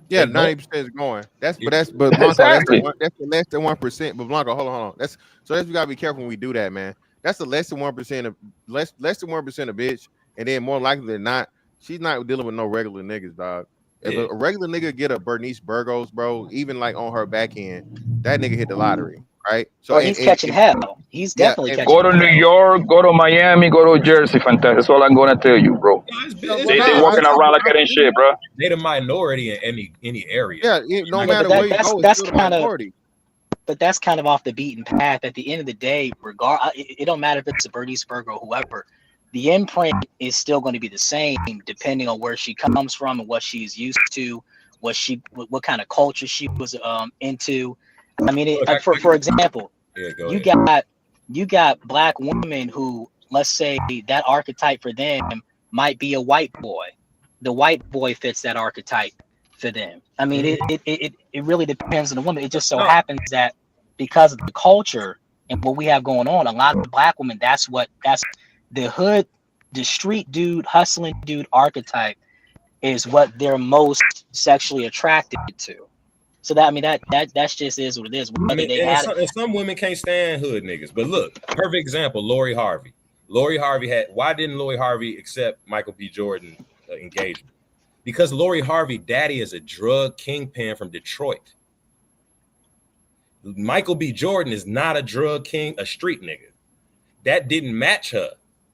Yeah, 90% is going. But Blanco, Exactly. that's the less than 1%. But Blanco, hold on. That's we gotta be careful when we do that, man. That's the less than 1% of less than 1% of bitch, and then more likely than not, she's not dealing with no regular niggas, dog. If a regular nigga get a Bernice Burgos, bro, even like on her back end, that nigga hit the lottery, right? So he's catching hell. He's definitely catching go to New York, go to Miami, go to Jersey, fantastic. That's all I'm gonna tell you, bro. They walking around like that ain't shit, bro. They the minority in any area. Yeah, no matter where you go, it's still the minority. But that's kind of off the beaten path. At the end of the day, it don't matter if it's a Bernice Burger or whoever. The imprint is still going to be the same depending on where she comes from and what she's used to, what kind of culture she was into. I mean, Look, for example, yeah, go you ahead. got black women who, let's say, that archetype for them might be a white boy. The white boy fits that archetype for them. I mean, it really depends on the woman. It just so No. happens that because of the culture and what we have going on, a lot of black women, that's the hood, the street dude, hustling dude archetype is what they're most sexually attracted to. So that's just is what it is. I Whether mean, they and had it, some women can't stand hood niggas. But look, perfect example, Lori Harvey. Lori Harvey why didn't Lori Harvey accept Michael B. Jordan engagement? Because Lori Harvey daddy is a drug kingpin from Detroit. Michael B. Jordan is not a drug king, a street nigga. That didn't match her.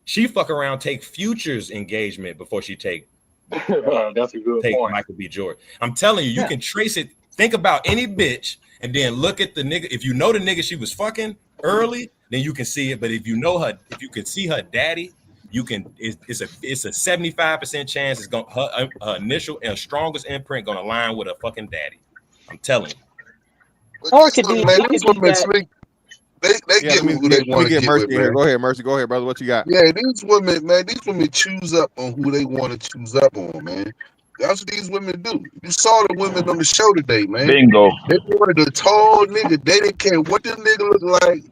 She fuck around, take Future's engagement before she take That's a good point. Michael B. Jordan. I'm telling you, you can trace it. Think about any bitch and then look at the nigga. If you know the nigga she was fucking early, then you can see it. But if you know her, if you can see her daddy, you can. It's a 75% chance it's going her initial and strongest imprint gonna align with her fucking daddy. I'm telling you. or it could be, man, it these could be women that. sleep. They Yeah, get who they let me want to get get Mercy with, in here. man. Go ahead, Mercy. Go ahead, brother. What you got? Yeah, these women, man, these women choose up on who they want to choose up on, man. That's what these women do. You saw the women on the show today, man. Bingo. They wanted a tall nigga. They didn't care what this nigga looked like,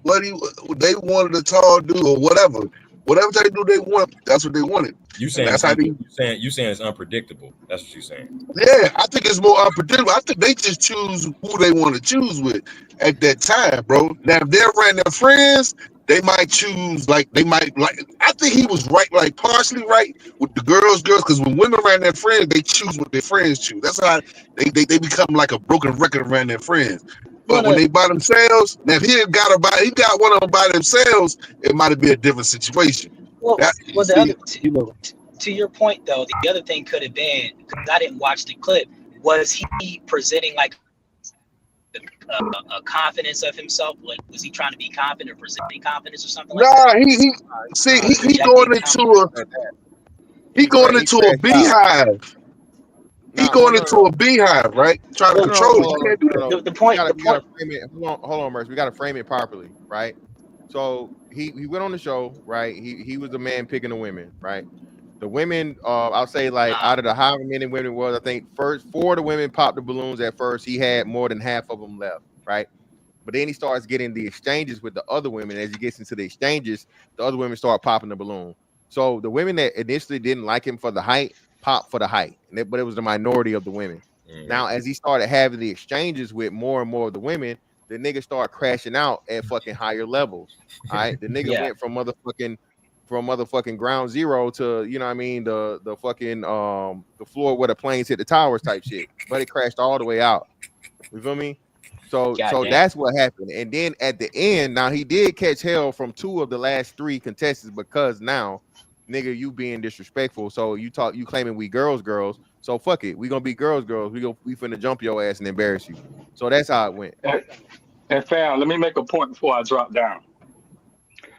they wanted a tall dude or whatever. Whatever they do, they want. That's what they wanted. You And saying that's how they. you saying it's unpredictable. That's what you're saying. Yeah, I think it's more unpredictable. I think they just choose who they want to choose with at that time, bro. Now, if they're around their friends, they might choose they might like. I think he was right, like partially right with the girls, because when women around their friends, they choose what their friends choose. That's how they become like a broken record around their friends. But when they by themselves, now if he got one of them by themselves, it might be a different situation. Well, You the see, other to your point though, the other thing could have been, because I didn't watch the clip, was he presenting like a confidence of himself? Like, was he trying to be confident or presenting confidence or something like nah, that? he going into a beehive. He going into a beehive, right? Trying to control it. You can't do that. The point. We gotta frame it. Hold on, Mercy. We gotta frame it properly, right? So he went on the show, right? He was the man picking the women, right? The women, I'll say like out of the however many women was, I think first 4 of the women popped the balloons at first. He had more than half of them left, right? But then he starts getting the exchanges with the other women. As he gets into the exchanges, the other women start popping the balloon. So the women that initially didn't like him for the height popped for the height, but it was the minority of the women. Now, as he started having the exchanges with more and more of the women, the nigga started crashing out at fucking higher levels. All right, the nigga went from motherfucking ground zero to, you know what I mean, the fucking the floor where the planes hit the towers type shit. But it crashed all the way out. You feel me? So that's what happened. And then at the end, now he did catch hell from 2 of the last 3 contestants because now, nigga, you being disrespectful. So you claiming we girls. So fuck it. We gonna be girls. We finna jump your ass and embarrass you. So that's how it went. And fam, let me make a point before I drop down.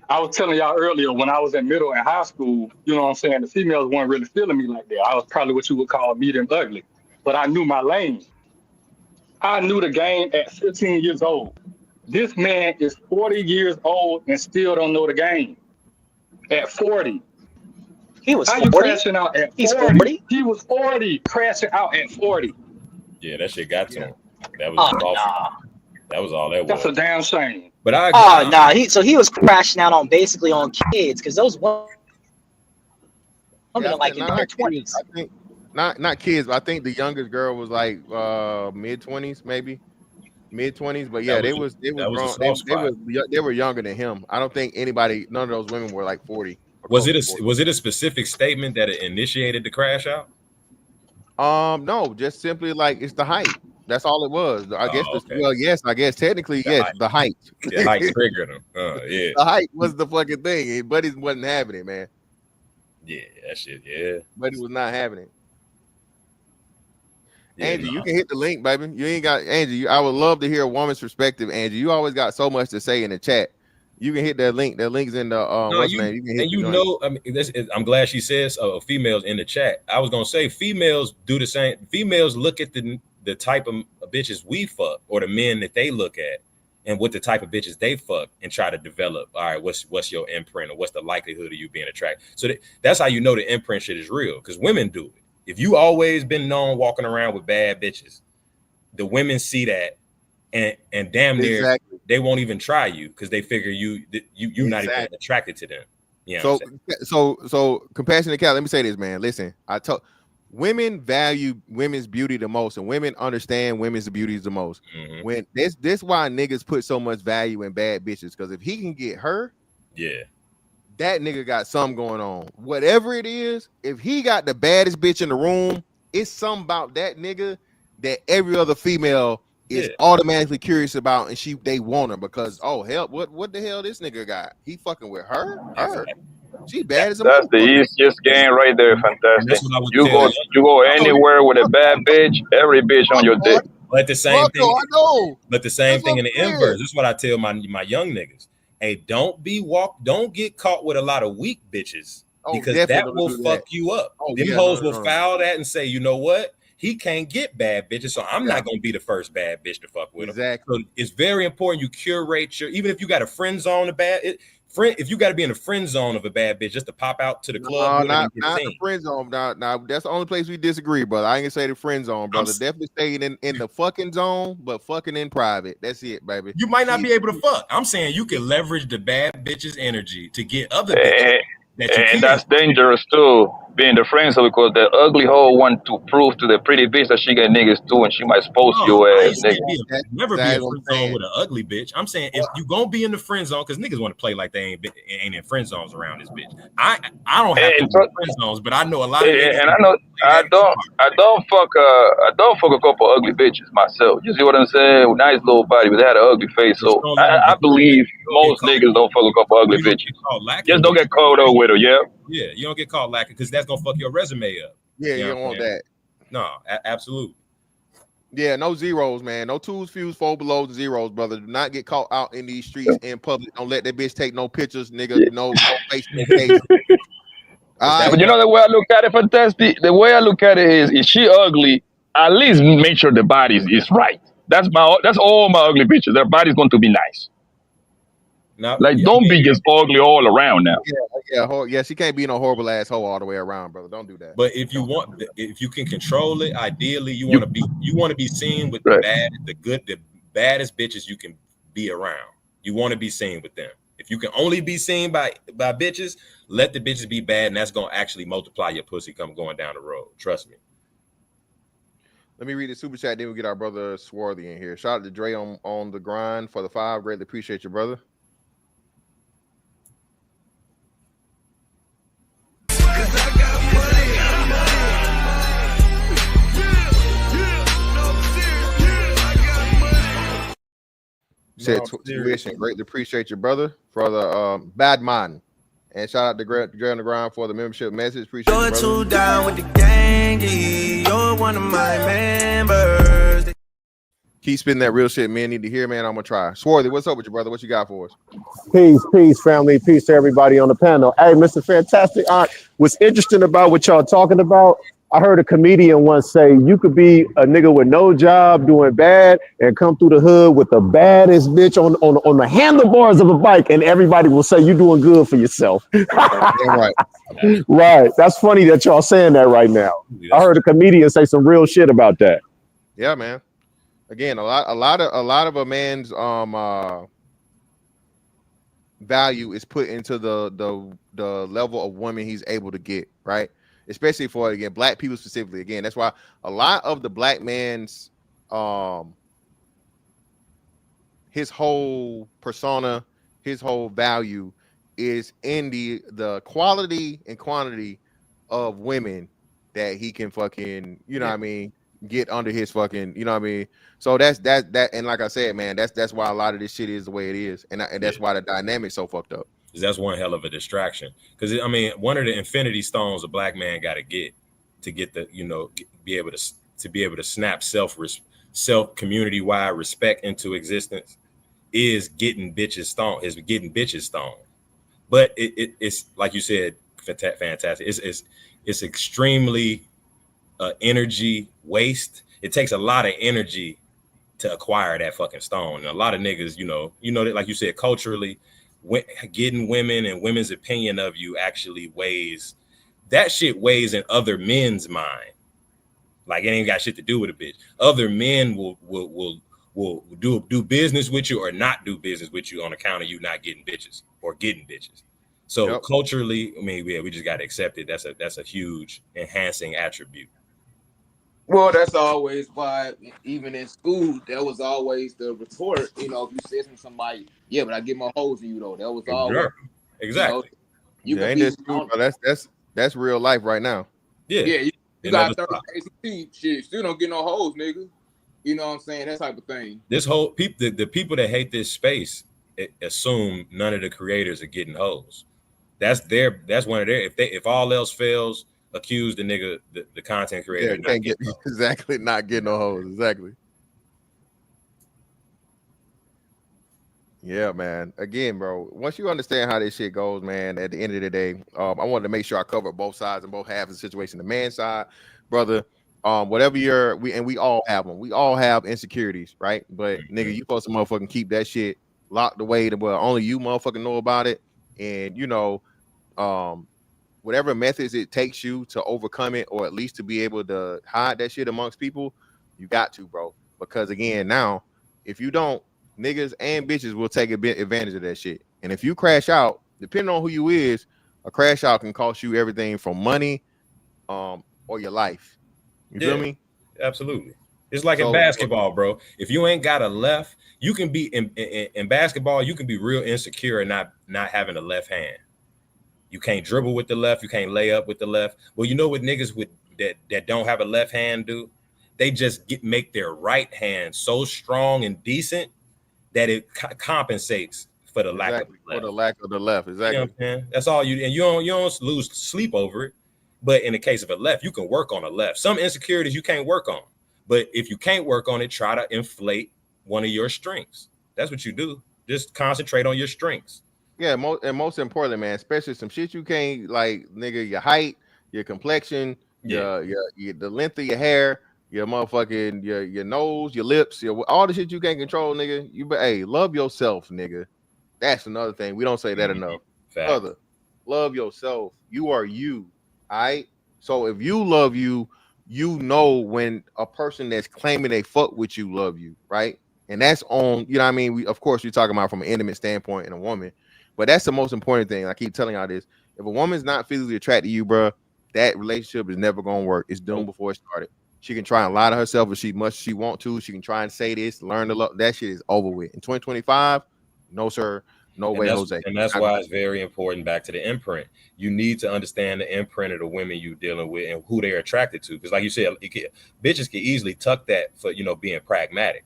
I was telling y'all earlier, when I was in middle and high school, you know what I'm saying, the females weren't really feeling me like that. I was probably what you would call medium ugly. But I knew my lane. I knew the game at 15 years old. This man is 40 years old and still don't know the game. At 40. He was 40? You crashing out at 40? He's 40? He was 40, crashing out at 40. Yeah, that shit got to him. That was awesome. That was all that was. That's a damn shame. But I he was crashing out on basically on kids, because those women are like in their 20s. I think not kids, but I think the youngest girl was like mid-20s, maybe mid-20s. But yeah, they was grown. They were younger than him. I don't think none of those women were like 40. Was it a specific statement that it initiated the crash out? No, just simply like it's the height. That's all it was. I guess. Okay. Well, yes, I guess technically, the height. The height triggered him. Yeah. The height was the fucking thing. Buddy wasn't having it, man. Yeah, that shit. Yeah. Buddy was not having it. Yeah, Angie, you can hit the link, baby. You ain't got Angie. I would love to hear a woman's perspective, Angie. You always got so much to say in the chat. You can hit that link. That link's in the No, what's name. You can hit and the you joint. know, I mean, I'm glad she says females in the chat. I was gonna say females do the same. Females look at the type of bitches we fuck or the men that they look at, and what the type of bitches they fuck, and try to develop. All right, what's your imprint, or what's the likelihood of you being attracted? So that's how you know the imprint shit is real, because women do it. If you always been known walking around with bad bitches, the women see that, and damn near Exactly. they won't even try you because they figure you're not even attracted to them. You know So compassionate cat. Let me say this, man. Listen, women value women's beauty the most, and women understand women's beauties the most. Mm-hmm. When this why niggas put so much value in bad bitches, because if he can get her, yeah, that nigga got something going on. Whatever it is, if he got the baddest bitch in the room, it's something about that nigga that every other female is automatically curious about, and they want her because hell, what the hell this nigga got? He fucking with her? She bad as a That's the motherfucker. easiest game right there, fantastic. That's what I would You tell go anywhere with a bad bitch, every bitch on your dick. But the same thing, I know. But the same That's thing what in the I'm saying. inverse. This is what I tell my young niggas. Hey, don't get caught with a lot of weak bitches, because that will fuck you up. Them hoes will foul that and say, you know what? He can't get bad bitches, so I'm not gonna be the first bad bitch to fuck with him. So it's very important you curate even if you got a friend zone if you got to be in the friend zone of a bad bitch just to pop out to the club. Not the friend zone. Now that's the only place we disagree, brother. I ain't gonna say the friend zone, brother. Definitely staying in the fucking zone, but fucking in private. That's it, baby. You might not be able to fuck. I'm saying you can leverage the bad bitch's energy to get other bitches that you And can. that's dangerous too, being the friend zone, because the ugly hoe want to prove to the pretty bitch that she got niggas too, and she might expose your I ass, ain't saying nigga. never be a friend zone with an ugly bitch. I'm saying if you gonna be in the friend zone, because niggas want to play like they ain't in friend zones around this bitch. I don't have to be in friend zones, but I know a lot of niggas. And I know I don't fuck a couple ugly bitches myself. You see what I'm saying? Nice little body, but they had an ugly face. So I believe most niggas don't fuck a couple ugly bitches. Just don't get caught up with her, yeah. Yeah, you don't get caught lacking, because that's gonna fuck your resume up. Yeah, you know don't what want I'm saying? that. No, absolutely. Yeah, no zeros, man. No twos, fews, four below the zeros, brother. Do not get caught out in these streets in public. Don't let that bitch take no pictures, nigga. No face, no case. But you know the way I look at it, fantastic. The way I look at it is she ugly? At least make sure the body is right. That's all my ugly bitches. Their body's going to be nice. Don't be just ugly all around now. Yeah. She can't be no horrible ass hoe all the way around, brother. Don't do that. But if you can control it, ideally you want to be seen with the baddest bitches you can be around. You want to be seen with them. If you can only be seen by bitches, let the bitches be bad, and that's gonna actually multiply your pussy going down the road. Trust me. Let me read the super chat, then we get our brother Swarthy in here. Shout out to Dre on the grind for the 5. Greatly appreciate you, brother. Said tuition. Greatly appreciate you, brother, for the bad man. And shout out to Dre on the grind for the membership message. Appreciate you, brother. You're too down with the gang. You're one of my members. Keep spitting that real shit, man. Need to hear, man. I'm gonna try. Swarthy, what's up with you, brother? What you got for us? Peace, family. Peace to everybody on the panel. Hey, Mr. Fantastic. What's interesting about what y'all talking about? I heard a comedian once say you could be a nigga with no job doing bad and come through the hood with the baddest bitch on the handlebars of a bike, and everybody will say you doing good for yourself. Right. Right. That's funny that y'all saying that right now. I heard a comedian say some real shit about that. Yeah, man. Again, a lot of a man's value is put into the level of women he's able to get, right? Especially for, again, black people specifically. Again, that's why a lot of the black man's his whole persona, his whole value is in the quality and quantity of women that he can fucking, you know what I mean, get under his fucking, you know what I mean. So that's that, and like I said, man, that's why a lot of this shit is the way it is, and that's why the dynamic's so fucked up. That's one hell of a distraction. Because I mean, one of the infinity stones a black man got to get the, you know, be able to snap self community wide respect into existence is getting bitches stoned. But it's like you said, fantastic. It's extremely energy waste. It takes a lot of energy to acquire that fucking stone. And a lot of niggas, that, like you said, culturally, getting women and women's opinion of you actually weighs. That shit weighs in other men's mind. Like it ain't got shit to do with a bitch. Other men will do business with you or not do business with you on account of you not getting bitches or getting bitches. So culturally, I mean, we just got to accept it. That's a huge enhancing attribute. Well, that's always why, even in school, that was always the retort. If you said to somebody, "Yeah, but I get more hoes than you," though, that was always exactly. You Yeah, can ain't be that true, bro? That's real life right now. you got 30 ACT, shit, still don't get no hoes, nigga. You know what I'm saying? That type of thing. This whole the people that hate this space assume none of the creators are getting hoes. That's one of their. If all else fails, accuse the nigga, the content creator. Yeah, can't get exactly not getting no hoes. Exactly. Yeah, man. Again, bro, once you understand how this shit goes, man, at the end of the day, I wanted to make sure I cover both sides and both halves of the situation. The man side, brother, whatever we all have them. We all have insecurities, right? But nigga, you supposed to motherfucking keep that shit locked away to where only you motherfucking know about it. And whatever methods it takes you to overcome it, or at least to be able to hide that shit amongst people, you got to, bro. Because again, now, if you don't, niggas and bitches will take advantage of that shit. And if you crash out, depending on who you is, a crash out can cost you everything from money, or your life. You feel me? Absolutely. It's like in basketball, bro. If you ain't got a left, you can be in basketball. You can be real insecure and not having a left hand. You can't dribble with the left. You can't lay up with the left. Well, you know what niggas that don't have a left hand do? They just make their right hand so strong and decent that it compensates for the lack of the left. For the lack of the left, exactly. You know what I'm saying? That's all you, and you don't lose sleep over it. But in the case of a left, you can work on a left. Some insecurities you can't work on. But if you can't work on it, try to inflate one of your strengths. That's what you do. Just concentrate on your strengths. Yeah, most importantly, man, especially some shit you can't, like, nigga, your height, your complexion, your the length of your hair, your motherfucking your nose, your lips, all the shit you can't control, nigga. Hey, love yourself, nigga. That's another thing. We don't say that enough. Brother, love yourself. You are you. All right. So if you love you, you know when a person that's claiming they fuck with you love you, right? And that's on, you know what I mean? Of course, you're talking about from an intimate standpoint in a woman, but that's the most important thing. I keep telling y'all this. If a woman's not physically attracted to you, bro, that relationship is never going to work. It's doomed before it started. She can try and lie to herself if she want to. She can try and say this, learn to love. That shit is over with. In 2025, no, sir. No way, Jose. And that's why it's very important, back to the imprint. You need to understand the imprint of the women you're dealing with and who they're attracted to. Because like you said, bitches can easily tuck that for, being pragmatic.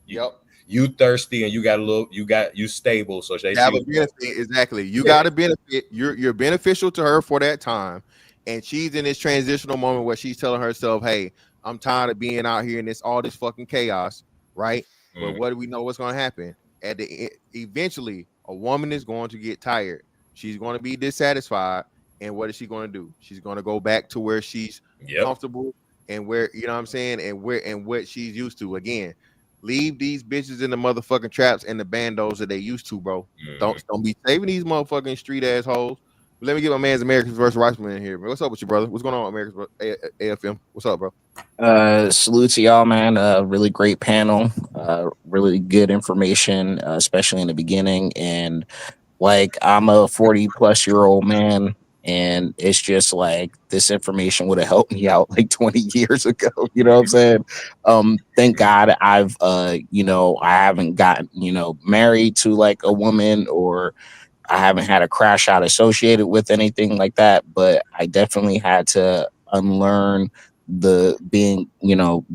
You thirsty and you stable, so they have a benefit. Exactly. You got a benefit. You're beneficial to her for that time. And she's in this transitional moment where she's telling herself, hey, I'm tired of being out here in all this fucking chaos, right? But what do we know what's going to happen? Eventually, a woman is going to get tired. She's going to be dissatisfied. And what is she going to do? She's going to go back to where she's comfortable and where, you know what I'm saying? And what she's used to. Again, leave these bitches in the motherfucking traps and the bandos that they used to, bro. Don't be saving these motherfucking street assholes. Let me get my man's Americans versus Riceman in here. What's up with you, brother? What's going on, Americans AFM? What's up, bro? Salute to y'all, man. Really great panel. Really good information, especially in the beginning. And like, I'm a 40-plus-year-old man, and it's just like this information would have helped me out like 20 years ago. You know what I'm saying? Thank God I haven't gotten, married to like a woman, or I haven't had a crash out associated with anything like that, but I definitely had to unlearn being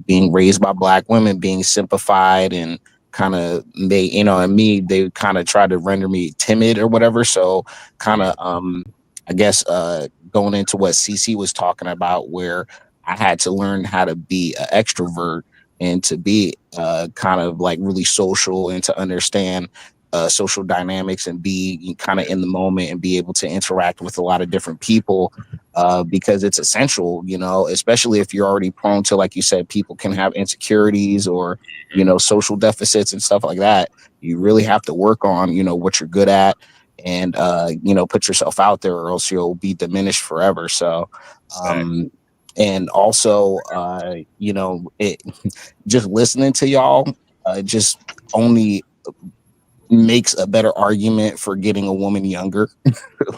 raised by Black women, being simplified, and kind of they kind of tried to render me timid or whatever. So kind of I guess going into what CC was talking about, where I had to learn how to be an extrovert and to be kind of like really social and to understand social dynamics and be kind of in the moment and be able to interact with a lot of different people because it's essential, you know, especially if you're already prone to, like you said, people can have insecurities or, you know, social deficits and stuff like that. You really have to work on, you know, what you're good at and, you know, put yourself out there or else you'll be diminished forever. So, and also, you know, it just listening to y'all just only makes a better argument for getting a woman younger.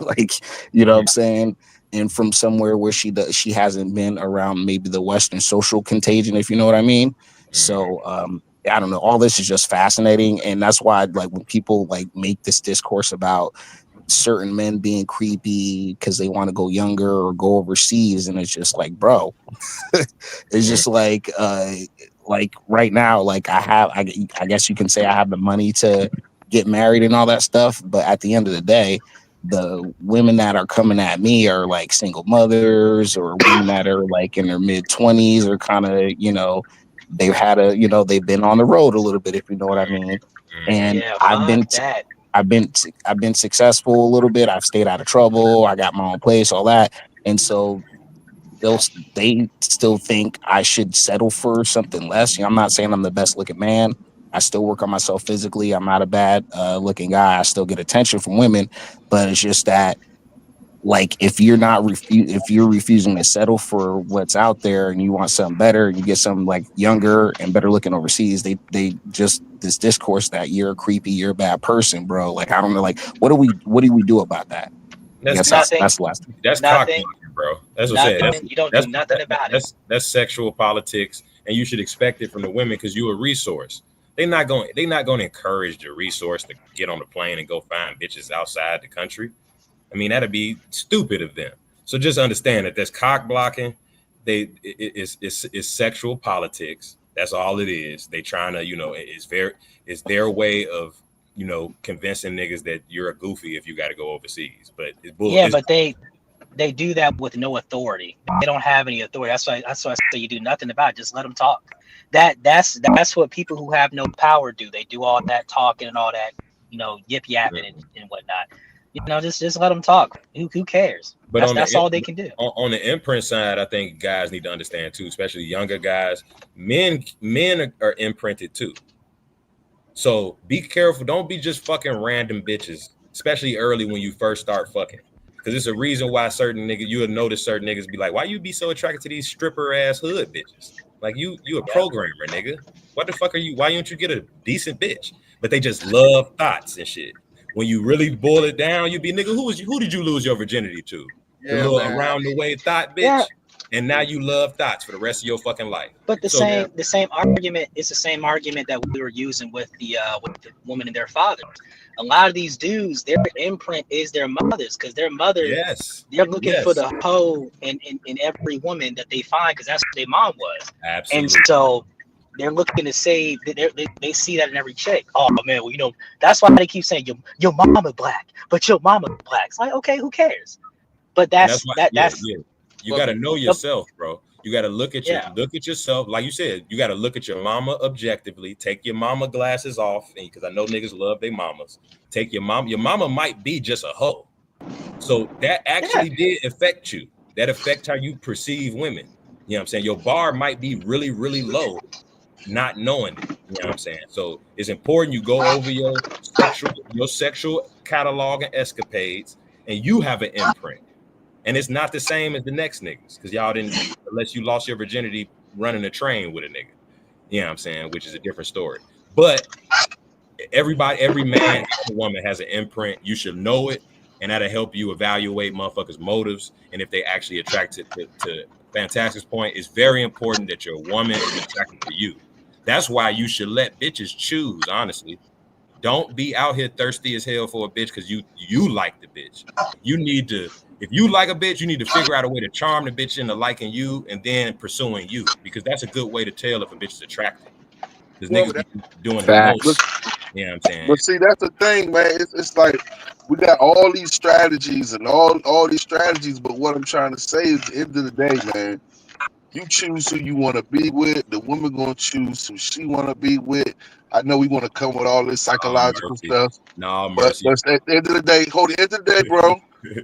Like, you know what I'm saying? And from somewhere where she hasn't been around maybe the Western social contagion, if you know what I mean. So I don't know. All this is just fascinating. And that's why like when people like make this discourse about certain men being creepy because they want to go younger or go overseas, and it's just like, bro, it's just like right now, like I guess you can say I have the money to get married and all that stuff, but at the end of the day, the women that are coming at me are like single mothers or women that are like in their mid-20s or kind of, you know, they've had a, you know, they've been on the road a little bit, if you know what I mean. And Yeah, fuck that. I've been successful a little bit. I've stayed out of trouble. I got my own place, all that. And so they still think I should settle for something less. You know, I'm not saying I'm the best looking man. I still work on myself physically. I'm not a bad looking guy. I still get attention from women, but it's just that like if you're not if you're refusing to settle for what's out there and you want something better and you get something like younger and better looking overseas, they just this discourse that you're creepy, you're a bad person, bro. Like I don't know, like what do we do about that? I guess that's the last thing. That's cock blocking, bro. That's what I'm saying. Nothing. You don't do nothing about it. That's sexual politics, and you should expect it from the women because you're a resource. They're not going to encourage the resource to get on the plane and go find bitches outside the country. I mean, that'd be stupid of them. So just understand that that's cock blocking. It's sexual politics. That's all it is. They trying to, you know, it's their way of, you know, convincing niggas that you're a goofy if you got to go overseas. But it's bull. Yeah, but they do that with no authority. They don't have any authority. That's why I say you do nothing about it. Just let them talk. That's what people who have no power do. They do all that talking and all that, you know, yip yapping and whatnot. You know, just let them talk. Who cares? But that's all they can do. On the imprint side, I think guys need to understand too, especially younger guys. Men are imprinted too. So be careful. Don't be just fucking random bitches, especially early when you first start fucking. Because it's a reason why certain niggas, you'll notice certain niggas be like, why you be so attracted to these stripper ass hood bitches? Like you a programmer, nigga. What the fuck are you? Why don't you get a decent bitch? But they just love thoughts and shit. When you really boil it down, you be nigga, who did you lose your virginity to? The little around the way thought bitch. Yeah. And now you love thoughts for the rest of your fucking life. But the same argument is the same argument that we were using with the women and their fathers. A lot of these dudes, their imprint is their mothers, because their mothers, they're looking for the hoe in every woman that they find, because that's what their mom was. Absolutely. And so they're looking to save. They see that in every chick. Oh man, well, you know, that's why they keep saying your mama black, but your mama black. It's like, okay, who cares? But that's you got to know yourself, bro. You got to look at yourself. Like you said, you got to look at your mama objectively. Take your mama glasses off, because I know niggas love their mamas. Take your mom. Your mama might be just a hoe, so that actually did affect you. That affects how you perceive women. You know what I'm saying? Your bar might be really, really low, not knowing it. You know what I'm saying? So it's important you go over your sexual catalog and escapades, and you have an imprint. And it's not the same as the next niggas, because y'all didn't, unless you lost your virginity running a train with a nigga. You know what I'm saying? Which is a different story. But every man, every woman has an imprint. You should know it, and that'll help you evaluate motherfuckers' motives. And if they actually attracted to Fantastic's point, it's very important that your woman is attracted to you. That's why you should let bitches choose, honestly. Don't be out here thirsty as hell for a bitch because you like the bitch. You need to, if you like a bitch, you need to figure out a way to charm the bitch into liking you and then pursuing you, because that's a good way to tell if a bitch is attracted. Because niggas be doing the most. You know what I'm saying? But see, that's the thing, man. It's like we got all these strategies and all these strategies, but what I'm trying to say is, at the end of the day, man, You choose who you want to be with. The woman gonna choose who she want to be with. I know we want to come with all this psychological Mercy. stuff, No but mercy. at the end of the day, hold it. At the end of the day, bro,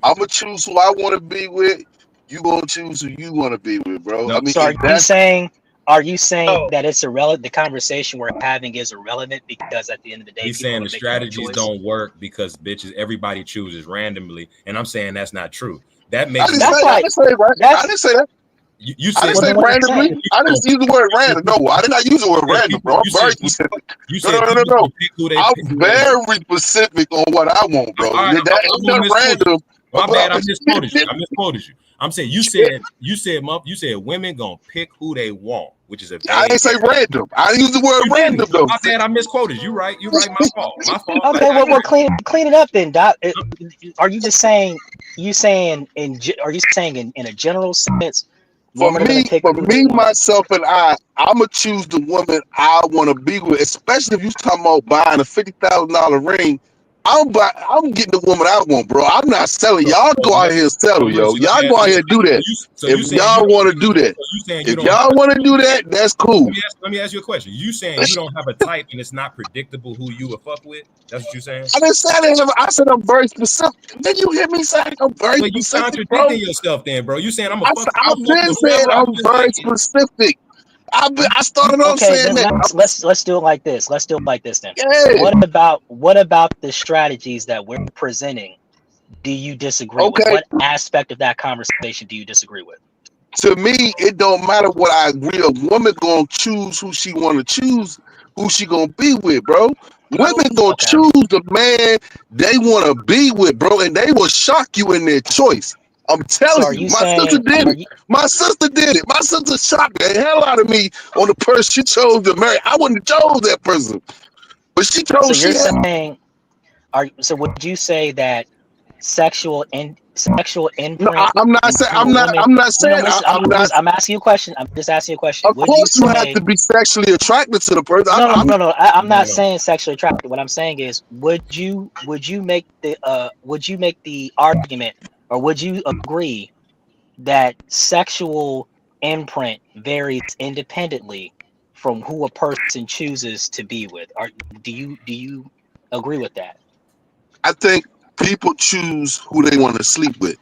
I'm gonna choose who I want to be with. You gonna choose who you want to be with, bro. I No. mean, So if that's are you saying that it's irrelevant? The conversation we're having is irrelevant because at the end of the day, He's people are saying going the to make their own strategies choice. don't work because bitches, everybody chooses randomly, and I'm saying that's not true. That I makes didn't me. say That's I why. didn't say right. I That's didn't say that. You I said didn't well. say Then what are you randomly. saying? I didn't use the word random. No, I did not use the word random, bro. I'm very specific. You No, said no, no, no, people no. can pick who they I'm pick. very specific on what I want, bro. All right, That I'm ain't gonna no misquote you. random. My bad, I misquoted you. I'm saying you said women gonna pick who they want, which is a I vague didn't say answer. random. I didn't use the word You random didn't. though. My bad, I misquoted. You right. You right. My fault. My fault. Okay, well, clean it up then, Doc. Are you just saying? Are you saying in a general sense, women are going to pick For who they me, want? myself, and I'ma choose the woman I want to be with. Especially if you talking about buying a $50,000 ring. I'm getting the woman I want, bro. I'm not selling. Y'all go out here and settle, yo. Mercy, let Y'all me go ask out you here this. and do that. So If you saying you y'all don't want have to do that, so you saying you if don't have y'all want to do that, that's cool. let me ask you a question. You saying you don't have a type and it's not predictable who you would fuck with? That's what you saying? I didn't say I didn't have. I said I'm very specific. Then you hear me saying I'm very Well, you specific, bro. contradicting yourself then, bro. You saying I'm a fuck I've I'll fuck been with saying whoever. I'm I'm just very saying. specific. I started off Okay, saying then that. let's do it like this. Let's do it like this then. Yeah. What about the strategies that we're presenting? Do you disagree with? Okay. What aspect of that conversation do you disagree with? To me, it don't matter what I agree. A woman gonna choose who she want to choose, who she gonna be with, bro. Women gonna choose the man they want to be with, bro, and they will shock you in their choice. I'm So telling are you, you my sister saying? did it. My sister did it. My sister shocked the hell out of me on the person she chose to marry. I wouldn't have chose that person, but she So chose. you're She had. saying? So would you say that sexual No, imprint I'm not saying. into a woman? I'm not No, saying. listen. I'm not. I'm asking you a question. I'm just asking you a question. Of Would you course, you have say? to be sexually attracted to the person. I'm not saying sexually attracted. What I'm saying is, would you make the argument, or would you agree that sexual imprint varies independently from who a person chooses to be with? Do you agree with that? I think people choose who they want to sleep with.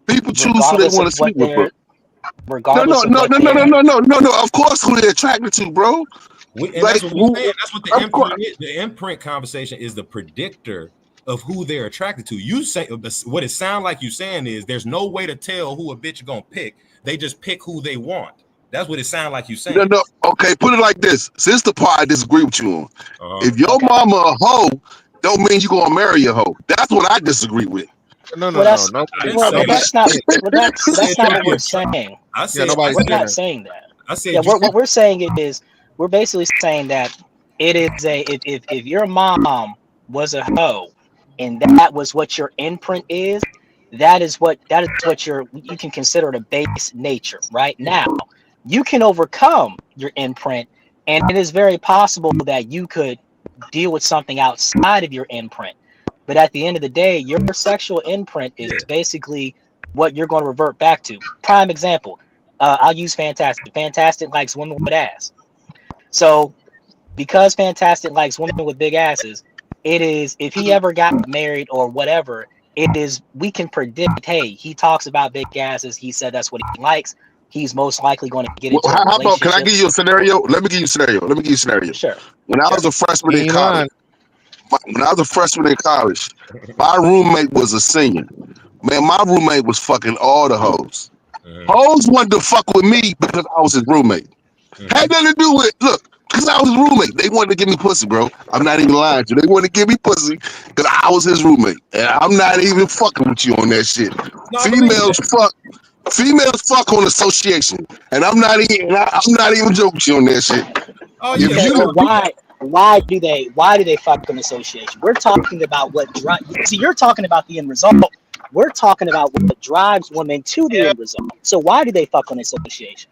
People choose who they Regardless want of to sleep what with, bro. they're regardless of what they're No. Of course, who they're attracted to, bro. And that's what we're saying. That's what the Of course. imprint is. The imprint conversation is the predictor of who they're attracted to. You say what it sounds like you saying is there's no way to tell who a bitch gonna pick. They just pick who they want. That's what it sounds like you saying. No. Okay, put it like this. Since the part I disagree with you on. If your Okay. mama a hoe, don't mean you gonna marry a hoe. That's what I disagree with. No. That's Nobody. well, that's not that's not what we're saying. I said nobody's We're saying not that. saying that. I said Yeah, what we're saying is we're basically saying that it is if your mom was a hoe and that was what your imprint is, that is what you can consider the base nature. Right now, you can overcome your imprint, and it is very possible that you could deal with something outside of your imprint. But at the end of the day, your sexual imprint is basically what you're going to revert back to. Prime example, I'll use Fantastic. Fantastic likes women with ass. So because Fantastic likes women with big asses, it is if he ever got married or whatever, it is we can predict, hey, he talks about big asses. He said that's what he likes. He's most likely going to get into a How about? Can I relationship. give you a scenario? Let me give you a scenario. Sure. When I was a freshman in college, my roommate was a senior. Man, my roommate was fucking all the hoes. Hoes wanted to fuck with me because I was his roommate. Had nothing to do with because I was his roommate. They wanted to give me pussy, bro. I'm not even lying to you. They wanted to give me pussy because I was his roommate. And I'm not even fucking with you on that shit. Females fuck on association. And I'm not even joking with you on that shit. Okay, so why do they fuck an association? We're talking about what drives. See, you're talking about the end result. We're talking about what drives women to the end result. So why do they fuck on association?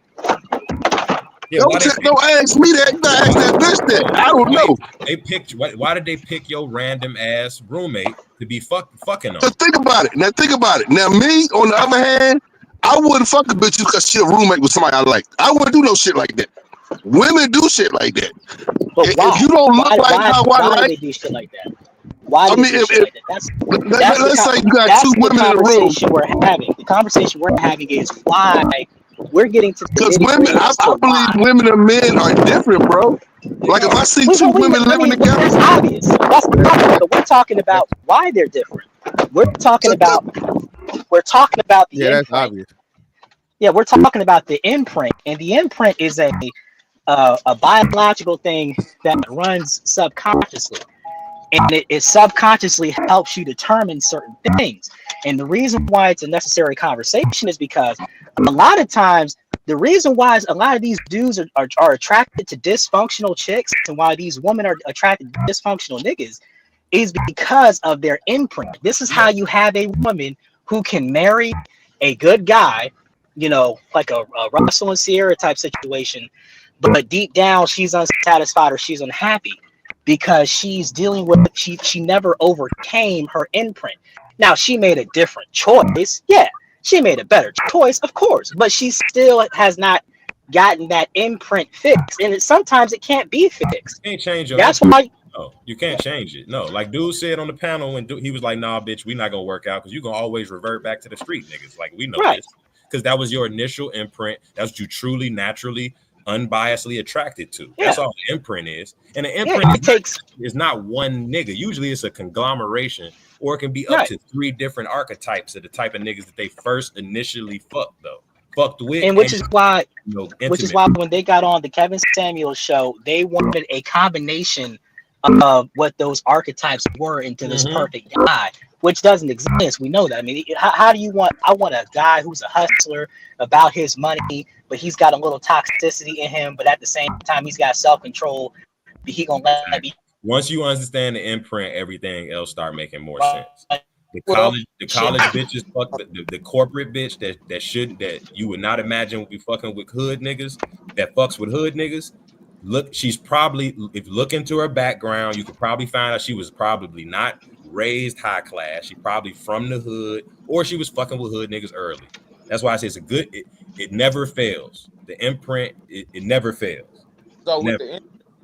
Yeah, don't ask me that. You gotta ask that bitch that. I don't know. They picked. Why did they pick your random ass roommate to be fucking on? Now think about it. Now me, on the other hand, I wouldn't fuck a bitch because she a roommate with somebody I like. I wouldn't do no shit like that. Women do shit like that. But why? If you don't look like how I Why do like, they do shit like that? Why I do mean, they do shit like that? let's say you got two women in a room. We're having. The conversation we're having is why we're getting to the Because women, I believe women and men are different, bro. Like if I see two women living together, that's obvious. That's obvious. But we're talking about why they're different. We're talking about the Yeah, that's imprint. obvious. Yeah, we're talking about the imprint, and the imprint is a biological thing that runs subconsciously, and it subconsciously helps you determine certain things. And the reason why it's a necessary conversation is because a lot of times the reason why a lot of these dudes are attracted to dysfunctional chicks and why these women are attracted to dysfunctional niggas is because of their imprint. This is how you have a woman who can marry a good guy, you know, like a Russell and Sierra type situation, but deep down she's unsatisfied or she's unhappy because she's dealing with she never overcame her imprint. Now she made a different choice. Yeah, she made a better choice, of course, but she still has not gotten that imprint fixed, and sometimes it can't be fixed. You can't change your That's imprint. why. No, you can't change it. No, like dude said on the panel when he was like, "Nah, bitch, we not gonna work out because you gonna always revert back to the street niggas." Like we know this because that was your initial imprint. That's what you truly, naturally, unbiasedly attracted to. Yeah. That's all the imprint is, and the imprint is not one nigga. Usually, it's a conglomeration, or it can be up to 3 different archetypes of the type of niggas that they first initially fucked with, and which is why intimate. when they got on the Kevin Samuels show, they wanted a combination of what those archetypes were into this perfect guy, which doesn't exist. We know that. I mean, how do you want? I want a guy who's a hustler about his money, but he's got a little toxicity in him, but at the same time he's got self-control. He gonna let me. Once you understand the imprint, everything else start making more sense. The college bitches, fuck the corporate bitch that you would not imagine would be fucking with hood niggas, that fucks with hood niggas. Look, she's probably, if you look into her background, you could probably find out she was probably not raised high class. She probably from the hood, or she was fucking with hood niggas early. That's why I say it's a good. It never fails. The imprint, it never fails. So never.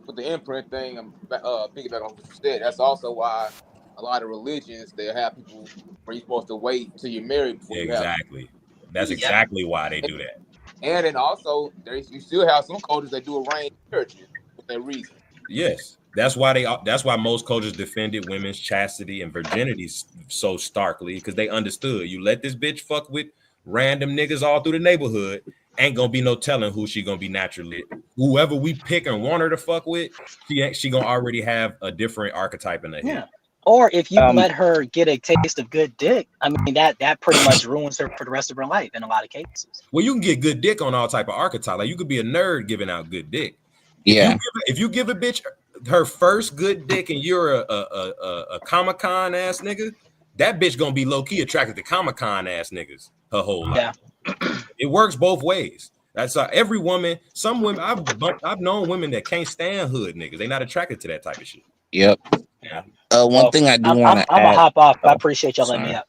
with the imprint thing, I'm piggyback on what you said. That's also why a lot of religions they have people where you're supposed to wait till you're married before you have. Exactly. That's exactly why they do that. And then also, you still have some cultures that do arranged marriages for that reason. Yes, that's why most cultures defended women's chastity and virginity so starkly, because they understood you let this bitch fuck with random niggas all through the neighborhood, ain't gonna be no telling who she gonna be naturally. Whoever we pick and want her to fuck with, she gonna already have a different archetype in her head. Or if you let her get a taste of good dick, I mean that pretty much ruins her for the rest of her life in a lot of cases. Well, you can get good dick on all type of archetype. Like you could be a nerd giving out good dick. Yeah. If you give a bitch her first good dick and you're a Comic-Con ass nigga, that bitch gonna be low key attracted to Comic-Con ass niggas her whole life. Yeah. It works both ways. That's every woman. Some women I've known women that can't stand hood niggas. They not attracted to that type of shit. Yep. Yeah. One thing I do want to add. I'm gonna hop off. I appreciate y'all letting me up.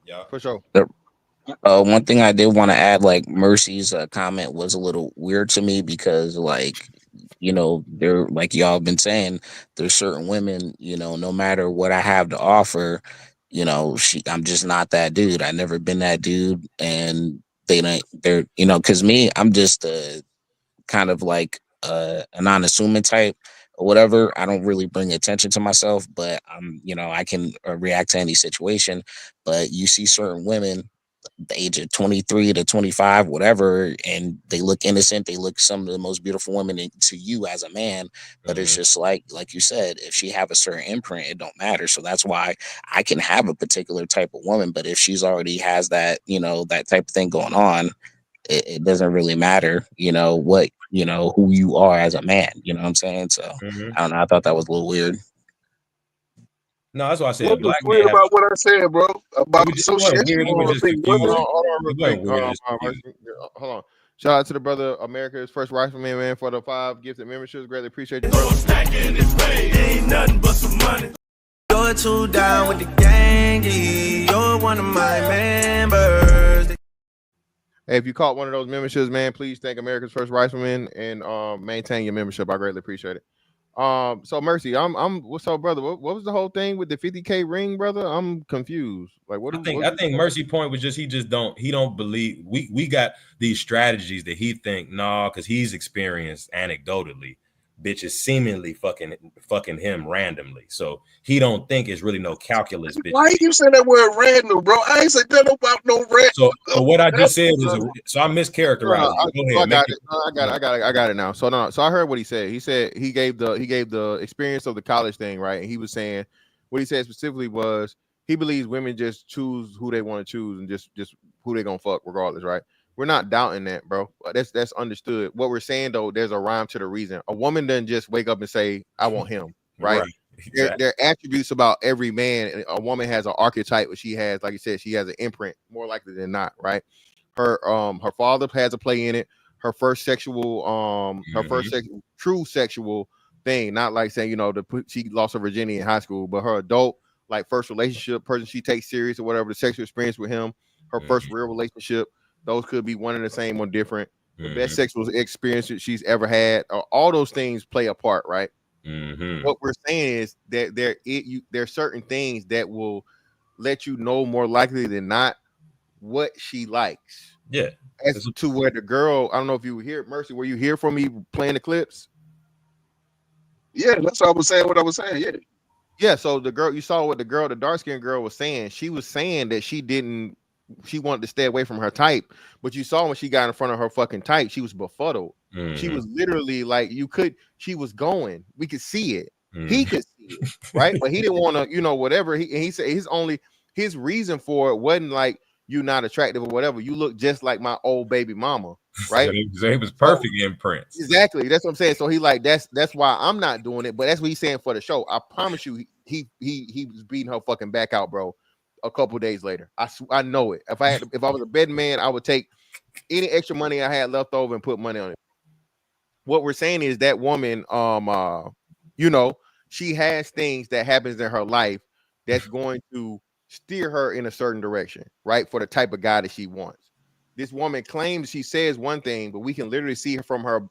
Yeah, for sure. One thing I did want to add, like Mercy's comment was a little weird to me because, like, you know, they're like y'all have been saying, there's certain women, you know, no matter what I have to offer, you know, I'm just not that dude. I never been that dude, and they're, you know, because me, I'm just kind of like a non-assuming type or whatever. I don't really bring attention to myself, but you know, I can react to any situation. But you see certain women, the age of 23 to 25, whatever, and they look innocent. They look some of the most beautiful women to you as a man, but it's just like you said, if she have a certain imprint, it don't matter. So that's why I can have a particular type of woman, but if she's already has that, you know, that type of thing going on, it doesn't really matter, you know, what, you know, who you are as a man, you know what I'm saying? So I don't know. I thought that was a little weird. No, that's why I said What was black weird man about what I said, bro? About association. Hold on. Shout out to the brother America's first rifleman, man, for the 5 gifted memberships. Greatly appreciate you, brother. Ain't nothing but some money. You're too down with the gang, you're one of my members. Hey, if you caught one of those memberships, man, please thank America's First Rifleman and maintain your membership. I greatly appreciate it. So Mercy, I'm what's up, brother? What was the whole thing with the 50K ring, brother? I'm confused. Like, what? I think Mercy point was just he don't believe we got these strategies that he think because he's experienced anecdotally bitches seemingly fucking him randomly, so he don't think it's really no calculus. Bitch. Why you say that word random, bro? I ain't said that about no random. So what I just said is so I mischaracterized. I got it. I got it now. So no, so I heard what he said. He said he gave the experience of the college thing, right? And he was saying what he said specifically was he believes women just choose who they want to choose and just who they gonna fuck regardless, right? We're not doubting that, bro. That's understood. What we're saying though, there's a rhyme to the reason. A woman doesn't just wake up and say, "I want him," right? Exactly. There are attributes about every man. A woman has an archetype, but she has, like you said, she has an imprint more likely than not, right? Her father has a play in it. Her first sexual true sexual thing, not like saying she lost her virginity in high school, but her adult like first relationship person she takes serious or whatever, the sexual experience with him, her first real relationship, those could be one and the same or different. The best sexual experience that she's ever had, all those things play a part, right? What we're saying is that there are certain things that will let you know more likely than not what she likes. Yeah. As to where the girl, I don't know if you were here, Mercy, were you here for me playing the clips? Yeah, that's what I was saying. What I was saying, yeah. Yeah, so the girl, you saw what the dark skinned girl was saying. She was saying that she wanted to stay away from her type, but you saw when she got in front of her fucking type, she was befuddled. She was literally like, she was going, we could see it. He could see it, right? But he didn't want to, whatever. He said his reason for it wasn't like you not attractive or whatever. You look just like my old baby mama, right? So he was perfect in Prince. Exactly. That's what I'm saying. So he like that's why I'm not doing it, but that's what he's saying for the show. I promise you, he was beating her fucking back out, bro. A couple days later, I know it. If I was a betting man, I would take any extra money I had left over and put money on it. What we're saying is that woman, she has things that happens in her life that's going to steer her in a certain direction, right? For the type of guy that she wants. This woman claims she says one thing, but we can literally see her from her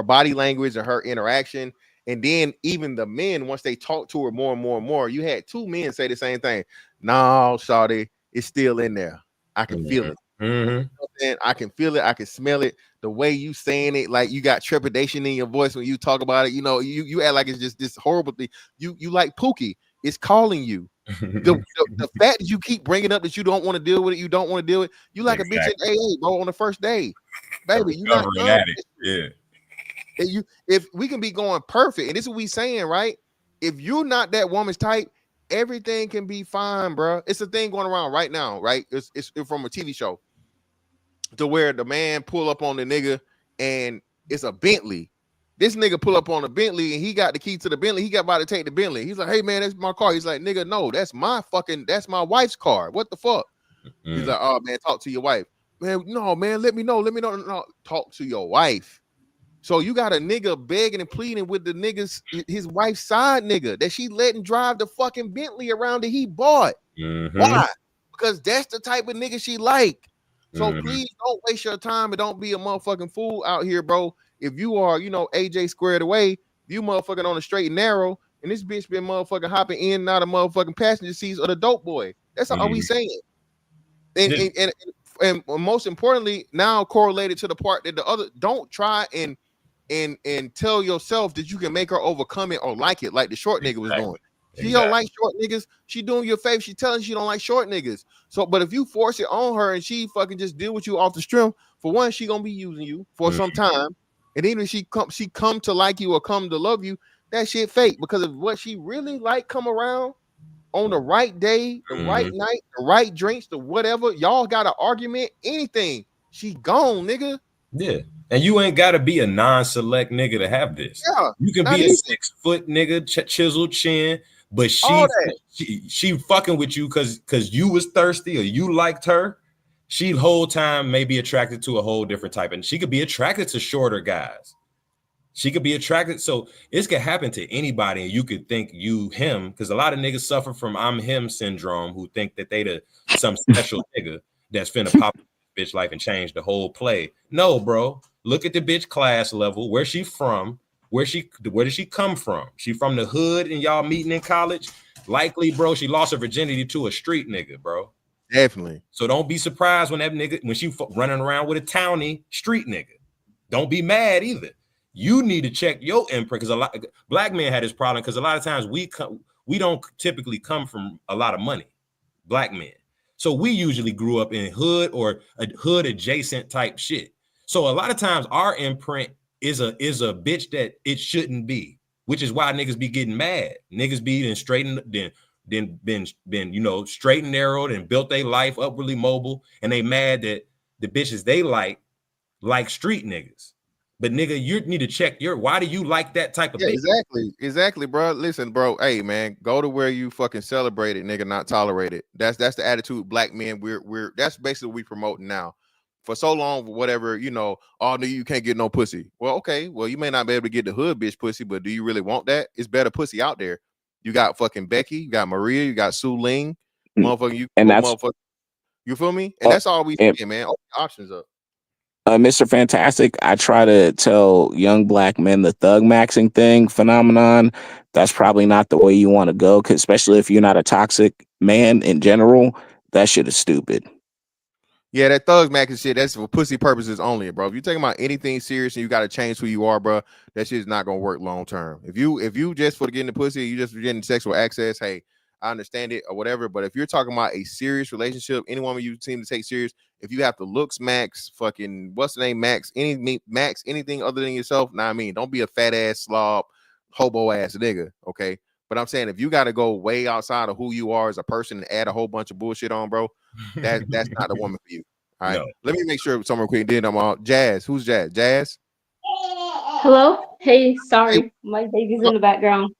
body language and her interaction. And then even the men, once they talk to her more and more and more, you had two men say the same thing. No, shawty, it's still in there. I can feel it. I can feel it. I can smell it. The way you saying it, like you got trepidation in your voice when you talk about it. You act like it's just this horrible thing. You like Pookie. It's calling you. The fact that you keep bringing up that you don't want to deal with it, you don't want to deal with it. You like a bitch at AA, bro, on the first day, baby. You not done. Yeah. If we can be going perfect, and this is what we saying, right? If you're not that woman's type, everything can be fine, bro. It's a thing going around right now, right? It's from a TV show to where the man pull up on the nigga and it's a Bentley. This nigga pull up on a Bentley and he got the key to the Bentley. He got about to take the Bentley. He's like, hey man, that's my car. He's like, nigga, no, that's my wife's car. What the fuck? He's like, oh man, talk to your wife. Man, no, man, let me know. No, talk to your wife. So you got a nigga begging and pleading with the niggas, his wife's side nigga, that she letting drive the fucking Bentley around that he bought. Why? Because that's the type of nigga she like. So please don't waste your time and don't be a motherfucking fool out here, bro. If you are, AJ squared away, you motherfucking on the straight and narrow, and this bitch been motherfucking hopping in and out of motherfucking passenger seats of the dope boy. That's all we saying. And most importantly, now correlated to the part that the other, don't try and tell yourself that you can make her overcome it or like it, like the short nigga was doing. She don't like short niggas. She doing you a favor. She telling you she don't like short niggas. So, but if you force it on her and she fucking just deal with you off the strength, for one, she gonna be using you for some time, and even if she come to like you or come to love you, that shit fake. Because of what she really like, come around on the right day, the right night, the right drinks, the whatever. Y'all got an argument, anything. She gone, nigga. Yeah. And you ain't got to be a non-select nigga to have this. Yeah, you can be a 6 foot nigga, chiseled chin, but she fucking with you because you was thirsty or you liked her. She whole time may be attracted to a whole different type, and she could be attracted to shorter guys. She could be attracted. So this could happen to anybody, and you could think you him, because a lot of niggas suffer from I'm him syndrome, who think that they some special nigga. that's finna pop bitch life and change the whole play. No, bro. Look at the bitch class level, where she from, where did she come from? She from the hood and y'all meeting in college? Likely, bro, she lost her virginity to a street nigga, bro. Definitely. So don't be surprised when she running around with a townie street nigga. Don't be mad either. You need to check your imprint, because a lot black men had this problem, because a lot of times we don't typically come from a lot of money, black men. So we usually grew up in hood or a hood adjacent type shit. So a lot of times our imprint is a bitch that it shouldn't be, which is why niggas be getting mad. Niggas be then straightened, then been straight and narrowed and built their life upwardly mobile, and they mad that the bitches they like street niggas. But nigga, you need to check why do you like that type of Yeah, bitch? exactly, bro. Listen, bro. Hey, man, go to where you fucking celebrate it, nigga, not tolerate it. That's the attitude black men we're that's basically what we promoting now. For so long, whatever, oh, no, you can't get no pussy. Well, okay, well, you may not be able to get the hood bitch pussy, but do you really want that? It's better pussy out there. You got fucking Becky, you got Maria, you got Sue Ling, motherfucker. And that's Motherfucker. You feel me? And that's all we and, see, man. Open options up. Mr. Fantastic, I try to tell young black men the thug maxing thing phenomenon. That's probably not the way you want to go, because especially if you're not a toxic man in general, that shit is stupid. Yeah, that thugs max shit, that's for pussy purposes only, bro. If you're talking about anything serious and you got to change who you are, bro, that shit's not gonna work long term. If you just for getting the pussy, you just for getting sexual access, hey, I understand it or whatever. But if you're talking about a serious relationship, any woman you seem to take serious, if you have to looks max, fucking what's the name, max, anything other than yourself, I mean, don't be a fat ass slob, hobo ass nigga, okay? But I'm saying if you got to go way outside of who you are as a person and add a whole bunch of bullshit on, bro, that's not the woman for you. All right. No. Let me make sure someone quick. Then I'm on Jazz. Who's Jazz? Jazz. Hello? Hey, sorry. My baby's in the background.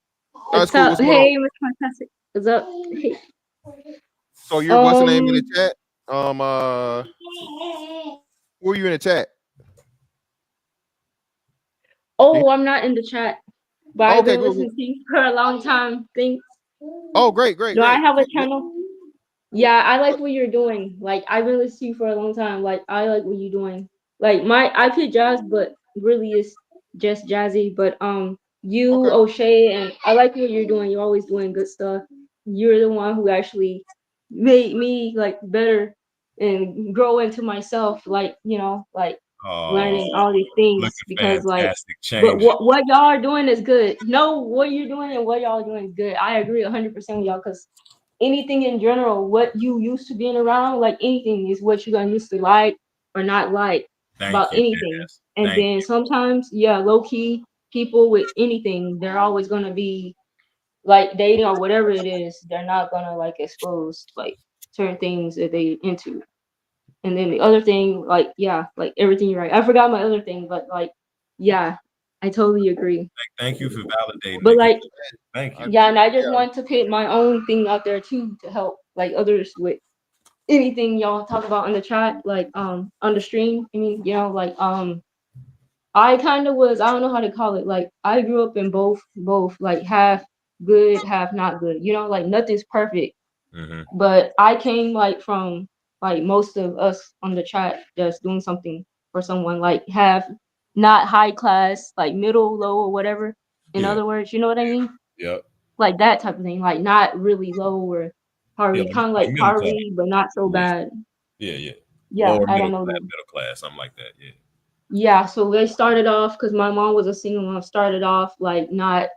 That's What's cool. up? What's going on? Hey, Miss Fantastic. What's up? Hey. So you're what's the name in the chat? Who are you in the chat? Oh, I'm not in the chat, but I've Okay, been good. listening to you for a long time. Thanks. Oh, great. Do I have a channel? Yeah, I like what you're doing. Like, I've been listening to you for a long time. Like, I like what you're doing. Like, I play jazz, but really it's just jazzy. But you, O'Shea, and I like what you're doing. You're always doing good stuff. You're the one who actually made me like better and grow into myself. Like, learning all these things, because fantastic. but Change. what y'all are doing is good. No, what you're doing and what y'all are doing is good. I agree 100% with y'all, because anything in general, what you used to being around, like anything is what you're gonna used to like or not like about Thank you. anything. Yes. And then sometimes, low key people with anything, they're always gonna be like dating or whatever it is, they're not gonna like expose like certain things that they into. And then the other thing, like everything you're right. I forgot my other thing, but I totally agree. Thank you for validating But it. Thank you. and I just want to put my own thing out there too to help like others with anything y'all talk about in the chat, like on the stream. I mean, I kind of was, I don't know how to call it. Like I grew up in both, like half good, half not good. Like nothing's perfect. Mm-hmm. But I came like from like most of us on the chat just doing something for someone, like have not high class, like middle, low, or whatever. In other words, you know what I mean? Yep. Like that type of thing, like not really low or poverty, kind of like middle class. poverty, but not so bad. Yeah. Yeah, Lower I middle don't know. class, something like that. Yeah. Yeah, so they started off, because my mom was a single mom, started off like not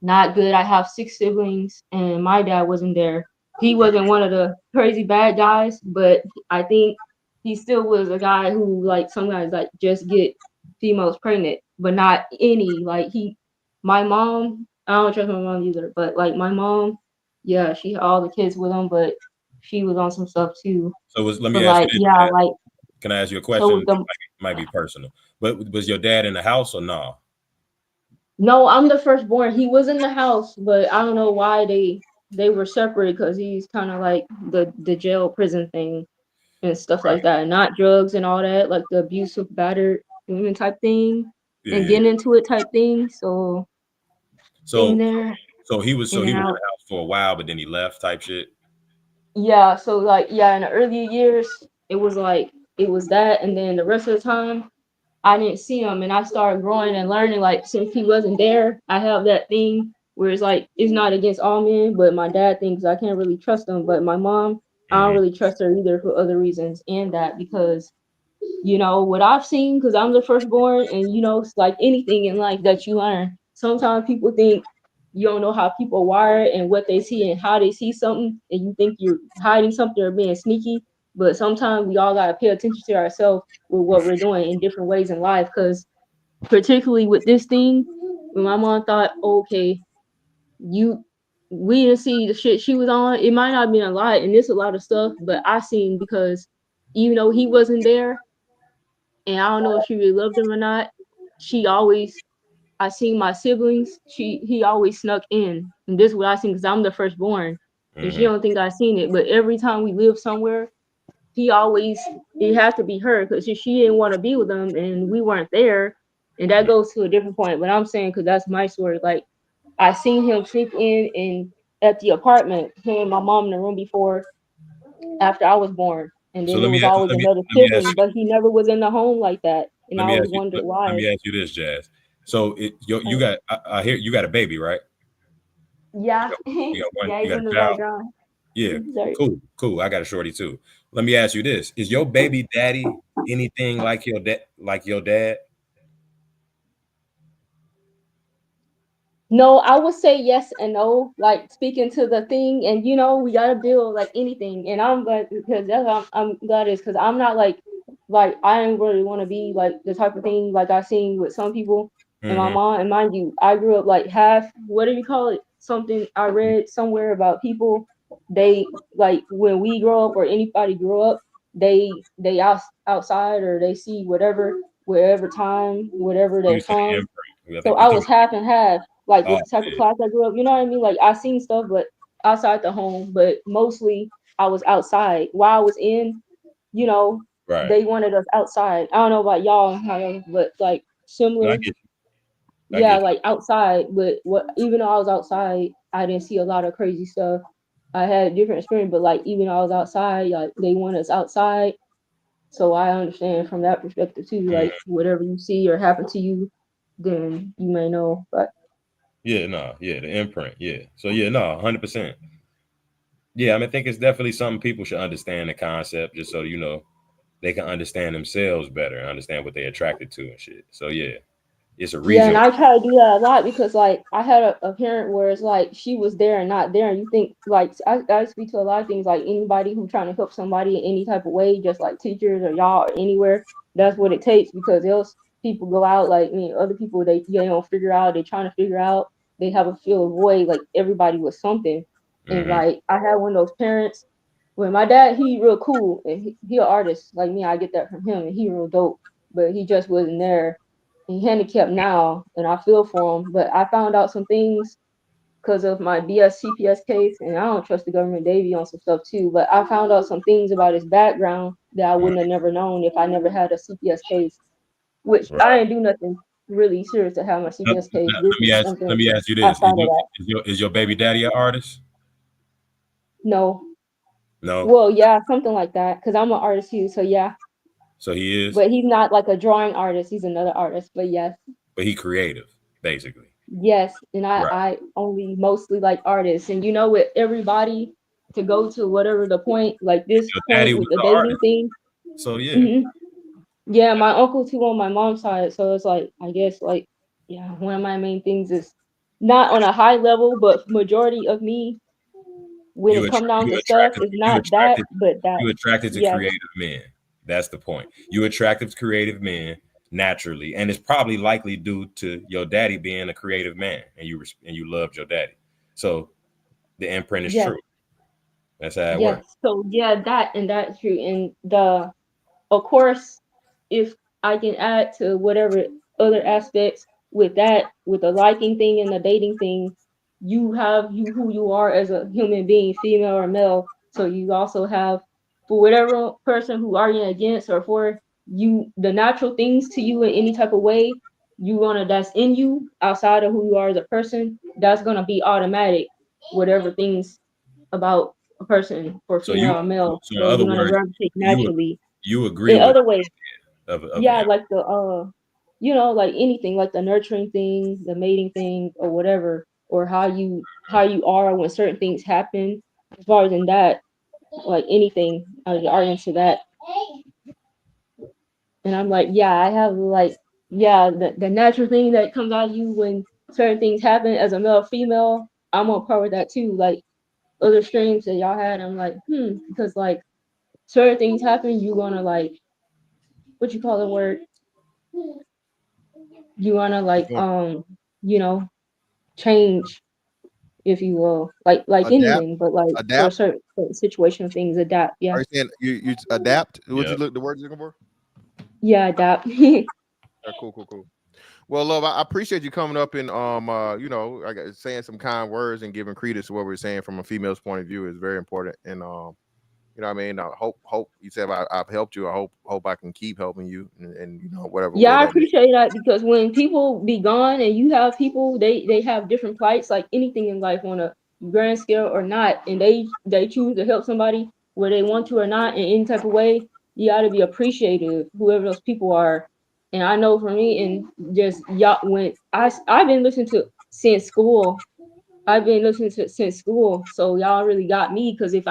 good. I have 6 siblings, and my dad wasn't there. He wasn't one of the crazy bad guys, but I think he still was a guy who, like, some guys like just get females pregnant, but not any. Like my mom, I don't trust my mom either, but like my mom, yeah, she had all the kids with him, but she was on some stuff too. So let me But ask like, you this. yeah, like. Can I ask you a So question? with them, Might be personal, but was your dad in the house or no? no, I'm the firstborn. He was in the house, but I don't know why they were separated, because he's kind of like the jail prison thing and stuff like that, not drugs and all that, like the abusive, battered women type thing, and getting into it type thing. So in there, he was in in and the out. house for a while, but then he left type shit. Yeah, so like in the early years, it was like it was that, and then the rest of the time I didn't see him, and I started growing and learning. Like since he wasn't there, I have that thing where it's like it's not against all men, but my dad thinks I can't really trust him. But my mom, I don't really trust her either for other reasons, and that because what I've seen, because I'm the firstborn, and it's like anything in life that you learn. Sometimes people think you don't know how people wire and what they see and how they see something, and you think you're hiding something or being sneaky. But sometimes we all gotta pay attention to ourselves with what we're doing in different ways in life. Because particularly with this thing, when my mom thought, okay, you we didn't see the shit she was on. It might not have been a lot, and it's a lot of stuff, but I seen because even though he wasn't there, and I don't know if she really loved him or not. She always, I seen my siblings. He always snuck in, and this is what I seen because I'm the firstborn, and she don't think I seen it. But every time we lived somewhere, he always it had to be her because she didn't want to be with him, and we weren't there, and that goes to a different point. But I'm saying because that's my story. Like I seen him sneak in and at the apartment, him and my mom in the room before after I was born. And So then there was always another let me ask sibling, but he never was in the home like that. And let I me always ask you wondered let why. me ask you this, Jazz. So you Like, got I hear you got a baby, right? yeah, You got one. yeah, You he's got in a the child. background. Yeah, Sorry. cool. I got a shorty too. Let me ask you this: is your baby daddy anything like your dad? Like your dad? No, I would say yes and no. Like speaking to the thing, and we gotta build like anything. And I'm glad because that's I'm glad is because I'm not like I didn't really want to be like the type of thing like I seen with some people and my Mm-hmm. mom. And mind you, I grew up like half what do you call it? Something I read somewhere about people. They like when we grow up or anybody grow up, they outside or they see whatever wherever time whatever You they're say from. imprint. I So think you I talking was half and half, like about. with the type of class I grew up. You know what I mean? Like I seen stuff, but outside the home. But mostly I was outside. While I was in, you know, Right. they wanted us outside. I don't know about y'all, but like No, I similar. get you. I Yeah, get you. like outside. But what? Even though I was outside, I didn't see a lot of crazy stuff. I had a different experience, but like even though I was outside, like they want us outside. So I understand from that perspective too. Mhm. Like whatever you see or happen to you, then you may know. But Yeah, no, yeah, the imprint, yeah. So yeah, no, 100%. Yeah, I mean, I think it's definitely something people should understand the concept, just so they can understand themselves better, and understand what they're attracted to and shit. So yeah, it's a yeah, reason. and I try to do that a lot because like I had a parent where it's like she was there and not there, and you think like I speak to a lot of things like anybody who trying to help somebody in any type of way, just like teachers or y'all or anywhere, that's what it takes because else people go out like other people they don't figure out, they trying to figure out, they have a feel of void like everybody was something, and Mm-hmm. like I had one of those parents when my dad he real cool and he an artist like me, I get that from him and he real dope, but he just wasn't there. He handicapped now, and I feel for him. But I found out some things because of my BS CPS case, and I don't trust the government. They be on some stuff too. But I found out some things about his background that I wouldn't have never known if I never had a CPS case. Which I Right. didn't do nothing really serious to have my CPS case. This is Let something me ask you this: outside of that. is your baby daddy an artist? No, No, well, yeah, something like that. Because I'm an artist too, so yeah. so he is, But he's not like a drawing artist. He's another artist. But yes. but he creative, basically. Yes, and I, Right. I only mostly like artists. And with everybody to go to whatever the point, like this Your daddy point was with the an dating artist, thing. so yeah. hmm Yeah, my uncle too on my mom's side. So it's like, I guess like, yeah, one of my main things is not on a high level, but majority of me, when it come down to stuff, is not that, but that. You attracted to Yes, creative men. That's the point. You attracted to creative men naturally, and it's probably likely due to your daddy being a creative man, and you loved your daddy. So the imprint is yes, true. That's how it yes. works. So yeah, that's true. And of course, if I can add to whatever other aspects with that, with the liking thing and the dating thing, you have you who you are as a human being, female or male. So you also have for whatever person who are you against or for you, the natural things to you in any type of way, you wanna that's in you outside of who you are as a person, that's gonna be automatic. Whatever things about a person for So female or male. so in So other you're gonna words, gravitate naturally. you agree In with other ways, of yeah, him. like the like anything, like the nurturing thing, the mating thing, or whatever, or how you are when certain things happen. As far as in that, like anything, are into that. And I'm like, yeah, I have like, yeah, the natural thing that comes out of you when certain things happen as a male or female. I'm on par with that too. Like other streams that y'all had, I'm like, because like certain things happen, you wanna like, what you call the word? You wanna like, you know, change, if you will, like Adapt, anything, but like for a adapt. certain situation, things adapt. Are Yeah, you saying you adapt? What you Yeah. look the word you're looking for? yeah, adapt. Cool. Well, love, I appreciate you coming up and saying some kind words and giving credence to what we're saying from a female's point of view is very important. And you know what I mean? I hope you said I've helped you. I hope I can keep helping you and whatever Yeah, way I that may. appreciate that because when people be gone and you have people, they have different plights, like anything in life on a grand scale or not, and they choose to help somebody whether they want to or not in any type of way. You got to be appreciative, whoever those people are. And I know for me, and just y'all, when I've been listening to since school. I've been listening to it since school, so y'all really got me. Because if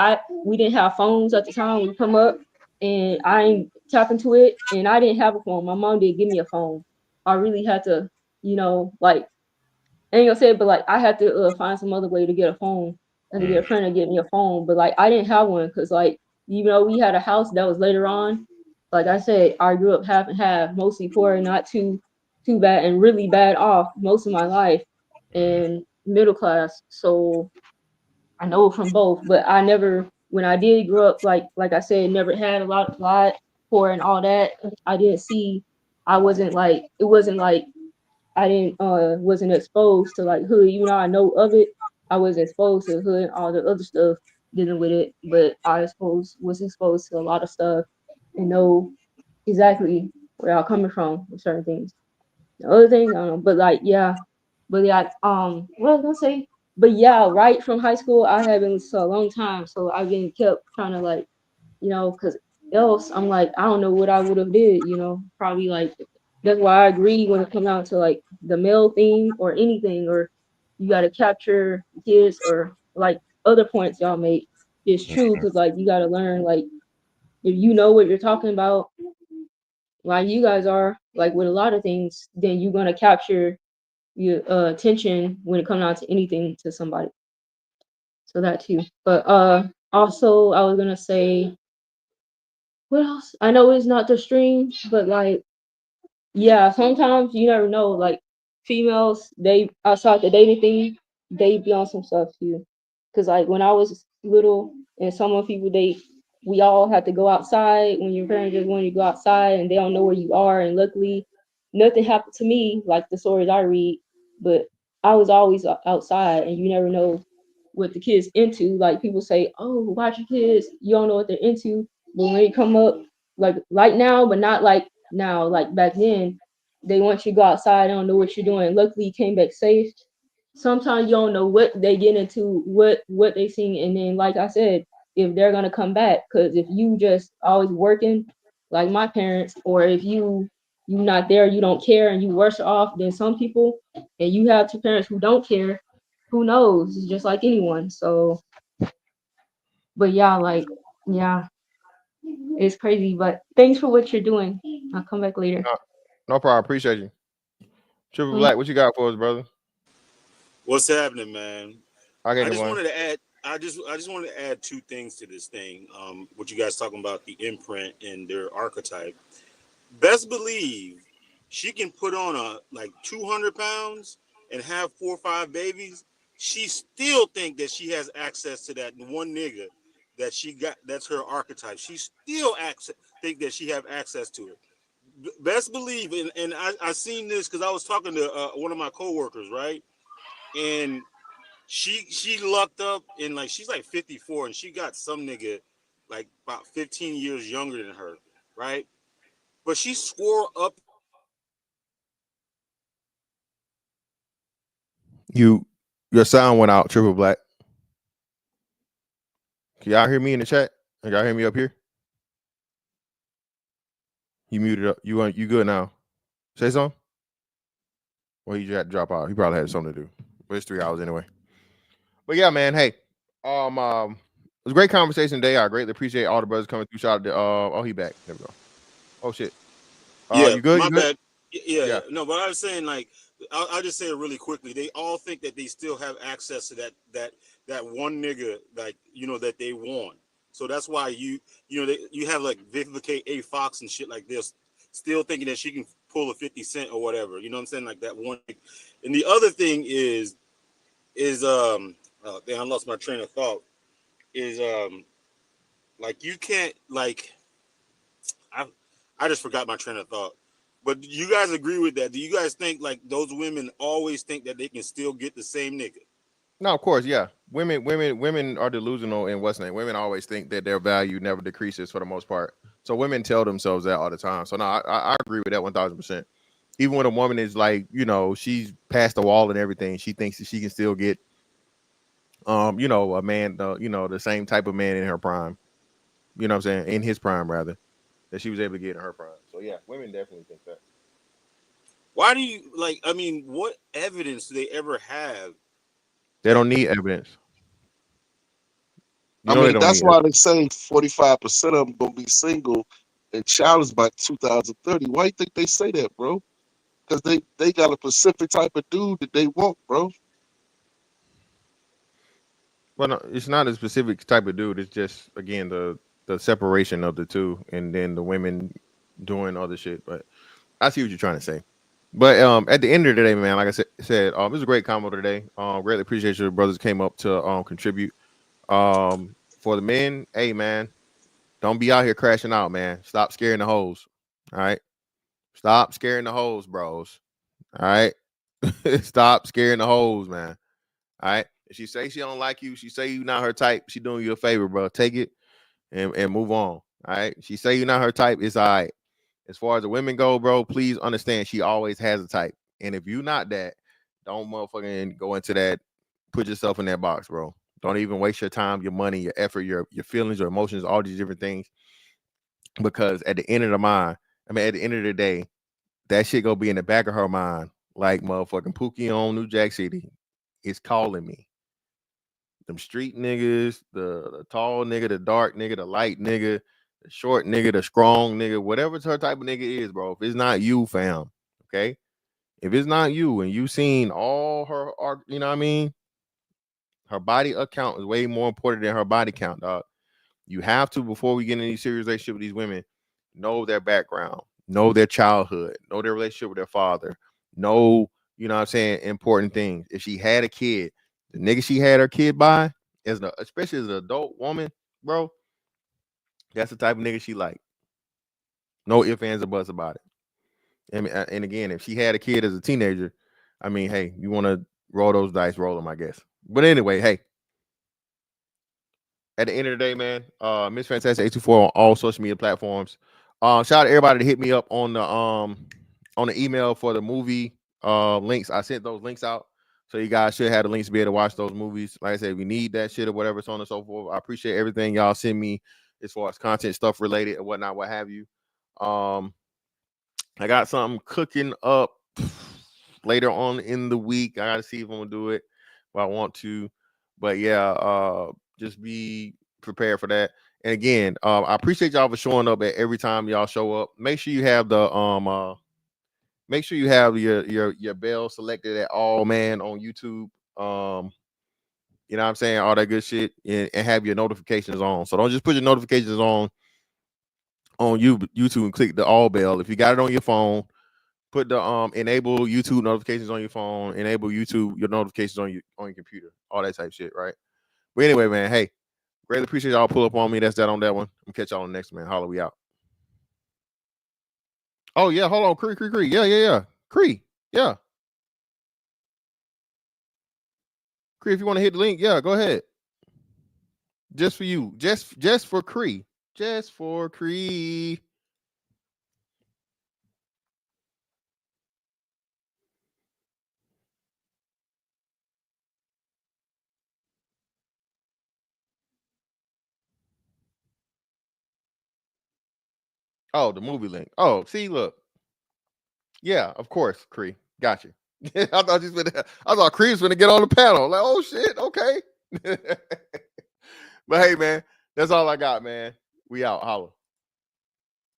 we didn't have phones at the time when we come up, and I ain't tapping to it, and I didn't have a phone. My mom didn't give me a phone. I really had to, like I ain't gonna say it, but like I had to find some other way to get a phone and to get a friend to get me a phone. But like I didn't have one because like we had a house that was later on. Like I said, I grew up half and half, mostly poor, not too bad, and really bad off most of my life, and middle class. So I know from both, but I never, when I did grow up, like I said, never had a lot poor and all that. I didn't see. I wasn't like it wasn't like I didn't wasn't exposed to like hood, even though I know of it. I was exposed to hood and all the other stuff dealing with it, but was exposed to a lot of stuff and know exactly where I'm coming from with certain things. The other things I don't know, but yeah, what I was gonna say, but yeah, right from high school I have been for a long time, so I've been kept trying to like, because else I'm like I don't know what I would have did, probably like that's why I agree when it comes down to like the male thing or anything, or you got to capture kids or like other points y'all make. It's true because like you got to learn like if you know what you're talking about, like you guys are like with a lot of things, then you're gonna capture your attention when it comes down to anything to somebody. So that too. But also I was gonna say what else? I know it's not the stream, but like yeah, sometimes you never know. Like females, they outside the dating thing, they be on some stuff too. Cause like when I was little, and some of people we all had to go outside when your parents just want you to go outside, and they don't know where you are. And luckily, nothing happened to me like the stories I read. But I was always outside, and you never know what the kids into. Like people say, "Oh, watch your kids. You don't know what they're into." But when they come up, like now, but not like now, like back then, they want you to go outside. They don't know what you're doing. Luckily, you came back safe. Sometimes you don't know what they get into, what they sing, and then like I said, if they're gonna come back, because if you just always working, like my parents, or if you not there, you don't care, and you worse off than some people, and you have two parents who don't care, who knows? It's just like anyone. So, but yeah, like yeah, it's crazy. But thanks for what you're doing. I'll come back later. No problem. Appreciate you. Triple Black, what you got for us, brother? What's happening, man? I I can't just complain. wanted to add. I just wanted to add two things to this thing. What you guys talking about the imprint and their archetype. Best believe she can put on a like 200 pounds and have 4 or 5 babies. She still think that she has access to that one nigga that she got. That's her archetype. She still think that she have access to it. Best believe, and I seen this because I was talking to one of my coworkers, right? And she lucked up and like she's like 54 and she got some nigga like about 15 years younger than her, right? But she swore up. Your sound went out, Triple Black. Can y'all hear me in the chat? Can y'all hear me up here? You muted up. You good now? Say something. Well, he just had to drop out. He probably had something to do. But it's 3 hours anyway. But yeah, man. Hey, it was a great conversation today. I greatly appreciate all the brothers coming through. Shout out to he back. There we go. Oh shit. Yeah, You good? my You good? bad. Yeah, Yeah. no, but I was saying like I'll just say it really quickly. They all think that they still have access to that one nigga like that they want. So that's why you have like Vivica A. Fox and shit like this, still thinking that she can pull a 50 Cent or whatever. You know what I'm saying? Like that one. And the other thing is oh, damn, I lost my train of thought. Is like you can't like I I just forgot my train of thought. But do you guys agree with that? Do you guys think like those women always think that they can still get the same nigga? No, of course, yeah. Women are delusional in what's name. Women always think that their value never decreases for the most part. So women tell themselves that all the time. So no, I agree with that 1000%. Even when a woman is like, she's past the wall and everything, she thinks that she can still get, a man, the same type of man in her prime. You know what I'm saying? In his prime, rather, that she was able to get in her prime. So yeah, women definitely think that. Why do you like? I mean, what evidence do they ever have? They don't need evidence. I They mean, don't that's need why evidence. they say 45% of them gonna be single and childless by 2030. Why you think they say that, bro? Because they got a specific type of dude that they want, bro. Well, no, it's not a specific type of dude. It's just again the separation of the two, and then the women doing other shit. But I see what you're trying to say. But at the end of the day, man, like I said, it was a great combo today. Greatly appreciate your brothers came up to contribute. For the men, hey man, don't be out here crashing out, man. Stop scaring the hoes. All right, stop scaring the hoes, bros. All right, stop scaring the hoes, man. All right. If she say she don't like you, she say you not her type, she doing you a favor, bro. Take it and move on. All right. She say you not her type, it's all right. As far as the women go, bro, please understand she always has a type. And if you not that, don't motherfucking go into that, put yourself in that box, bro. Don't even waste your time, your money, your effort, your feelings, your emotions, all these different things. Because at the end of at the end of the day, that shit gonna be in the back of her mind, like motherfucking Pookie on New Jack City. It's calling me. Them street niggas, the tall nigga, the dark nigga, the light nigga, the short nigga, the strong nigga, whatever her type of nigga is, bro. If it's not you, fam, okay? If it's not you and you seen all her art, you know what I mean? Her body account is way more important than her body count, dog. You have to, before we get in any serious relationship with these women, know their background, know their childhood, know their relationship with their father, know, you know what I'm saying, important things. If she had a kid, the nigga she had her kid by, especially as an adult woman, bro, that's the type of nigga she like. No ifs, ands, or buts about it. And again, if she had a kid as a teenager, I mean, hey, you want to roll those dice, roll them, I guess. But anyway, hey, at the end of the day, man, Miss Fantastic 824 on all social media platforms. Shout out to everybody to hit me up on the email for the movie links. I sent those links out. So you guys should have the links to be able to watch those movies. Like I said, we need that shit or whatever, so on and so forth. I appreciate everything y'all send me as far as content stuff related and whatnot, what have you. I got something cooking up later on in the week. I gotta see if I'm gonna do it, but I want to. But yeah, just be prepared for that. And again, I appreciate y'all for showing up at every time y'all show up. Make sure you have make sure you have your bell selected at all, man, on YouTube. You know what I'm saying? All that good shit, and have your notifications on. So don't just put your notifications on YouTube and click the all bell. If you got it on your phone, put the enable YouTube notifications on your phone, enable YouTube your notifications on your computer, all that type shit, right? But anyway, man, hey, greatly appreciate y'all pull up on me. That's that on that one. I'm catch y'all on the next, man. Holla, we out. Oh yeah, hold on, Cree. Yeah. Cree, yeah. Cree, if you want to hit the link, yeah, go ahead. Just for you, just for Cree, just for Cree. Oh, the movie link. Oh, see, look. Yeah, of course, Cree. Got you. I thought Cree was gonna get on the panel. Like, oh shit, okay. But hey, man, that's all I got, man. We out. Holla.